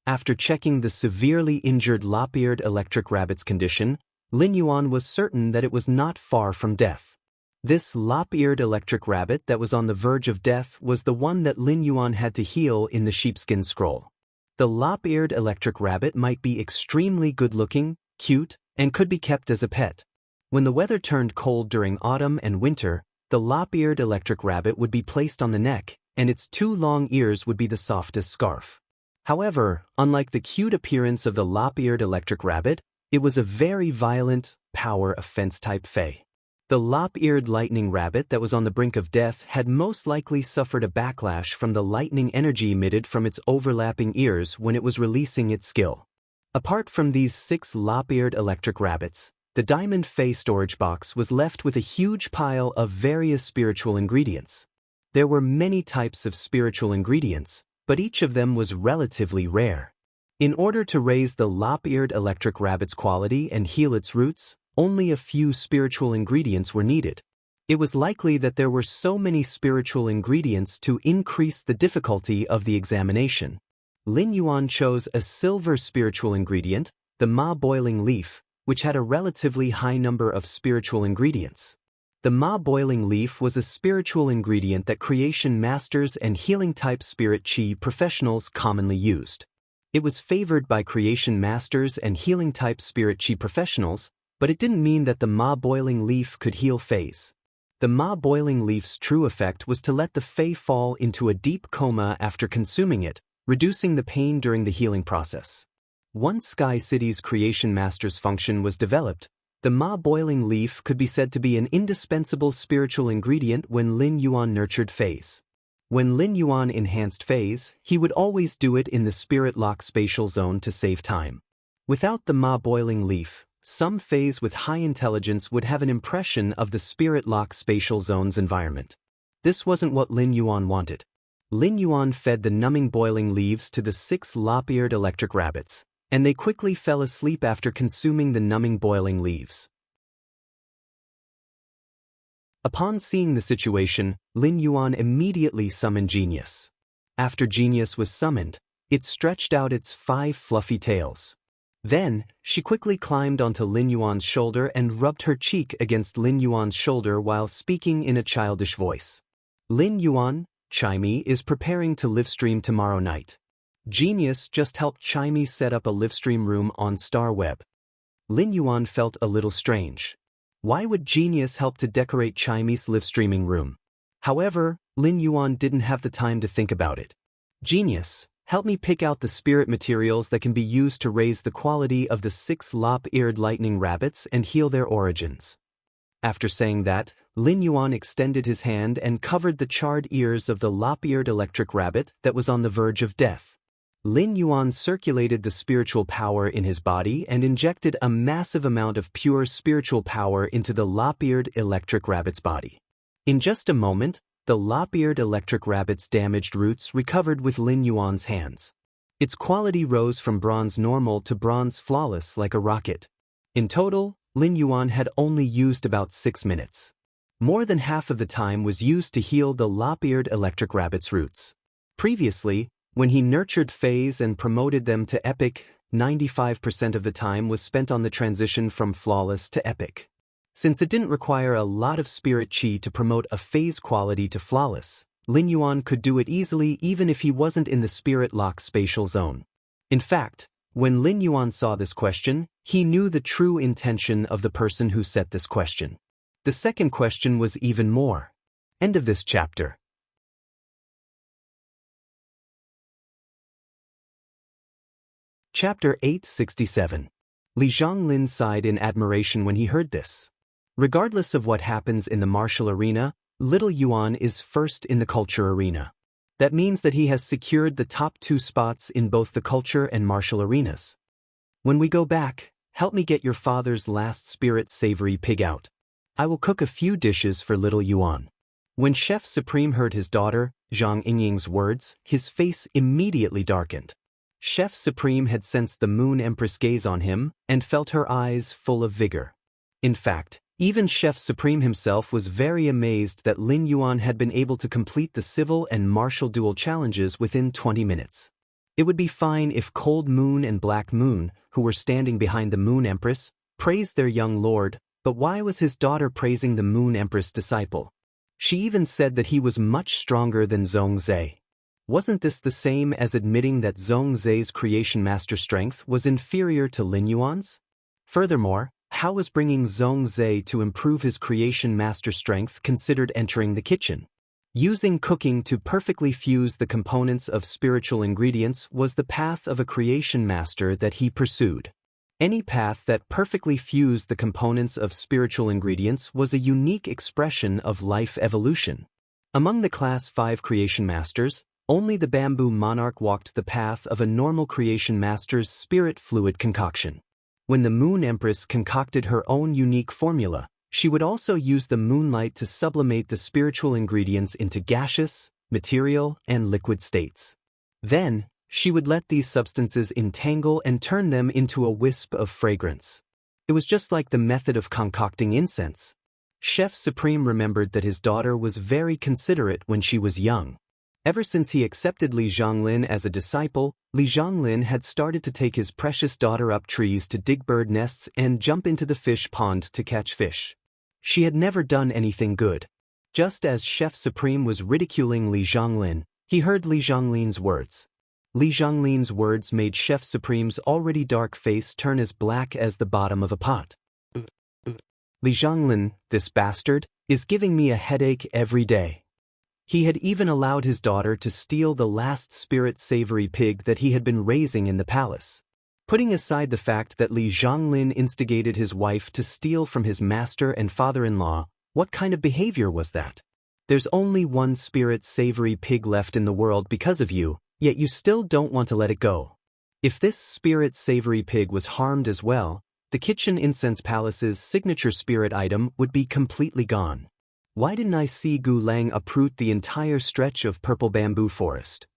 After checking the severely injured lop-eared electric rabbit's condition, Lin Yuan was certain that it was not far from death. This lop-eared electric rabbit that was on the verge of death was the one that Lin Yuan had to heal in the sheepskin scroll. The lop-eared electric rabbit might be extremely good-looking, cute, and could be kept as a pet. When the weather turned cold during autumn and winter, the lop-eared electric rabbit would be placed on the neck, and its 2 long ears would be the softest scarf. However, unlike the cute appearance of the lop-eared electric rabbit, it was a very violent, power offense-type Fey. The lop-eared lightning rabbit that was on the brink of death had most likely suffered a backlash from the lightning energy emitted from its overlapping ears when it was releasing its skill. Apart from these 6 lop-eared electric rabbits, the Diamond Fey storage box was left with a huge pile of various spiritual ingredients. There were many types of spiritual ingredients, but each of them was relatively rare. In order to raise the lop-eared electric rabbit's quality and heal its roots, only a few spiritual ingredients were needed. It was likely that there were so many spiritual ingredients to increase the difficulty of the examination. Lin Yuan chose a silver spiritual ingredient, the ma-boiling leaf, which had a relatively high number of spiritual ingredients. The ma-boiling leaf was a spiritual ingredient that creation masters and healing-type spirit chi professionals commonly used. It was favored by creation masters and healing-type spirit chi professionals, but it didn't mean that the ma-boiling leaf could heal Feys. The ma-boiling leaf's true effect was to let the Fey fall into a deep coma after consuming it, reducing the pain during the healing process. Once Sky City's creation master's function was developed, the ma-boiling leaf could be said to be an indispensable spiritual ingredient when Lin Yuan nurtured Feys. When Lin Yuan enhanced Feys, he would always do it in the spirit lock spatial zone to save time. Without the ma-boiling leaf, some Feys with high intelligence would have an impression of the spirit lock spatial zone's environment. This wasn't what Lin Yuan wanted. Lin Yuan fed the numbing boiling leaves to the 6 lop-eared electric rabbits, and they quickly fell asleep after consuming the numbing boiling leaves. Upon seeing the situation, Lin Yuan immediately summoned Genius. After Genius was summoned, it stretched out its 5 fluffy tails. Then, she quickly climbed onto Lin Yuan's shoulder and rubbed her cheek against Lin Yuan's shoulder while speaking in a childish voice. Lin Yuan, Chimey is preparing to livestream tomorrow night. Genius just helped Chimey set up a livestream room on StarWeb. Lin Yuan felt a little strange. Why would Genius help to decorate Chimey's livestreaming room? However, Lin Yuan didn't have the time to think about it. Genius, help me pick out the spirit materials that can be used to raise the quality of the 6 lop-eared lightning rabbits and heal their origins. After saying that, Lin Yuan extended his hand and covered the charred ears of the lop-eared electric rabbit that was on the verge of death. Lin Yuan circulated the spiritual power in his body and injected a massive amount of pure spiritual power into the lop-eared electric rabbit's body. In just a moment, the lop-eared electric rabbit's damaged roots recovered with Lin Yuan's hands. Its quality rose from bronze normal to bronze flawless like a rocket. In total, Lin Yuan had only used about 6 minutes. More than half of the time was used to heal the lop-eared electric rabbit's roots. Previously, when he nurtured phase and promoted them to epic, 95% of the time was spent on the transition from flawless to epic. Since it didn't require a lot of spirit chi to promote a phase quality to flawless, Lin Yuan could do it easily even if he wasn't in the spirit lock spatial zone. In fact, when Lin Yuan saw this question, he knew the true intention of the person who set this question. The second question was even more. End of this chapter. Chapter 867. Li Zhonglin sighed in admiration when he heard this. Regardless of what happens in the martial arena, Little Yuan is first in the culture arena. That means that he has secured the top 2 spots in both the culture and martial arenas. When we go back, help me get your father's last spirit savory pig out. I will cook a few dishes for Little Yuan. When Chef Supreme heard his daughter, Zhang Yingying's words, his face immediately darkened. Chef Supreme had sensed the Moon Empress gaze on him and felt her eyes full of vigor. In fact, even Chef Supreme himself was very amazed that Lin Yuan had been able to complete the civil and martial duel challenges within 20 minutes. It would be fine if Cold Moon and Black Moon, who were standing behind the Moon Empress, praised their young lord, but why was his daughter praising the Moon Empress disciple? She even said that he was much stronger than Zhongzhe. Wasn't this the same as admitting that Zhongzhe's creation master strength was inferior to Lin Yuan's? Furthermore, how was bringing Zhongzhe to improve his creation master strength considered entering the kitchen? Using cooking to perfectly fuse the components of spiritual ingredients was the path of a creation master that he pursued. Any path that perfectly fused the components of spiritual ingredients was a unique expression of life evolution. Among the Class 5 creation masters, only the bamboo monarch walked the path of a normal creation master's spirit fluid concoction. When the Moon Empress concocted her own unique formula, she would also use the moonlight to sublimate the spiritual ingredients into gaseous, material, and liquid states. Then, she would let these substances entangle and turn them into a wisp of fragrance. It was just like the method of concocting incense. Chef Supreme remembered that his daughter was very considerate when she was young. Ever since he accepted Li Zhonglin as a disciple, Li Zhonglin had started to take his precious daughter up trees to dig bird nests and jump into the fish pond to catch fish. She had never done anything good. Just as Chef Supreme was ridiculing Li Zhonglin, he heard Li Zhonglin's words. Li Zhonglin's words made Chef Supreme's already dark face turn as black as the bottom of a pot. Li Zhonglin, this bastard, is giving me a headache every day. He had even allowed his daughter to steal the last spirit savory pig that he had been raising in the palace. Putting aside the fact that Li Zhonglin instigated his wife to steal from his master and father-in-law, what kind of behavior was that? There's only one spirit savory pig left in the world because of you, yet you still don't want to let it go. If this spirit savory pig was harmed as well, the Kitchen Incense Palace's signature spirit item would be completely gone. Why didn't I see Gu Lang uproot the entire stretch of purple bamboo forest?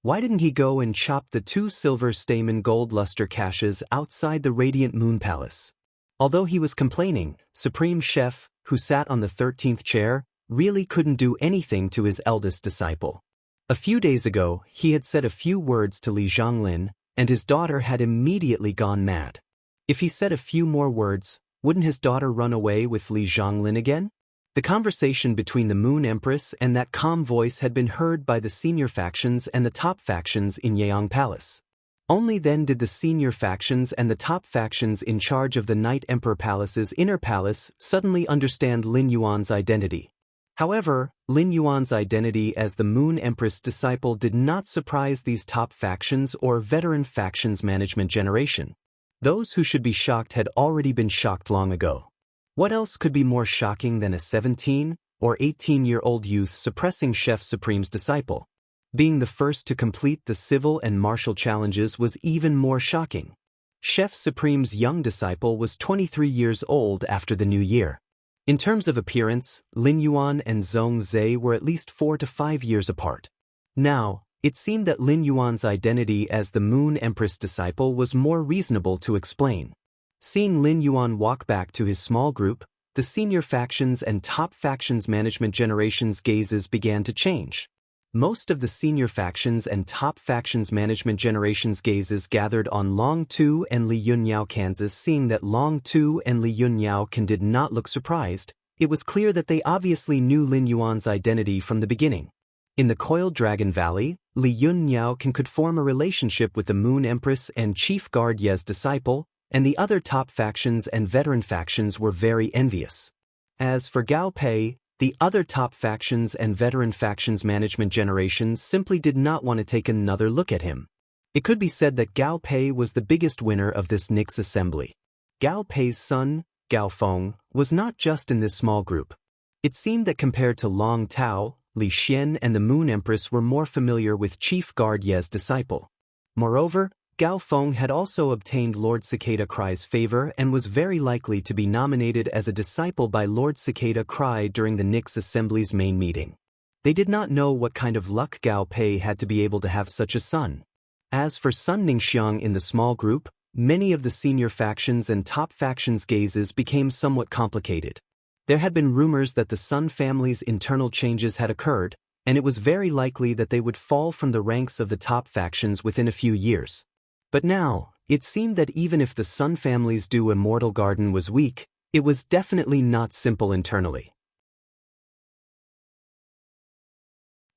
Why didn't he go and chop the 2 silver stamen gold luster caches outside the Radiant Moon Palace? Although he was complaining, Supreme Chef, who sat on the 13th chair, really couldn't do anything to his eldest disciple. A few days ago, he had said a few words to Li Zhonglin, and his daughter had immediately gone mad. If he said a few more words, wouldn't his daughter run away with Li Zhonglin again? The conversation between the Moon Empress and that calm voice had been heard by the senior factions and the top factions in Yeong Palace. Only then did the senior factions and the top factions in charge of the Night Emperor Palace's inner palace suddenly understand Lin Yuan's identity. However, Lin Yuan's identity as the Moon Empress disciple did not surprise these top factions or veteran factions management generation. Those who should be shocked had already been shocked long ago. What else could be more shocking than a 17 or 18-year-old youth suppressing Chef Supreme's disciple? Being the first to complete the civil and martial challenges was even more shocking. Chef Supreme's young disciple was 23 years old after the new year. In terms of appearance, Lin Yuan and Zhong Zhe were at least 4 to 5 years apart. Now, it seemed that Lin Yuan's identity as the Moon Empress disciple was more reasonable to explain. Seeing Lin Yuan walk back to his small group, the senior factions and top factions management generation's gazes began to change. Most of the senior factions and top factions management generation's gazes gathered on Long Tu and Li Yunyao Kansas. Seeing that Long Tu and Li Yunyao Kan did not look surprised, it was clear that they obviously knew Lin Yuan's identity from the beginning. In the Coiled Dragon Valley, Li Yunyao Kan could form a relationship with the Moon Empress and Chief Guard Ye's disciple, and the other top factions and veteran factions were very envious. As for Gao Pei, the other top factions and veteran factions management generations simply did not want to take another look at him. It could be said that Gao Pei was the biggest winner of this Nix assembly. Gao Pei's son, Gao Feng, was not just in this small group. It seemed that compared to Long Tao, Li Xian and the Moon Empress were more familiar with Chief Guard Ye's disciple. Moreover, Gao Feng had also obtained Lord Cicada Cry's favor and was very likely to be nominated as a disciple by Lord Cicada Cry during the Nix Assembly's main meeting. They did not know what kind of luck Gao Pei had to be able to have such a son. As for Sun Ningxiang in the small group, many of the senior factions and top factions' gazes became somewhat complicated. There had been rumors that the Sun family's internal changes had occurred, and it was very likely that they would fall from the ranks of the top factions within a few years. But now, it seemed that even if the Sun family's due Immortal Garden was weak, it was definitely not simple internally.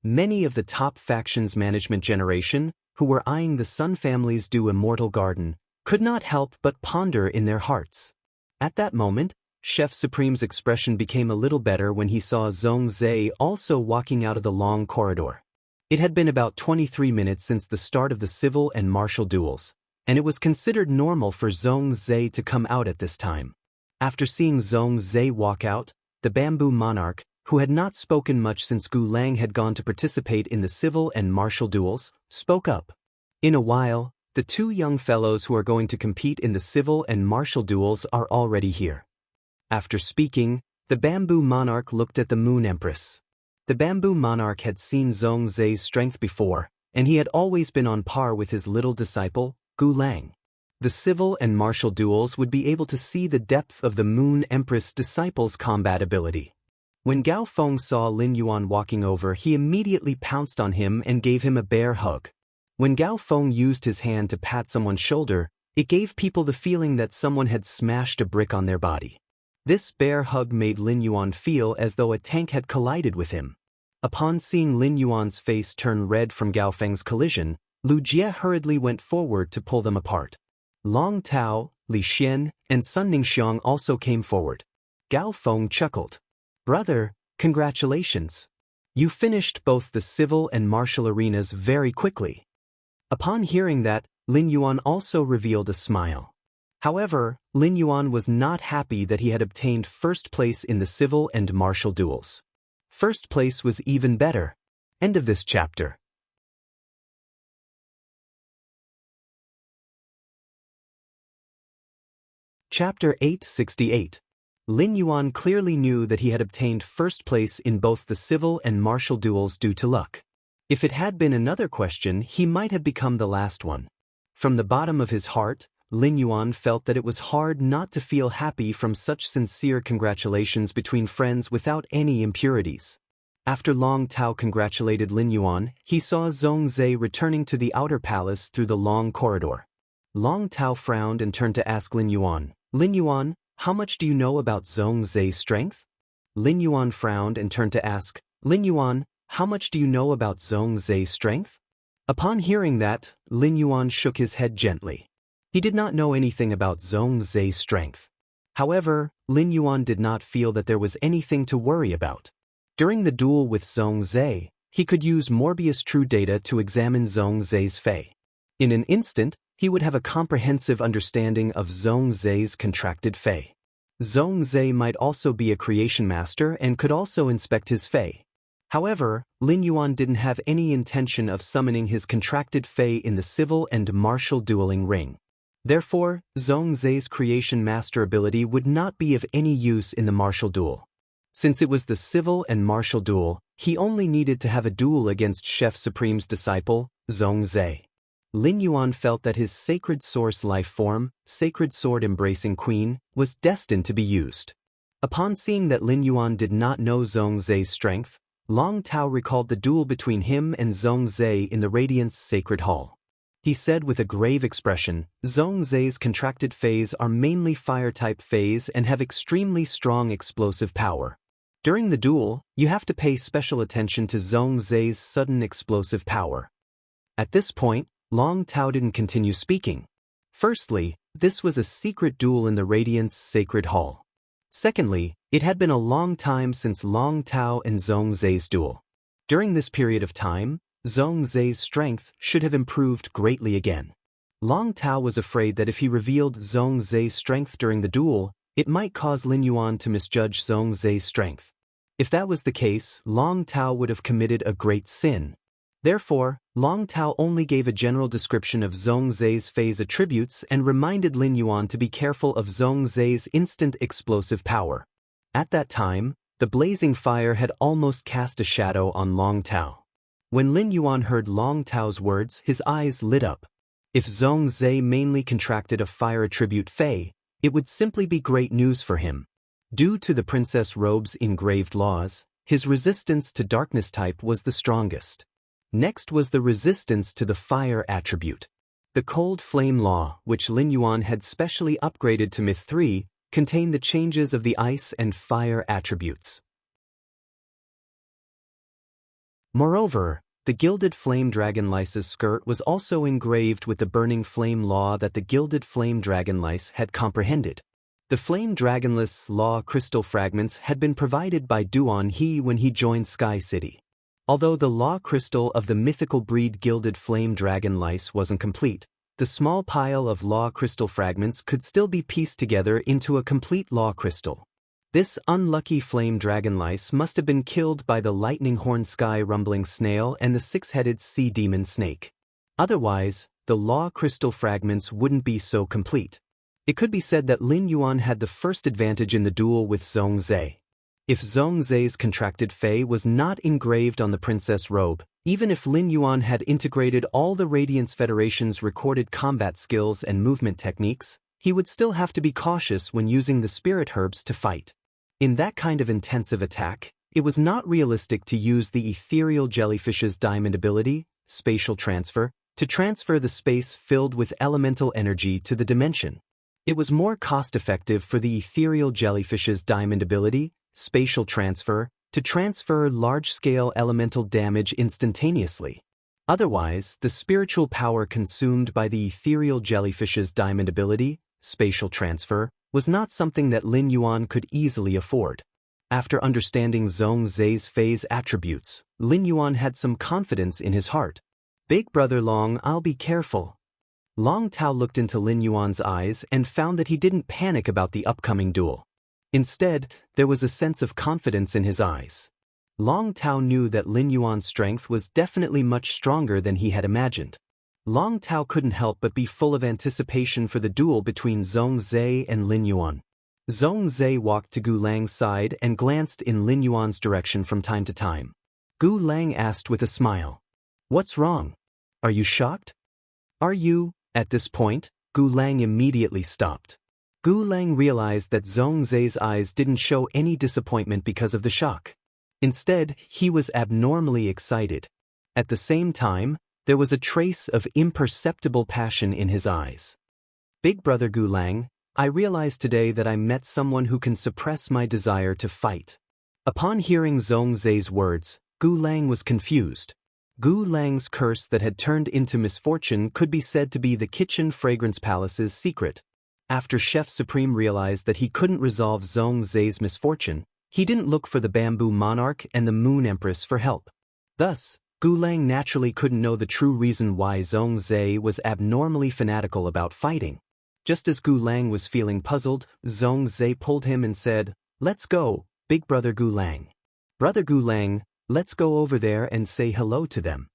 Many of the top factions management generation, who were eyeing the Sun family's due Immortal Garden, could not help but ponder in their hearts. At that moment, Chef Supreme's expression became a little better when he saw Zhong Zhe also walking out of the long corridor. It had been about 23 minutes since the start of the civil and martial duels, and it was considered normal for Zhong Zhe to come out at this time. After seeing Zhong Zhe walk out, the Bamboo Monarch, who had not spoken much since Gu Lang had gone to participate in the civil and martial duels, spoke up. In a while, the two young fellows who are going to compete in the civil and martial duels are already here. After speaking, the Bamboo Monarch looked at the Moon Empress. The Bamboo Monarch had seen Zhong Zhe's strength before, and he had always been on par with his little disciple, Gu Lang. The civil and martial duels would be able to see the depth of the Moon Empress disciple's combat ability. When Gao Feng saw Lin Yuan walking over, he immediately pounced on him and gave him a bear hug. When Gao Feng used his hand to pat someone's shoulder, it gave people the feeling that someone had smashed a brick on their body. This bear hug made Lin Yuan feel as though a tank had collided with him. Upon seeing Lin Yuan's face turn red from Gao Feng's collision, Lu Jie hurriedly went forward to pull them apart. Long Tao, Li Xian, and Sun Ningxiang also came forward. Gao Feng chuckled. "Brother, congratulations. You finished both the civil and martial arenas very quickly." Upon hearing that, Lin Yuan also revealed a smile. However, Lin Yuan was not happy that he had obtained first place in the civil and martial duels. First place was even better. End of this chapter. Chapter 868. Lin Yuan clearly knew that he had obtained first place in both the civil and martial duels due to luck. If it had been another question, he might have become the last one. From the bottom of his heart, Lin Yuan felt that it was hard not to feel happy from such sincere congratulations between friends without any impurities. After Long Tao congratulated Lin Yuan, he saw Zhongzhe returning to the outer palace through the long corridor. Long Tao frowned and turned to ask Lin Yuan, "Lin Yuan, how much do you know about Zhongzhe's strength?" Lin Yuan frowned and turned to ask, "Lin Yuan, how much do you know about Zhongzhe's strength?" Upon hearing that, Lin Yuan shook his head gently. He did not know anything about Zhongzhe's strength. However, Lin Yuan did not feel that there was anything to worry about. During the duel with Zhongzhe, he could use Morbius True Data to examine Zhongzhe's fei. In an instant, he would have a comprehensive understanding of Zhongzhe's contracted fei. Zhongzhe might also be a creation master and could also inspect his fei. However, Lin Yuan didn't have any intention of summoning his contracted fei in the civil and martial dueling ring. Therefore, Zhongzhe's creation master ability would not be of any use in the martial duel. Since it was the civil and martial duel, he only needed to have a duel against Chef Supreme's disciple, Zhongzhe. Lin Yuan felt that his sacred source life form, sacred sword embracing queen, was destined to be used. Upon seeing that Lin Yuan did not know Zhongzhe's strength, Long Tao recalled the duel between him and Zhongzhe in the Radiance Sacred Hall. He said with a grave expression, "Zhongzhe's contracted feis are mainly fire-type feis and have extremely strong explosive power. During the duel, you have to pay special attention to Zhongzhe's sudden explosive power." At this point, Long Tao didn't continue speaking. Firstly, this was a secret duel in the Radiance Sacred Hall. Secondly, it had been a long time since Long Tao and Zhongzhe's duel. During this period of time, Zhongzhe's strength should have improved greatly again. Long Tao was afraid that if he revealed Zhongzhe's strength during the duel, it might cause Lin Yuan to misjudge Zhongzhe's strength. If that was the case, Long Tao would have committed a great sin. Therefore, Long Tao only gave a general description of Zhongzhe's fei's attributes and reminded Lin Yuan to be careful of Zhongzhe's instant explosive power. At that time, the blazing fire had almost cast a shadow on Long Tao. When Lin Yuan heard Long Tao's words, his eyes lit up. If Zhongzhe mainly contracted a fire attribute fei, it would simply be great news for him. Due to the Princess Robe's engraved laws, his resistance to darkness type was the strongest. Next was the resistance to the fire attribute. The Cold Flame Law, which Lin Yuan had specially upgraded to Myth 3, contained the changes of the ice and fire attributes. Moreover, the Gilded Flame Dragon Lice's skirt was also engraved with the Burning Flame Law that the Gilded Flame Dragon Lice had comprehended. The Flame Dragonless Law crystal fragments had been provided by Duan He when he joined Sky City. Although the law crystal of the mythical breed Gilded Flame Dragon Lice wasn't complete, the small pile of law crystal fragments could still be pieced together into a complete law crystal. This unlucky flame dragon lice must have been killed by the lightning horn sky rumbling snail and the six-headed sea demon snake. Otherwise, the law crystal fragments wouldn't be so complete. It could be said that Lin Yuan had the first advantage in the duel with Zhongzhe. If Zhongzhe's contracted fei was not engraved on the princess robe, even if Lin Yuan had integrated all the Radiance Federation's recorded combat skills and movement techniques, he would still have to be cautious when using the spirit herbs to fight. In that kind of intensive attack, it was not realistic to use the ethereal jellyfish's diamond ability, spatial transfer, to transfer the space filled with elemental energy to the dimension. It was more cost-effective for the ethereal jellyfish's diamond ability, spatial transfer, to transfer large-scale elemental damage instantaneously. Otherwise, the spiritual power consumed by the ethereal jellyfish's diamond ability, spatial transfer, was not something that Lin Yuan could easily afford. After understanding Zhongzhe's fei's attributes, Lin Yuan had some confidence in his heart. "Big brother Long, I'll be careful." Long Tao looked into Lin Yuan's eyes and found that he didn't panic about the upcoming duel. Instead, there was a sense of confidence in his eyes. Long Tao knew that Lin Yuan's strength was definitely much stronger than he had imagined. Long Tao couldn't help but be full of anticipation for the duel between Zhongzhe and Lin Yuan. Zhongzhe walked to Gu Lang's side and glanced in Lin Yuan's direction from time to time. Gu Lang asked with a smile, "What's wrong? Are you shocked?" "Are you?" At this point, Gu Lang immediately stopped. Gu Lang realized that Zhongzhe's eyes didn't show any disappointment because of the shock. Instead, he was abnormally excited. At the same time, there was a trace of imperceptible passion in his eyes. Big Brother Gu Lang, I realized today that I met someone who can suppress my desire to fight. Upon hearing Zhong Zai's words, Gu Lang was confused. Gu Lang's curse that had turned into misfortune could be said to be the Kitchen Fragrance Palace's secret. After Chef Supreme realized that he couldn't resolve Zhong Zai's misfortune, he didn't look for the Bamboo Monarch and the Moon Empress for help. Thus, Gu Lang naturally couldn't know the true reason why Zhong Zai was abnormally fanatical about fighting. Just as Gu Lang was feeling puzzled, Zhong Zai pulled him and said, "Let's go, Big Brother Gu Lang. Brother Gu Lang, let's go over there and say hello to them."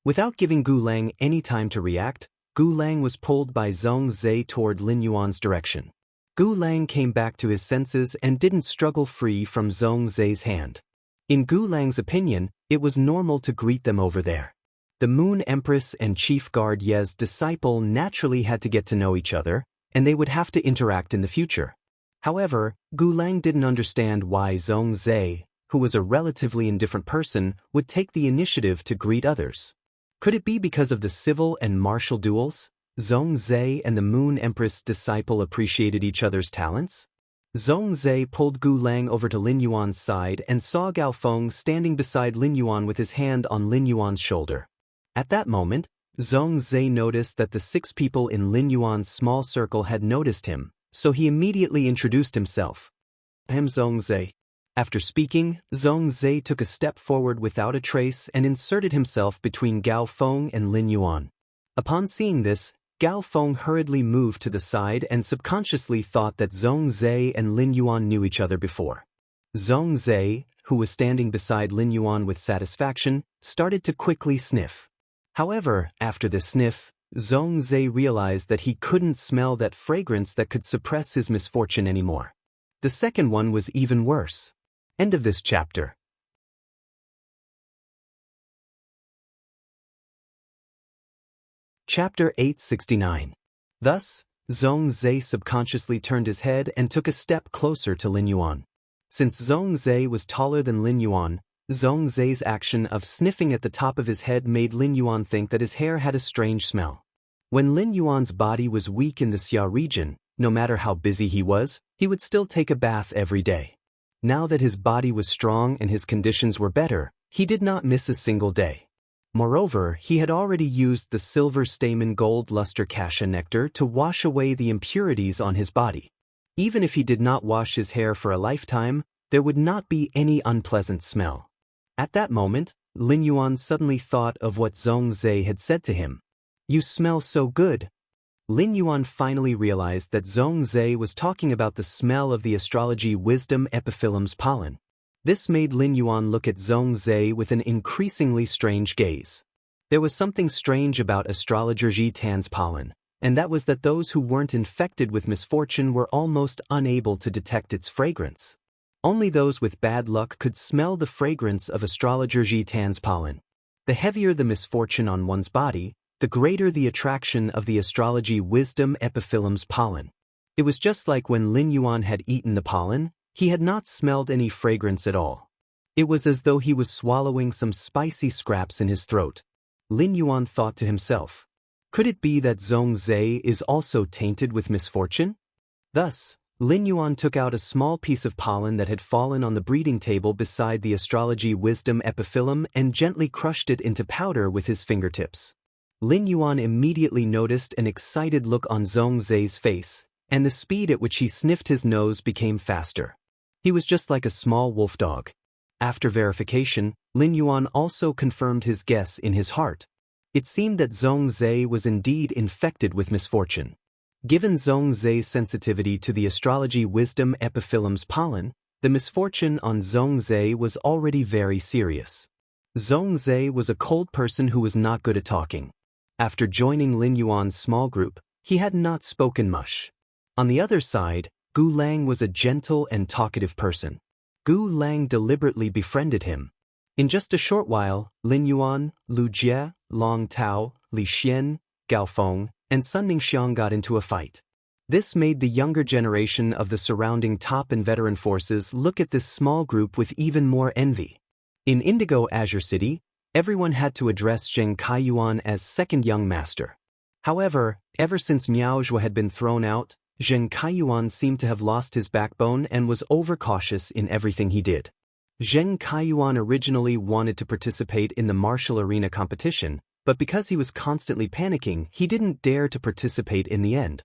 Without giving Gu Lang any time to react, Gu Lang was pulled by Zhong Zai toward Lin Yuan's direction. Gu Lang came back to his senses and didn't struggle free from Zhong Zai's hand. In Gu Lang's opinion, it was normal to greet them over there. The Moon Empress and Chief Guard Ye's disciple naturally had to get to know each other, and they would have to interact in the future. However, Gu Lang didn't understand why Zhong Zai, who was a relatively indifferent person, would take the initiative to greet others. Could it be because of the civil and martial duels? Zhong Zai and the Moon Empress disciple appreciated each other's talents? Zhong Zai pulled Gu Lang over to Lin Yuan's side and saw Gao Feng standing beside Lin Yuan with his hand on Lin Yuan's shoulder. At that moment, Zhong Zai noticed that the 6 people in Lin Yuan's small circle had noticed him, so he immediately introduced himself. "I'm Zhong Zai." After speaking, Zhong Zai took a step forward without a trace and inserted himself between Gao Feng and Lin Yuan. Upon seeing this, Gao Feng hurriedly moved to the side and subconsciously thought that Zhong Zai and Lin Yuan knew each other before. Zhong Zai, who was standing beside Lin Yuan with satisfaction, started to quickly sniff. However, after the sniff, Zhong Zai realized that he couldn't smell that fragrance that could suppress his misfortune anymore. The second one was even worse. End of this chapter. Chapter 869. Thus, Zhong Zai subconsciously turned his head and took a step closer to Lin Yuan. Since Zhong Zai was taller than Lin Yuan, Zhong Zai's action of sniffing at the top of his head made Lin Yuan think that his hair had a strange smell. When Lin Yuan's body was weak in the Xia region, no matter how busy he was, he would still take a bath every day. Now that his body was strong and his conditions were better, he did not miss a single day. Moreover, he had already used the silver stamen gold luster cassia nectar to wash away the impurities on his body. Even if he did not wash his hair for a lifetime, there would not be any unpleasant smell. At that moment, Lin Yuan suddenly thought of what Zhong Zai had said to him. "You smell so good." Lin Yuan finally realized that Zhong Zai was talking about the smell of the astrology wisdom epiphyllum's pollen. This made Lin Yuan look at Zhong Zai with an increasingly strange gaze. There was something strange about astrologer Ji Tan's pollen, and that was that those who weren't infected with misfortune were almost unable to detect its fragrance. Only those with bad luck could smell the fragrance of astrologer Ji Tan's pollen. The heavier the misfortune on one's body, the greater the attraction of the astrology wisdom epiphyllum's pollen. It was just like when Lin Yuan had eaten the pollen, he had not smelled any fragrance at all. It was as though he was swallowing some spicy scraps in his throat. Lin Yuan thought to himself, could it be that Zhong Zai is also tainted with misfortune? Thus, Lin Yuan took out a small piece of pollen that had fallen on the breeding table beside the astrology wisdom epiphyllum and gently crushed it into powder with his fingertips. Lin Yuan immediately noticed an excited look on Zhong Zai's face, and the speed at which he sniffed his nose became faster. He was just like a small wolf dog. After verification, Lin Yuan also confirmed his guess in his heart. It seemed that Zhong Zai was indeed infected with misfortune. Given Zhong Zai's sensitivity to the astrology wisdom epiphyllum's pollen, the misfortune on Zhong Zai was already very serious. Zhong Zai was a cold person who was not good at talking. After joining Lin Yuan's small group, he had not spoken much. On the other side, Gu Lang was a gentle and talkative person. Gu Lang deliberately befriended him. In just a short while, Lin Yuan, Lu Jie, Long Tao, Li Xian, Gao Feng, and Sun Ningxiang got into a fight. This made the younger generation of the surrounding top and veteran forces look at this small group with even more envy. In Indigo Azure City, everyone had to address Zheng Kaiyuan as second young master. However, ever since Miao Zhuo had been thrown out, Zheng Kaiyuan seemed to have lost his backbone and was overcautious in everything he did. Zheng Kaiyuan originally wanted to participate in the martial arena competition, but because he was constantly panicking, he didn't dare to participate in the end.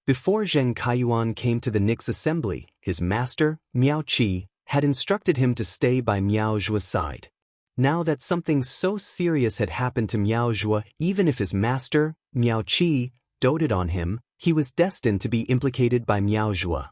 Before Zheng Kaiyuan came to the Nix assembly, his master, Miao Qi, had instructed him to stay by Miao Zhuo's side. Now that something so serious had happened to Miao Zhuo, even if his master, Miao Qi, doted on him, he was destined to be implicated by Miao Zhuo.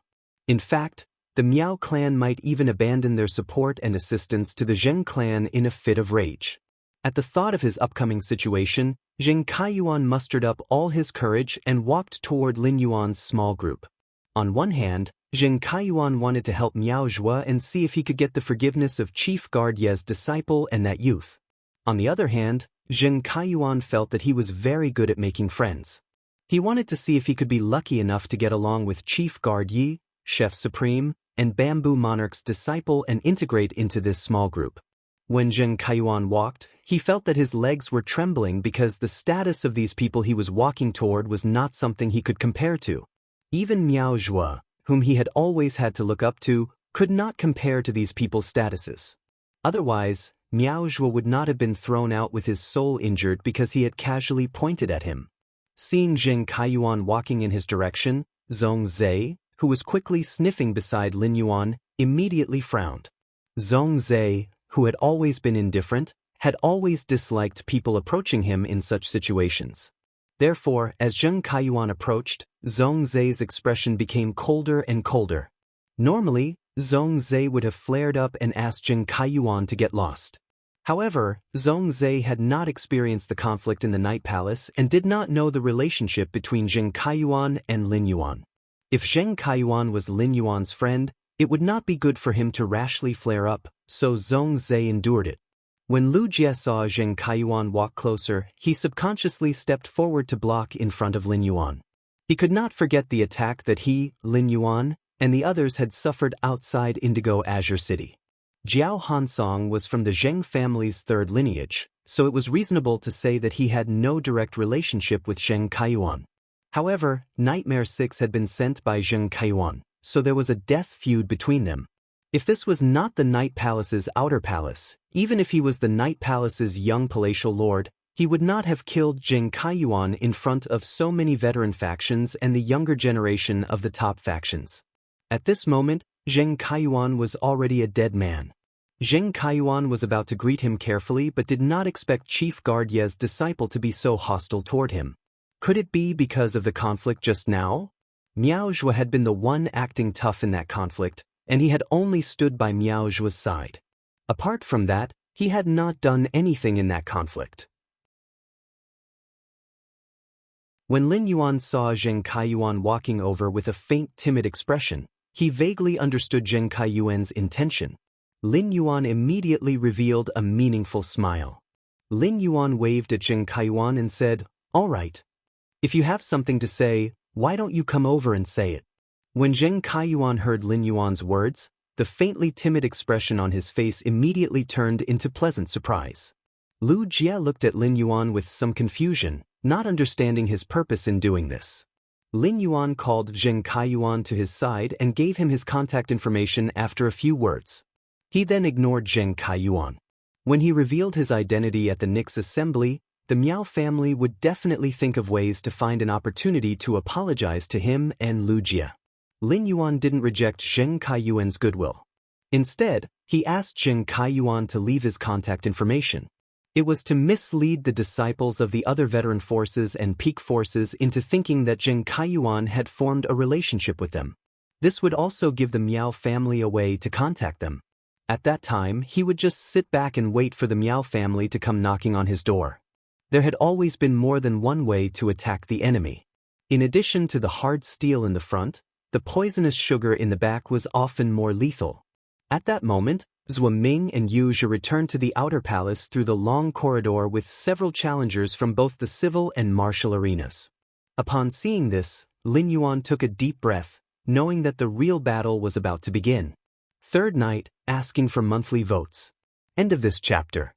In fact, the Miao clan might even abandon their support and assistance to the Zheng clan in a fit of rage. At the thought of his upcoming situation, Zheng Kaiyuan mustered up all his courage and walked toward Lin Yuan's small group. On one hand, Zheng Kaiyuan wanted to help Miao Zhuo and see if he could get the forgiveness of Chief Guard Ye's disciple and that youth. On the other hand, Zheng Kaiyuan felt that he was very good at making friends. He wanted to see if he could be lucky enough to get along with Chief Guard Yi, Chef Supreme, and Bamboo Monarch's disciple and integrate into this small group. When Zheng Kaiyuan walked, he felt that his legs were trembling because the status of these people he was walking toward was not something he could compare to. Even Miao Zhuo, whom he had always had to look up to, could not compare to these people's statuses. Otherwise, Miao Zhuo would not have been thrown out with his soul injured because he had casually pointed at him. Seeing Zheng Kaiyuan walking in his direction, Zhong Zhe, who was quickly sniffing beside Lin Yuan, immediately frowned. Zhong Zhe, who had always been indifferent, had always disliked people approaching him in such situations. Therefore, as Zheng Kaiyuan approached, Zhong Zhe's expression became colder and colder. Normally, Zhong Zhe would have flared up and asked Zheng Kaiyuan to get lost. However, Zhong Zhe had not experienced the conflict in the Night Palace and did not know the relationship between Zheng Kaiyuan and Lin Yuan. If Zheng Kaiyuan was Lin Yuan's friend, it would not be good for him to rashly flare up, so Zhong Zhe endured it. When Lu Jie saw Zheng Kaiyuan walk closer, he subconsciously stepped forward to block in front of Lin Yuan. He could not forget the attack that he, Lin Yuan, and the others had suffered outside Indigo Azure City. Jiao Hansong was from the Zheng family's third lineage, so it was reasonable to say that he had no direct relationship with Zheng Kaiyuan. However, Nightmare 6 had been sent by Zheng Kaiyuan, so there was a death feud between them. If this was not the Night Palace's outer palace, even if he was the Night Palace's young palatial lord, he would not have killed Zheng Kaiyuan in front of so many veteran factions and the younger generation of the top factions. At this moment, Zheng Kaiyuan was already a dead man. Zheng Kaiyuan was about to greet him carefully but did not expect Chief Guard Ye's disciple to be so hostile toward him. Could it be because of the conflict just now? Miao Zhuo had been the one acting tough in that conflict, and he had only stood by Miao Zhuo's side. Apart from that, he had not done anything in that conflict. When Lin Yuan saw Zheng Kaiyuan walking over with a faint, timid expression, he vaguely understood Zheng Kaiyuan's intention. Lin Yuan immediately revealed a meaningful smile. Lin Yuan waved at Zheng Kaiyuan and said, "All right. If you have something to say, why don't you come over and say it?" When Zheng Kaiyuan heard Lin Yuan's words, the faintly timid expression on his face immediately turned into pleasant surprise. Lu Jie looked at Lin Yuan with some confusion, not understanding his purpose in doing this. Lin Yuan called Zheng Kaiyuan to his side and gave him his contact information after a few words. He then ignored Zheng Kaiyuan. When he revealed his identity at the Nix assembly, the Miao family would definitely think of ways to find an opportunity to apologize to him and Lu Jie. Lin Yuan didn't reject Zheng Kaiyuan's goodwill. Instead, he asked Zheng Kaiyuan to leave his contact information. It was to mislead the disciples of the other veteran forces and peak forces into thinking that Zheng Kaiyuan had formed a relationship with them. This would also give the Miao family a way to contact them. At that time, he would just sit back and wait for the Miao family to come knocking on his door. There had always been more than one way to attack the enemy. In addition to the hard steel in the front, the poisonous sugar in the back was often more lethal. At that moment, Zhuo Ming and Yu Zhi returned to the outer palace through the long corridor with several challengers from both the civil and martial arenas. Upon seeing this, Lin Yuan took a deep breath, knowing that the real battle was about to begin. Third night, asking for monthly votes. End of this chapter.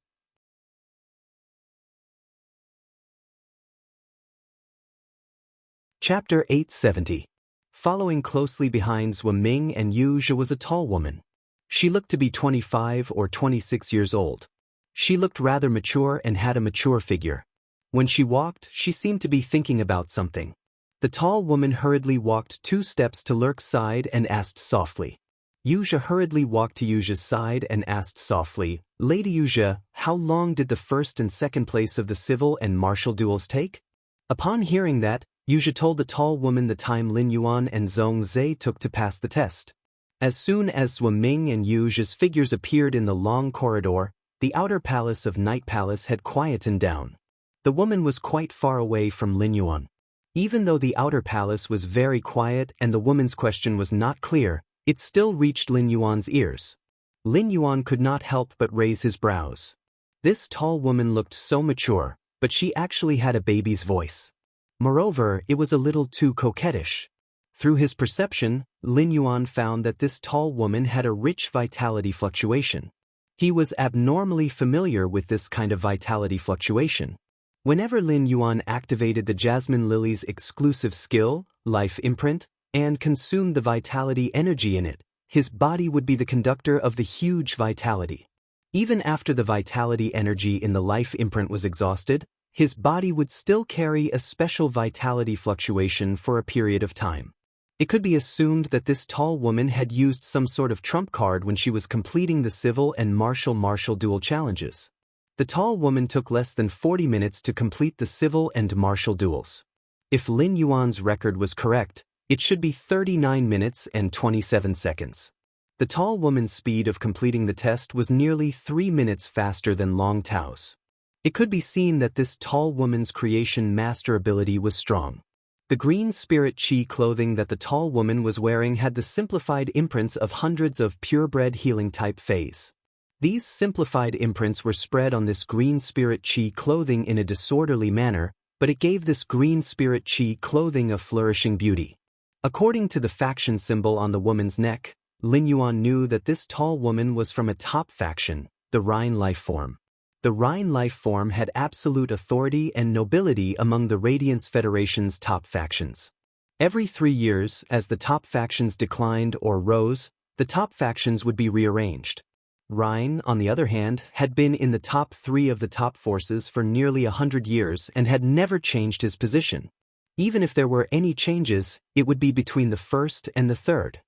Chapter 870. Following closely behind Zhuo Ming and Yu Zhi was a tall woman. She looked to be 25 or 26 years old. She looked rather mature and had a mature figure. When she walked, she seemed to be thinking about something. The tall woman hurriedly walked 2 steps to Lurk's side and asked softly. Yu Zhi hurriedly walked to Yu Zhi's side and asked softly, "Lady Yu Zhi, how long did the first and second place of the civil and martial duels take?" Upon hearing that, Yu Zhi told the tall woman the time Lin Yuan and Zhong Zhe took to pass the test. As soon as Zhuo Ming and Yu Zhi's figures appeared in the long corridor, the outer palace of Night Palace had quietened down. The woman was quite far away from Lin Yuan. Even though the outer palace was very quiet and the woman's question was not clear, it still reached Lin Yuan's ears. Lin Yuan could not help but raise his brows. This tall woman looked so mature, but she actually had a baby's voice. Moreover, it was a little too coquettish. Through his perception, Lin Yuan found that this tall woman had a rich vitality fluctuation. He was abnormally familiar with this kind of vitality fluctuation. Whenever Lin Yuan activated the Jasmine Lily's exclusive skill, Life Imprint, and consumed the vitality energy in it, his body would be the conductor of the huge vitality. Even after the vitality energy in the Life Imprint was exhausted, his body would still carry a special vitality fluctuation for a period of time. It could be assumed that this tall woman had used some sort of trump card when she was completing the civil and martial duel challenges. The tall woman took less than 40 minutes to complete the civil and martial duels. If Lin Yuan's record was correct, it should be 39 minutes and 27 seconds. The tall woman's speed of completing the test was nearly 3 minutes faster than Long Tao's. It could be seen that this tall woman's creation master ability was strong. The green spirit chi clothing that the tall woman was wearing had the simplified imprints of hundreds of purebred healing type fays. These simplified imprints were spread on this green spirit chi clothing in a disorderly manner, but it gave this green spirit chi clothing a flourishing beauty. According to the faction symbol on the woman's neck, Lin Yuan knew that this tall woman was from a top faction, the Rhine life form. The Rhine life form had absolute authority and nobility among the Radiance Federation's top factions. Every 3 years, as the top factions declined or rose, the top factions would be rearranged. Rhine, on the other hand, had been in the top 3 of the top forces for nearly 100 years and had never changed his position. Even if there were any changes, it would be between the first and the third.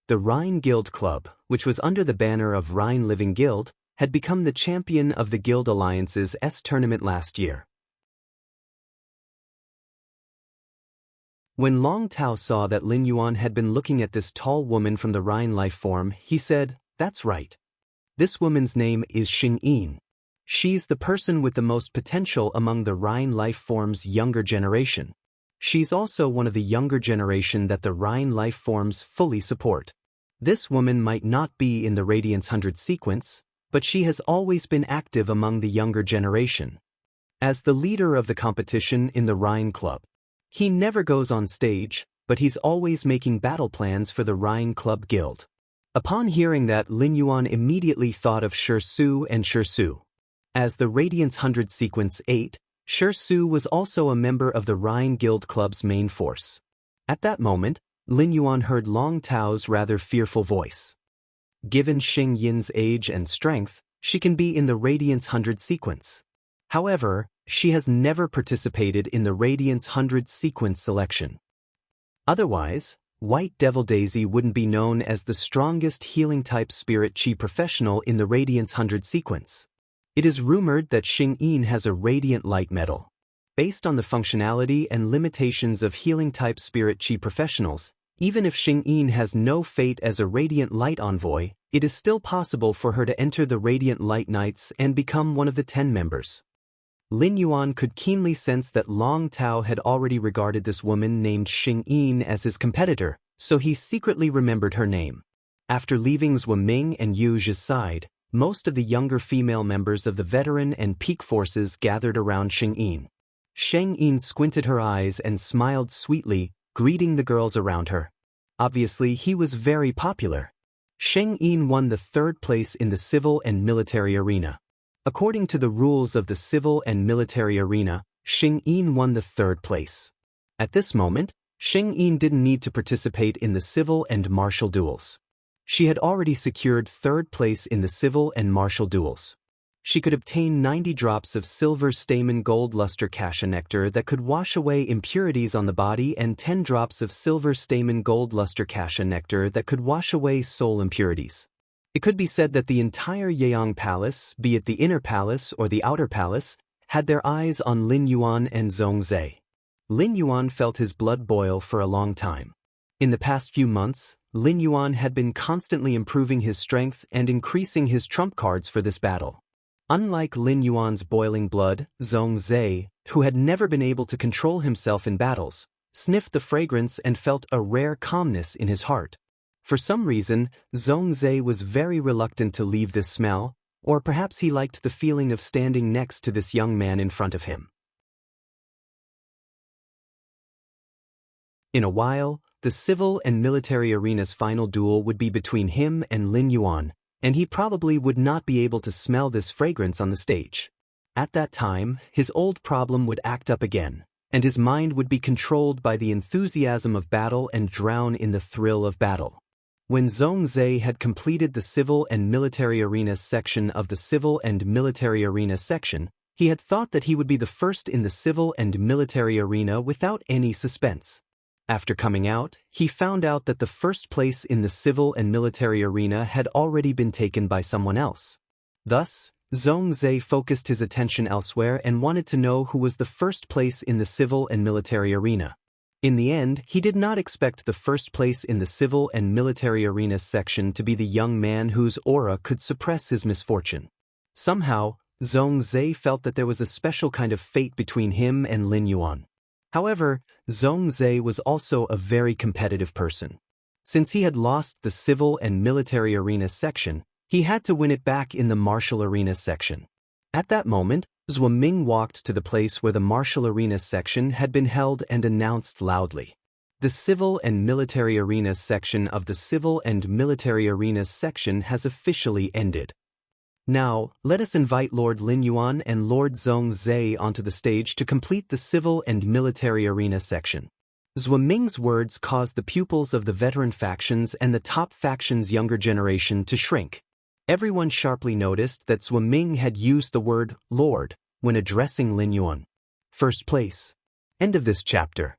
The Rhine Guild Club, which was under the banner of Rhine Living Guild, had become the champion of the Guild Alliance's tournament last year. When Long Tao saw that Lin Yuan had been looking at this tall woman from the Rhine life form, he said, "That's right. This woman's name is Xingyin. She's the person with the most potential among the Rhine life form's younger generation. She's also one of the younger generation that the Rhine life forms fully support. This woman might not be in the Radiance 100 sequence, but she has always been active among the younger generation. As the leader of the competition in the Rhine Club, he never goes on stage, but he's always making battle plans for the Rhine Club Guild." Upon hearing that, Lin Yuan immediately thought of Su and Su. As the Radiance 100 Sequence 8, Su was also a member of the Rhine Guild Club's main force. At that moment, Lin Yuan heard Long Tao's rather fearful voice. Given Xing Yin's age and strength, she can be in the Radiance 100 sequence. However, she has never participated in the Radiance 100 sequence selection. Otherwise, White Devil Daisy wouldn't be known as the strongest healing-type spirit chi professional in the Radiance 100 sequence. It is rumored that Xing Yin has a radiant light medal. Based on the functionality and limitations of healing-type spirit chi professionals, even if Xing Yin has no fate as a Radiant Light Envoy, it is still possible for her to enter the Radiant Light Knights and become one of the 10 members. Lin Yuan could keenly sense that Long Tao had already regarded this woman named Xing Yin as his competitor, so he secretly remembered her name. After leaving Zhuo Ming and Yu Zhi's side, Most of the younger female members of the veteran and peak forces gathered around Sheng Yin. Sheng Yin squinted her eyes and smiled sweetly, greeting the girls around her. Obviously, he was very popular. Sheng Yin won the third place in the civil and military arena. According to the rules of the civil and military arena, Sheng Yin won the third place. At this moment, Sheng Yin didn't need to participate in the civil and martial duels. She had already secured third place in the civil and martial duels. She could obtain 90 drops of silver stamen gold luster cassia nectar that could wash away impurities on the body and 10 drops of silver stamen gold luster cassia nectar that could wash away soul impurities. It could be said that the entire Yang Palace, be it the inner palace or the outer palace, had their eyes on Lin Yuan and Zhongzhe. Lin Yuan felt his blood boil for a long time. In the past few months, Lin Yuan had been constantly improving his strength and increasing his trump cards for this battle. Unlike Lin Yuan's boiling blood, Zhongzhe, who had never been able to control himself in battles, sniffed the fragrance and felt a rare calmness in his heart. For some reason, Zhongzhe was very reluctant to leave this smell, or perhaps he liked the feeling of standing next to this young man in front of him. In a while, the civil and military arena's final duel would be between him and Lin Yuan, and he probably would not be able to smell this fragrance on the stage. At that time, his old problem would act up again, and his mind would be controlled by the enthusiasm of battle and drown in the thrill of battle. When Zhongzhe had completed the civil and military arena section of the civil and military arena section, he had thought that he would be the first in the civil and military arena without any suspense. After coming out, he found out that the first place in the civil and military arena had already been taken by someone else. Thus, Zhongzhe focused his attention elsewhere and wanted to know who was the first place in the civil and military arena. In the end, he did not expect the first place in the civil and military arena section to be the young man whose aura could suppress his misfortune. Somehow, Zhongzhe felt that there was a special kind of fate between him and Lin Yuan. However, Zhongzhe was also a very competitive person. Since he had lost the civil and military arena section, he had to win it back in the martial arena section. At that moment, Zhuo Ming walked to the place where the martial arena section had been held and announced loudly. The civil and military arena section of the civil and military arena section has officially ended. Now, let us invite Lord Lin Yuan and Lord Zhongzhe onto the stage to complete the civil and military arena section. Zhuo Ming's words caused the pupils of the veteran factions and the top faction's younger generation to shrink. Everyone sharply noticed that Zhuo Ming had used the word Lord when addressing Lin Yuan. First place. End of this chapter.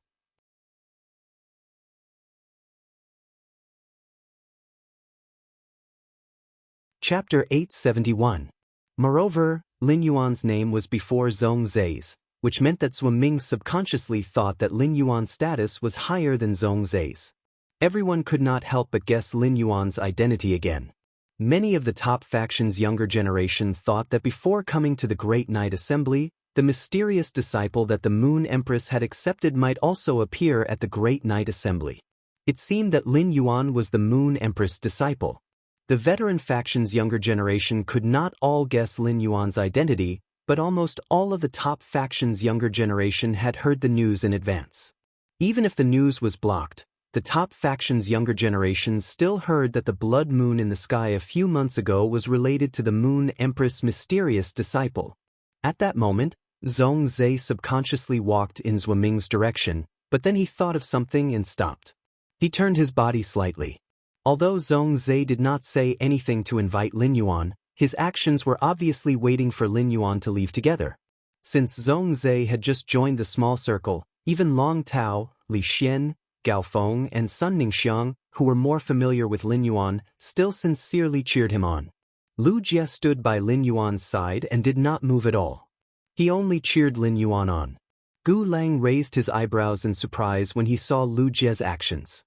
Chapter 871. Moreover, Lin Yuan's name was before Zhongzhe's, which meant that Zhuo Ming subconsciously thought that Lin Yuan's status was higher than Zhongzhe's. Everyone could not help but guess Lin Yuan's identity again. Many of the top faction's younger generation thought that before coming to the Great Night Assembly, the mysterious disciple that the Moon Empress had accepted might also appear at the Great Night Assembly. It seemed that Lin Yuan was the Moon Empress disciple. The veteran faction's younger generation could not all guess Lin Yuan's identity, but almost all of the top faction's younger generation had heard the news in advance. Even if the news was blocked, the top faction's younger generation still heard that the blood moon in the sky a few months ago was related to the Moon Empress' mysterious disciple. At that moment, Zhongzhe subconsciously walked in Zhuo Ming's direction, but then he thought of something and stopped. He turned his body slightly. Although Zhongzhe did not say anything to invite Lin Yuan, his actions were obviously waiting for Lin Yuan to leave together. Since Zhongzhe had just joined the small circle, even Long Tao, Li Xian, Gao Feng and Sun Ningxiang, who were more familiar with Lin Yuan, still sincerely cheered him on. Lu Jie stood by Lin Yuan's side and did not move at all. He only cheered Lin Yuan on. Gu Lang raised his eyebrows in surprise when he saw Lu Jie's actions.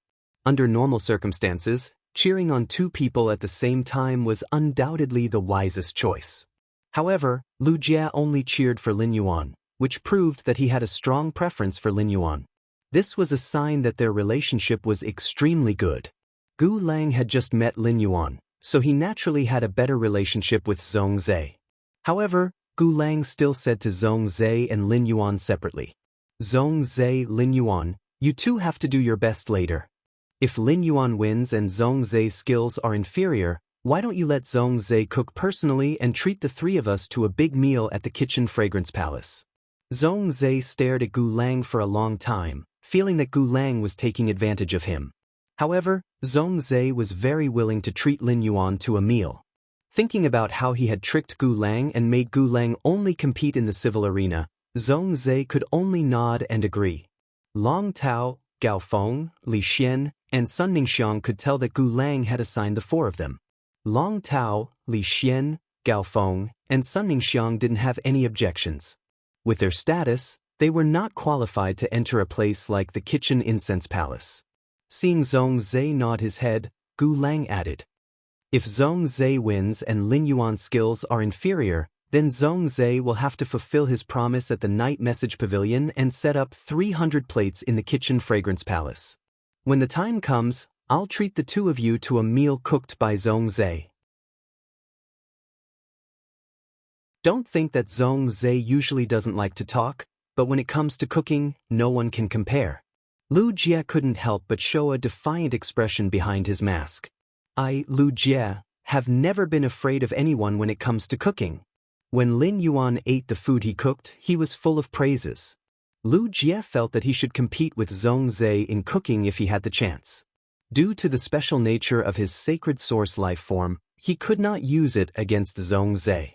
Under normal circumstances, cheering on two people at the same time was undoubtedly the wisest choice. However, Lu Jie only cheered for Lin Yuan, which proved that he had a strong preference for Lin Yuan. This was a sign that their relationship was extremely good. Gu Lang had just met Lin Yuan, so he naturally had a better relationship with Zhongzhe. However, Gu Lang still said to Zhongzhe and Lin Yuan separately, "Zhongzhe, Lin Yuan, you two have to do your best later. If Lin Yuan wins and Zhongzhe's skills are inferior, why don't you let Zhongzhe cook personally and treat the three of us to a big meal at the Kitchen Fragrance Palace?" Zhongzhe stared at Gu Lang for a long time, feeling that Gu Lang was taking advantage of him. However, Zhongzhe was very willing to treat Lin Yuan to a meal. Thinking about how he had tricked Gu Lang and made Gu Lang only compete in the civil arena, Zhongzhe could only nod and agree. Long Tao, Gao Feng, Li Xian, and Sun Ningxiang could tell that Gu Lang had assigned the four of them. Long Tao, Li Xian, Gao Feng, and Sun Ningxiang didn't have any objections. With their status, they were not qualified to enter a place like the Kitchen Incense Palace. Seeing Zhongzhe nod his head, Gu Lang added, "If Zhongzhe wins and Lin Yuan's skills are inferior, then Zhongzhe will have to fulfill his promise at the Night Message Pavilion and set up 300 plates in the Kitchen Fragrance Palace. When the time comes, I'll treat the two of you to a meal cooked by Zhongzhe." Don't think that Zhongzhe usually doesn't like to talk, but when it comes to cooking, no one can compare. Lu Jie couldn't help but show a defiant expression behind his mask. "I, Lu Jie, have never been afraid of anyone when it comes to cooking." When Lin Yuan ate the food he cooked, he was full of praises. Lu Jie felt that he should compete with Zhongzhe in cooking if he had the chance. Due to the special nature of his sacred source life form, he could not use it against Zhongzhe.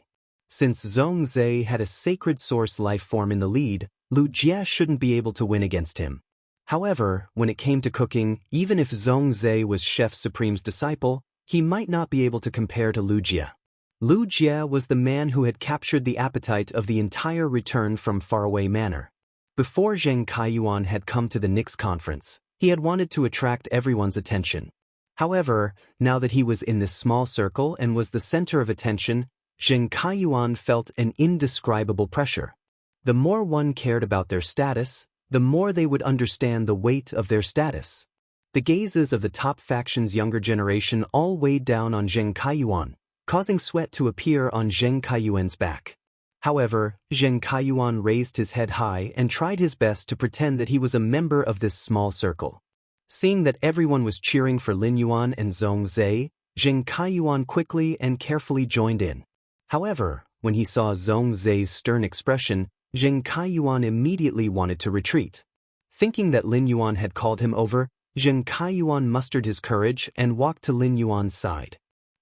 Since Zhongzhe had a sacred source life form in the lead, Lu Jie shouldn't be able to win against him. However, when it came to cooking, even if Zhongzhe was Chef Supreme's disciple, he might not be able to compare to Lu Jie. Lu Jie was the man who had captured the appetite of the entire Return from Faraway Manor. Before Zheng Kaiyuan had come to the Nix conference, he had wanted to attract everyone's attention. However, now that he was in this small circle and was the center of attention, Zheng Kaiyuan felt an indescribable pressure. The more one cared about their status, the more they would understand the weight of their status. The gazes of the top faction's younger generation all weighed down on Zheng Kaiyuan, causing sweat to appear on Zheng Kaiyuan's back. However, Zheng Kaiyuan raised his head high and tried his best to pretend that he was a member of this small circle. Seeing that everyone was cheering for Lin Yuan and Zhongzhe, Zheng Kaiyuan quickly and carefully joined in. However, when he saw Zhongzhe's stern expression, Zheng Kaiyuan immediately wanted to retreat. Thinking that Lin Yuan had called him over, Zheng Kaiyuan mustered his courage and walked to Lin Yuan's side.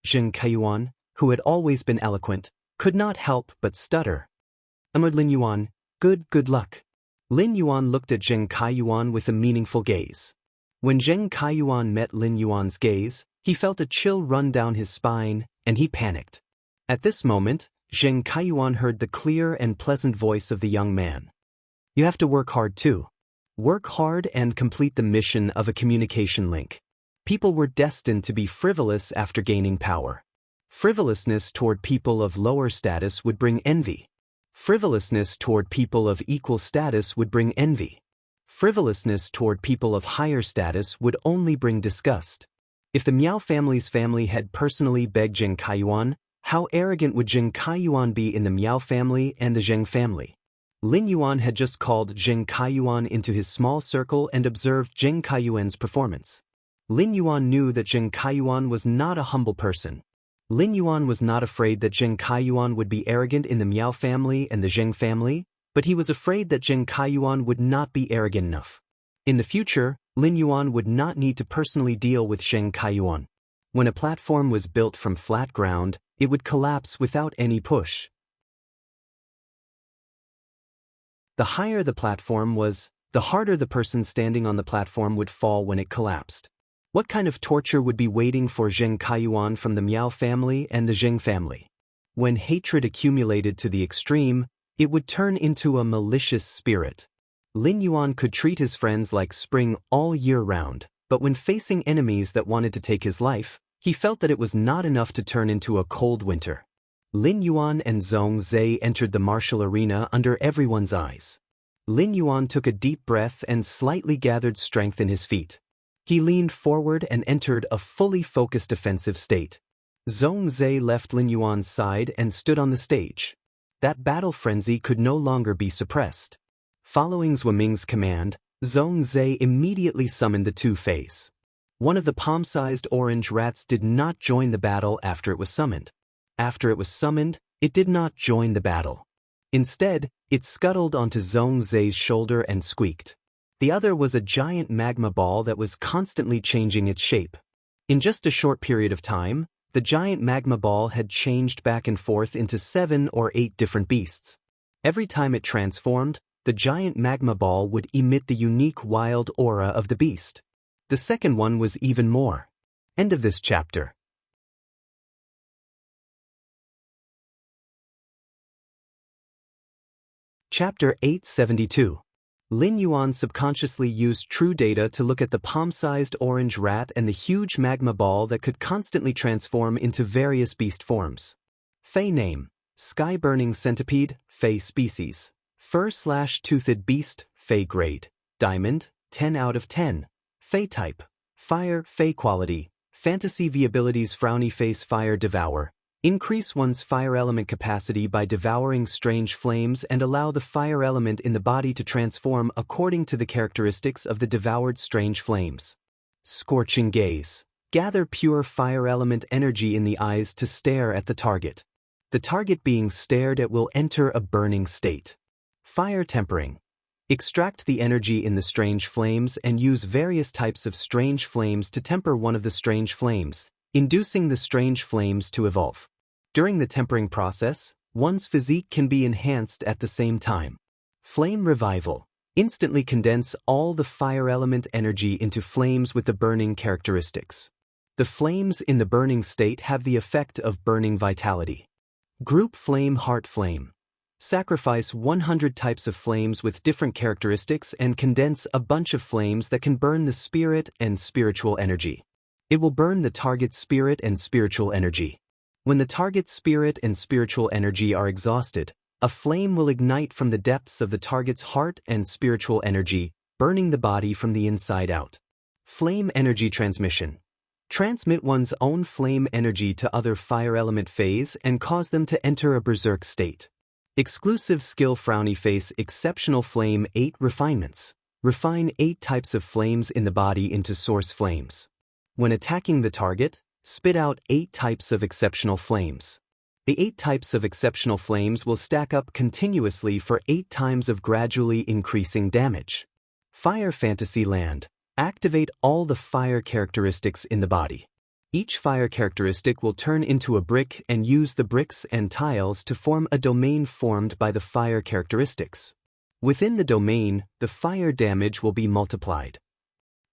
Zheng Kaiyuan, who had always been eloquent, could not help but stutter. Lin Yuan, good luck." Lin Yuan looked at Zheng Kaiyuan with a meaningful gaze. When Zheng Kaiyuan met Lin Yuan's gaze, he felt a chill run down his spine, and he panicked. At this moment, Zheng Kaiyuan heard the clear and pleasant voice of the young man. "You have to work hard too. Work hard and complete the mission of a communication link." People were destined to be frivolous after gaining power. Frivolousness toward people of lower status would bring envy. Frivolousness toward people of equal status would bring envy. Frivolousness toward people of higher status would only bring disgust. If the Miao family's family had personally begged Zheng Kaiyuan, how arrogant would Zheng Kaiyuan be in the Miao family and the Zheng family? Lin Yuan had just called Zheng Kaiyuan into his small circle and observed Zheng Kaiyuan's performance. Lin Yuan knew that Zheng Kaiyuan was not a humble person. Lin Yuan was not afraid that Zheng Kaiyuan would be arrogant in the Miao family and the Zheng family, but he was afraid that Zheng Kaiyuan would not be arrogant enough. In the future, Lin Yuan would not need to personally deal with Zheng Kaiyuan. When a platform was built from flat ground, it would collapse without any push. The higher the platform was, the harder the person standing on the platform would fall when it collapsed. What kind of torture would be waiting for Zheng Kaiyuan from the Miao family and the Zheng family? When hatred accumulated to the extreme, it would turn into a malicious spirit. Lin Yuan could treat his friends like spring all year round, but when facing enemies that wanted to take his life, he felt that it was not enough to turn into a cold winter. Lin Yuan and Zhongzhe entered the martial arena under everyone's eyes. Lin Yuan took a deep breath and slightly gathered strength in his feet. He leaned forward and entered a fully focused defensive state. Zhongzhe left Lin Yuan's side and stood on the stage. That battle frenzy could no longer be suppressed. Following Zhuo Ming's command, Zhongzhe immediately summoned the two fays. One of the palm-sized orange rats did not join the battle after it was summoned. After it was summoned, it did not join the battle. Instead, it scuttled onto Zhongzhe's shoulder and squeaked. The other was a giant magma ball that was constantly changing its shape. In just a short period of time, the giant magma ball had changed back and forth into 7 or 8 different beasts. Every time it transformed, the giant magma ball would emit the unique wild aura of the beast. The second one was even more. End of this chapter. Chapter 872. Lin Yuan subconsciously used true data to look at the palm-sized orange rat and the huge magma ball that could constantly transform into various beast forms. Fey name: Sky-burning centipede, Fey species. Fur/toothed beast, Fey grade. Diamond, 10 out of 10. Fey type: Fire, Fey quality. Fantasy V abilities: Frowny face, Fire devour. Increase one's fire element capacity by devouring strange flames and allow the fire element in the body to transform according to the characteristics of the devoured strange flames. Scorching gaze: gather pure fire element energy in the eyes to stare at the target. The target being stared at will enter a burning state. Fire tempering: extract the energy in the strange flames and use various types of strange flames to temper one of the strange flames, inducing the strange flames to evolve. During the tempering process, one's physique can be enhanced at the same time. Flame revival: instantly condense all the fire element energy into flames with the burning characteristics. The flames in the burning state have the effect of burning vitality. Group flame, heart flame: sacrifice 100 types of flames with different characteristics and condense a bunch of flames that can burn the spirit and spiritual energy. It will burn the target's spirit and spiritual energy. When the target's spirit and spiritual energy are exhausted, a flame will ignite from the depths of the target's heart and spiritual energy, burning the body from the inside out. Flame energy transmission: transmit one's own flame energy to other fire element phase and cause them to enter a berserk state. Exclusive skill: Frowny face, exceptional flame. 8 refinements: refine 8 types of flames in the body into source flames. When attacking the target, spit out 8 types of exceptional flames. The 8 types of exceptional flames will stack up continuously for 8 times of gradually increasing damage. Fire fantasy land: activate all the fire characteristics in the body. Each fire characteristic will turn into a brick and use the bricks and tiles to form a domain formed by the fire characteristics. Within the domain, the fire damage will be multiplied.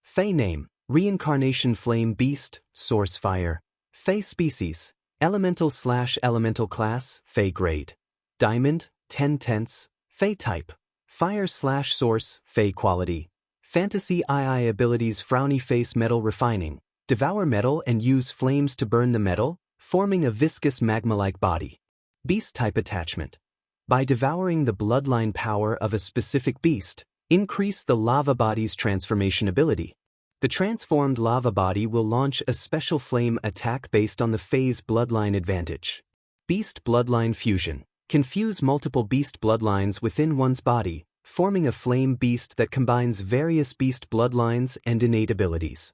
Fey name: Reincarnation flame beast, source fire. Fey species: elemental/elemental class, Fey grade. Diamond, 10/10. Fey type: fire/source, Fey quality. Fantasy II abilities: Frowny face, metal refining. Devour metal and use flames to burn the metal, forming a viscous magma-like body. Beast type attachment: by devouring the bloodline power of a specific beast, increase the lava body's transformation ability. The transformed lava body will launch a special flame attack based on the Fey's bloodline advantage. Beast bloodline fusion: confuse multiple beast bloodlines within one's body, forming a flame beast that combines various beast bloodlines and innate abilities.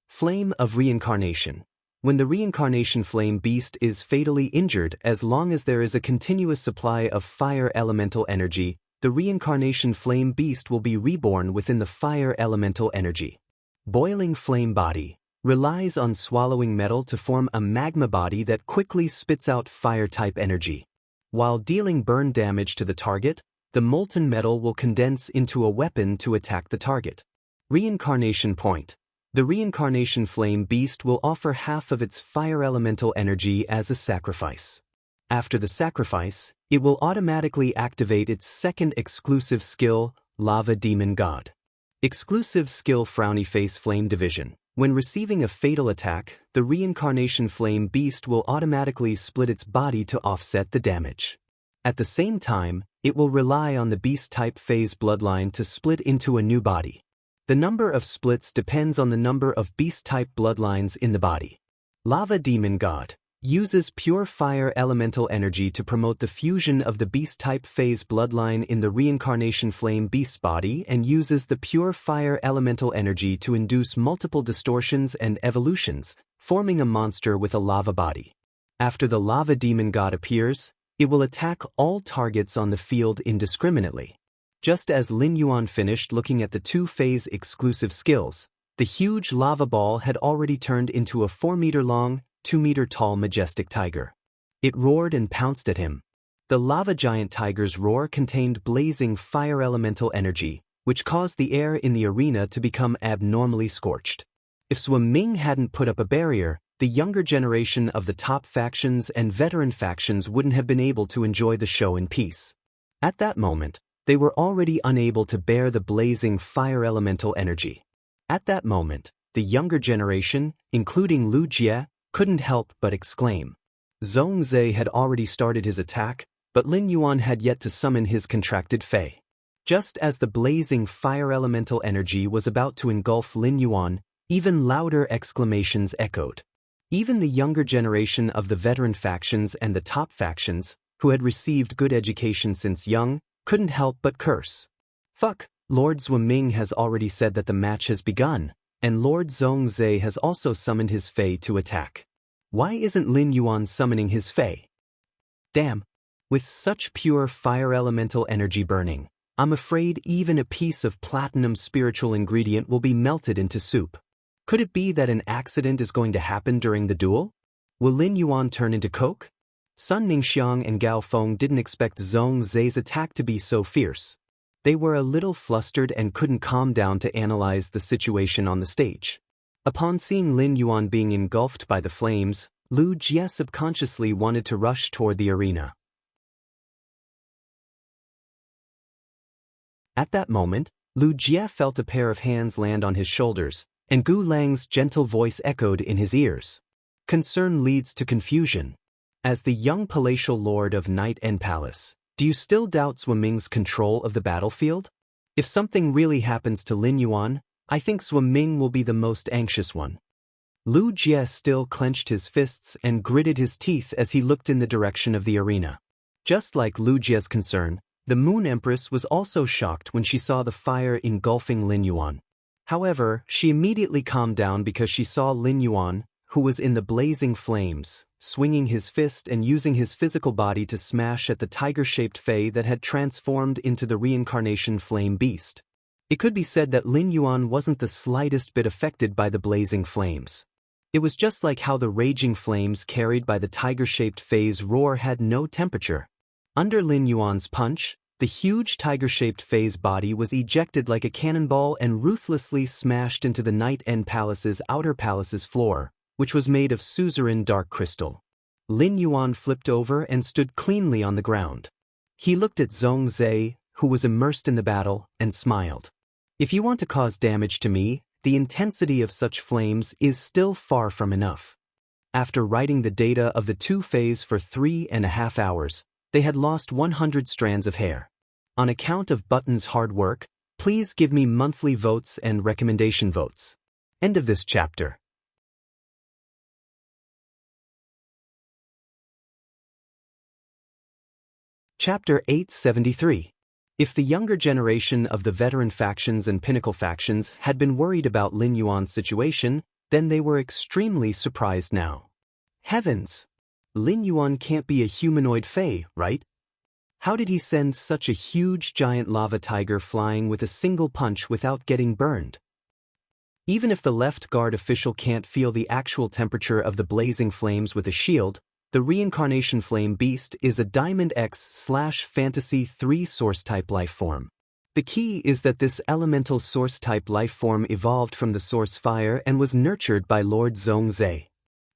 Flame of reincarnation: when the reincarnation flame beast is fatally injured, as long as there is a continuous supply of fire elemental energy, the reincarnation flame beast will be reborn within the fire elemental energy. Boiling flame body: relies on swallowing metal to form a magma body that quickly spits out fire-type energy. While dealing burn damage to the target, the molten metal will condense into a weapon to attack the target. Reincarnation point: the reincarnation flame beast will offer half of its fire elemental energy as a sacrifice. After the sacrifice, it will automatically activate its second exclusive skill, Lava Demon God. Exclusive skill: Frowny face, flame division. When receiving a fatal attack, the reincarnation flame beast will automatically split its body to offset the damage. At the same time, it will rely on the beast type phase bloodline to split into a new body. The number of splits depends on the number of beast-type bloodlines in the body. Lava Demon God uses pure fire elemental energy to promote the fusion of the beast-type phase bloodline in the reincarnation flame beast's body and uses the pure fire elemental energy to induce multiple distortions and evolutions, forming a monster with a lava body. After the Lava Demon God appears, it will attack all targets on the field indiscriminately. Just as Lin Yuan finished looking at the two-phase exclusive skills, the huge lava ball had already turned into a 4-meter-long, 2-meter-tall majestic tiger. It roared and pounced at him. The lava giant tiger's roar contained blazing fire elemental energy, which caused the air in the arena to become abnormally scorched. If Zhuo Ming hadn't put up a barrier, the younger generation of the top factions and veteran factions wouldn't have been able to enjoy the show in peace. At that moment, they were already unable to bear the blazing fire elemental energy. At that moment, the younger generation, including Lu Jie, couldn't help but exclaim. Zhongzhe had already started his attack, but Lin Yuan had yet to summon his contracted Fei. Just as the blazing fire elemental energy was about to engulf Lin Yuan, even louder exclamations echoed. Even the younger generation of the veteran factions and the top factions, who had received good education since young, couldn't help but curse. Fuck, Lord Zhuo Ming has already said that the match has begun, and Lord Zhongzhe has also summoned his Fei to attack. Why isn't Lin Yuan summoning his Fei? Damn. With such pure fire elemental energy burning, I'm afraid even a piece of platinum spiritual ingredient will be melted into soup. Could it be that an accident is going to happen during the duel? Will Lin Yuan turn into coke? Sun Ningxiang and Gao Feng didn't expect Zhongzhe's attack to be so fierce. They were a little flustered and couldn't calm down to analyze the situation on the stage. Upon seeing Lin Yuan being engulfed by the flames, Lu Jie subconsciously wanted to rush toward the arena. At that moment, Lu Jie felt a pair of hands land on his shoulders, and Gu Lang's gentle voice echoed in his ears. Concern leads to confusion. As the young palatial lord of Night End Palace, do you still doubt Zhuo Ming's control of the battlefield? If something really happens to Lin Yuan, I think Zhuo Ming will be the most anxious one. Lu Jie still clenched his fists and gritted his teeth as he looked in the direction of the arena. Just like Lu Jie's concern, the Moon Empress was also shocked when she saw the fire engulfing Lin Yuan. However, she immediately calmed down because she saw Lin Yuan, who was in the blazing flames, swinging his fist and using his physical body to smash at the tiger-shaped Fei that had transformed into the reincarnation flame beast. It could be said that Lin Yuan wasn't the slightest bit affected by the blazing flames. It was just like how the raging flames carried by the tiger-shaped Fei's roar had no temperature. Under Lin Yuan's punch, the huge tiger-shaped Fei's body was ejected like a cannonball and ruthlessly smashed into the Night End Palace's outer palace's floor, which was made of suzerain dark crystal. Lin Yuan flipped over and stood cleanly on the ground. He looked at Zhongzhe, who was immersed in the battle, and smiled. If you want to cause damage to me, the intensity of such flames is still far from enough. After writing the data of the two Feis for 3.5 hours, they had lost 100 strands of hair. On account of Button's hard work, please give me monthly votes and recommendation votes. End of this chapter. Chapter 873. If the younger generation of the veteran factions and pinnacle factions had been worried about Lin Yuan's situation, then they were extremely surprised now. Heavens! Lin Yuan can't be a humanoid Fei, right? How did he send such a huge giant lava tiger flying with a single punch without getting burned? Even if the left guard official can't feel the actual temperature of the blazing flames with a shield, the reincarnation flame beast is a Diamond X/Fantasy 3 source-type lifeform. The key is that this elemental source-type lifeform evolved from the source fire and was nurtured by Lord Zhongzhe.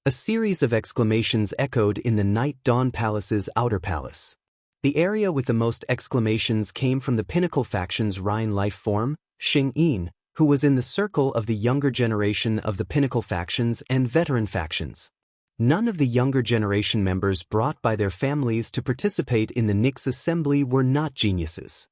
A series of exclamations echoed in the Night Dawn Palace's outer palace. The area with the most exclamations came from the pinnacle faction's Rhine lifeform, Xing Yin, who was in the circle of the younger generation of the pinnacle factions and veteran factions. None of the younger generation members brought by their families to participate in the Nyx assembly were not geniuses.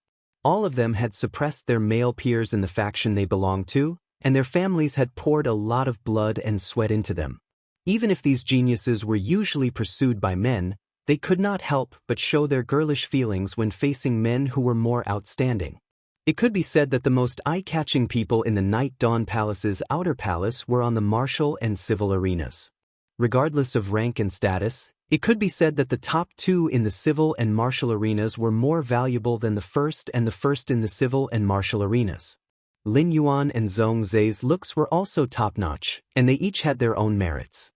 All of them had suppressed their male peers in the faction they belonged to, and their families had poured a lot of blood and sweat into them. Even if these geniuses were usually pursued by men, they could not help but show their girlish feelings when facing men who were more outstanding. It could be said that the most eye-catching people in the Night Dawn Palace's outer palace were on the martial and civil arenas. Regardless of rank and status, it could be said that the top two in the civil and martial arenas were more valuable than the first and the first in the civil and martial arenas. Lin Yuan and Zhong Zhe's looks were also top-notch, and they each had their own merits.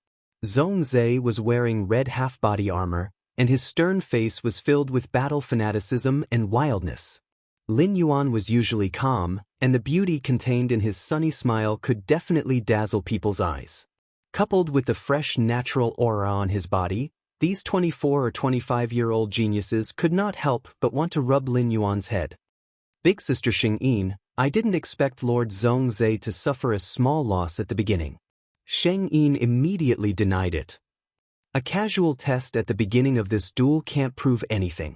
Zhong Zhe was wearing red half-body armor, and his stern face was filled with battle fanaticism and wildness. Lin Yuan was usually calm, and the beauty contained in his sunny smile could definitely dazzle people's eyes. Coupled with the fresh natural aura on his body, these 24 or 25-year-old geniuses could not help but want to rub Lin Yuan's head. Big Sister Xing, I didn't expect Lord Zhong Zhe to suffer a small loss at the beginning. Sheng Yin immediately denied it. A casual test at the beginning of this duel can't prove anything.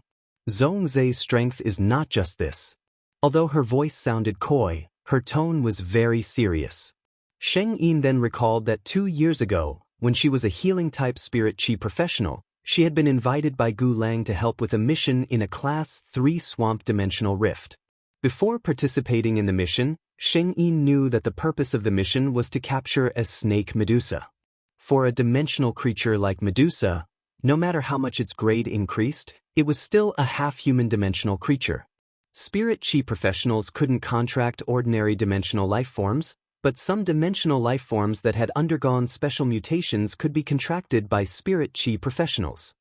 Zhong Zhe's strength is not just this. Although her voice sounded coy, her tone was very serious. Sheng Yin then recalled that 2 years ago, when she was a healing-type spirit chi professional, she had been invited by Gu Lang to help with a mission in a Class 3 swamp dimensional rift. Before participating in the mission, Sheng Yin knew that the purpose of the mission was to capture a snake Medusa. For a dimensional creature like Medusa, no matter how much its grade increased, it was still a half-human dimensional creature. Spirit chi professionals couldn't contract ordinary dimensional life forms, but some dimensional life forms that had undergone special mutations could be contracted by spirit chi professionals.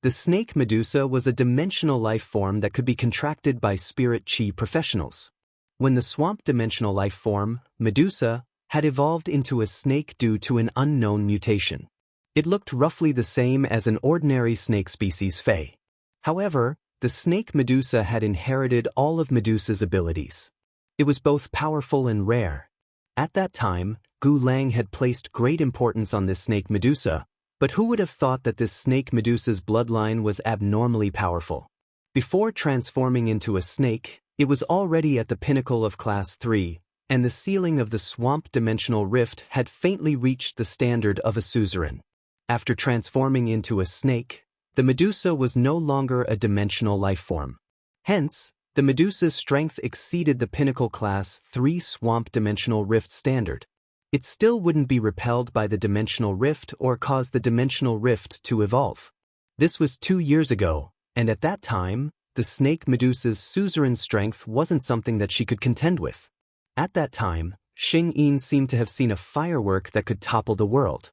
The snake Medusa was a dimensional life form that could be contracted by spirit chi professionals. When the swamp dimensional life form, Medusa, had evolved into a snake due to an unknown mutation. It looked roughly the same as an ordinary snake species Fae. However, the snake Medusa had inherited all of Medusa's abilities. It was both powerful and rare. At that time, Gu Lang had placed great importance on this snake Medusa, but who would have thought that this snake Medusa's bloodline was abnormally powerful? Before transforming into a snake, it was already at the pinnacle of Class 3, and the ceiling of the swamp dimensional rift had faintly reached the standard of a suzerain. After transforming into a snake, the Medusa was no longer a dimensional life form. Hence, the Medusa's strength exceeded the pinnacle Class 3 swamp dimensional rift standard. It still wouldn't be repelled by the dimensional rift or cause the dimensional rift to evolve. This was 2 years ago, and at that time, the snake Medusa's suzerain strength wasn't something that she could contend with. At that time, Sheng Yin seemed to have seen a firework that could topple the world.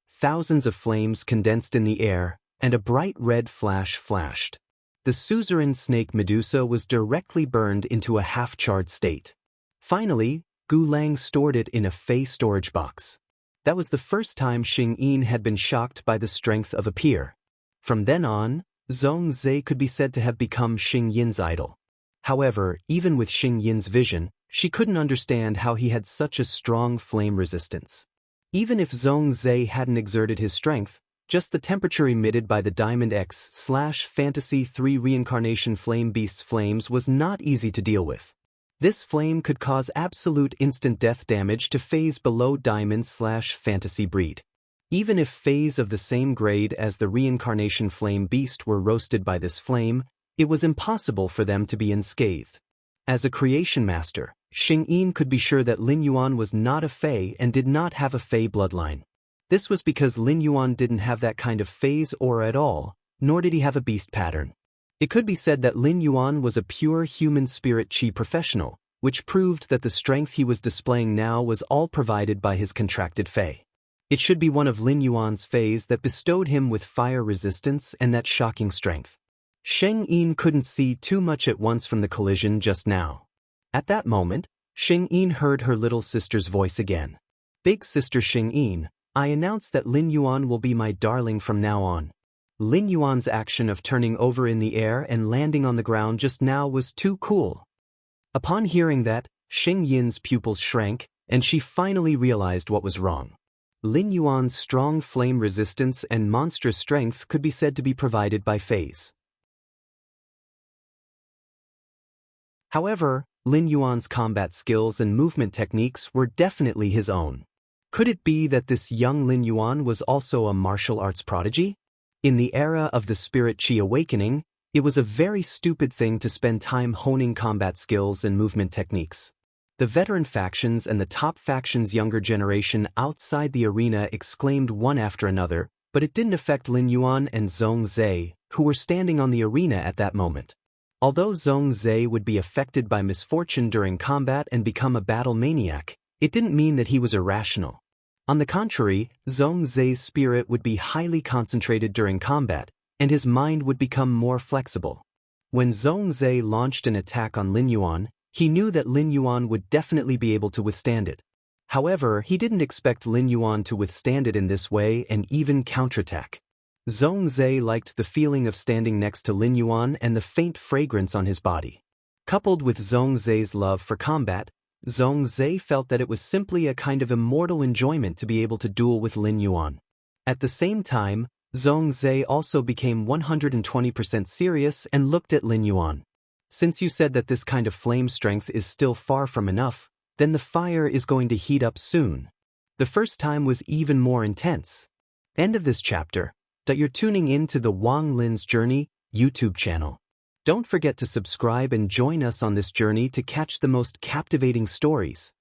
Thousands of flames condensed in the air, and a bright red flash flashed. The suzerain snake Medusa was directly burned into a half-charred state. Finally, Gu Lang stored it in a Fey storage box. That was the first time Sheng Yin had been shocked by the strength of a peer. From then on, Zhong Zhe could be said to have become Sheng Yin's idol. However, even with Sheng Yin's vision, she couldn't understand how he had such a strong flame resistance. Even if Zhong Zhe hadn't exerted his strength, just the temperature emitted by the Diamond X/Fantasy 3 Reincarnation Flame Beast's flames was not easy to deal with. This flame could cause absolute instant death damage to Fays below Diamond/Fantasy breed. Even if Fays of the same grade as the Reincarnation Flame Beast were roasted by this flame, it was impossible for them to be unscathed. As a creation master, Sheng Yin could be sure that Lin Yuan was not a Fey and did not have a Fey bloodline. This was because Lin Yuan didn't have that kind of phase aura at all, nor did he have a beast pattern. It could be said that Lin Yuan was a pure human spirit chi professional, which proved that the strength he was displaying now was all provided by his contracted Fey. It should be one of Lin Yuan's Fays that bestowed him with fire resistance and that shocking strength. Sheng Yin couldn't see too much at once from the collision just now. At that moment, Sheng Yin heard her little sister's voice again. Big Sister Sheng Yin, I announce that Lin Yuan will be my darling from now on. Lin Yuan's action of turning over in the air and landing on the ground just now was too cool. Upon hearing that, Sheng Yin's pupils shrank, and she finally realized what was wrong. Lin Yuan's strong flame resistance and monstrous strength could be said to be provided by Fays. However, Lin Yuan's combat skills and movement techniques were definitely his own. Could it be that this young Lin Yuan was also a martial arts prodigy? In the era of the Spirit Qi awakening, it was a very stupid thing to spend time honing combat skills and movement techniques. The veteran factions and the top faction's younger generation outside the arena exclaimed one after another, but it didn't affect Lin Yuan and Zhong Zhe, who were standing on the arena at that moment. Although Zhong Zhe would be affected by misfortune during combat and become a battle maniac, it didn't mean that he was irrational. On the contrary, Zhong Zhe's spirit would be highly concentrated during combat, and his mind would become more flexible. When Zhong Zhe launched an attack on Lin Yuan, he knew that Lin Yuan would definitely be able to withstand it. However, he didn't expect Lin Yuan to withstand it in this way and even counterattack. Zhong Zhe liked the feeling of standing next to Lin Yuan and the faint fragrance on his body. Coupled with Zhong Zhe's love for combat, Zhong Zhe felt that it was simply a kind of immortal enjoyment to be able to duel with Lin Yuan. At the same time, Zhong Zhe also became 120% serious and looked at Lin Yuan. Since you said that this kind of flame strength is still far from enough, then the fire is going to heat up soon. The first time was even more intense. End of this chapter. That you're tuning in to the Wang Lin's Journey YouTube channel. Don't forget to subscribe and join us on this journey to catch the most captivating stories.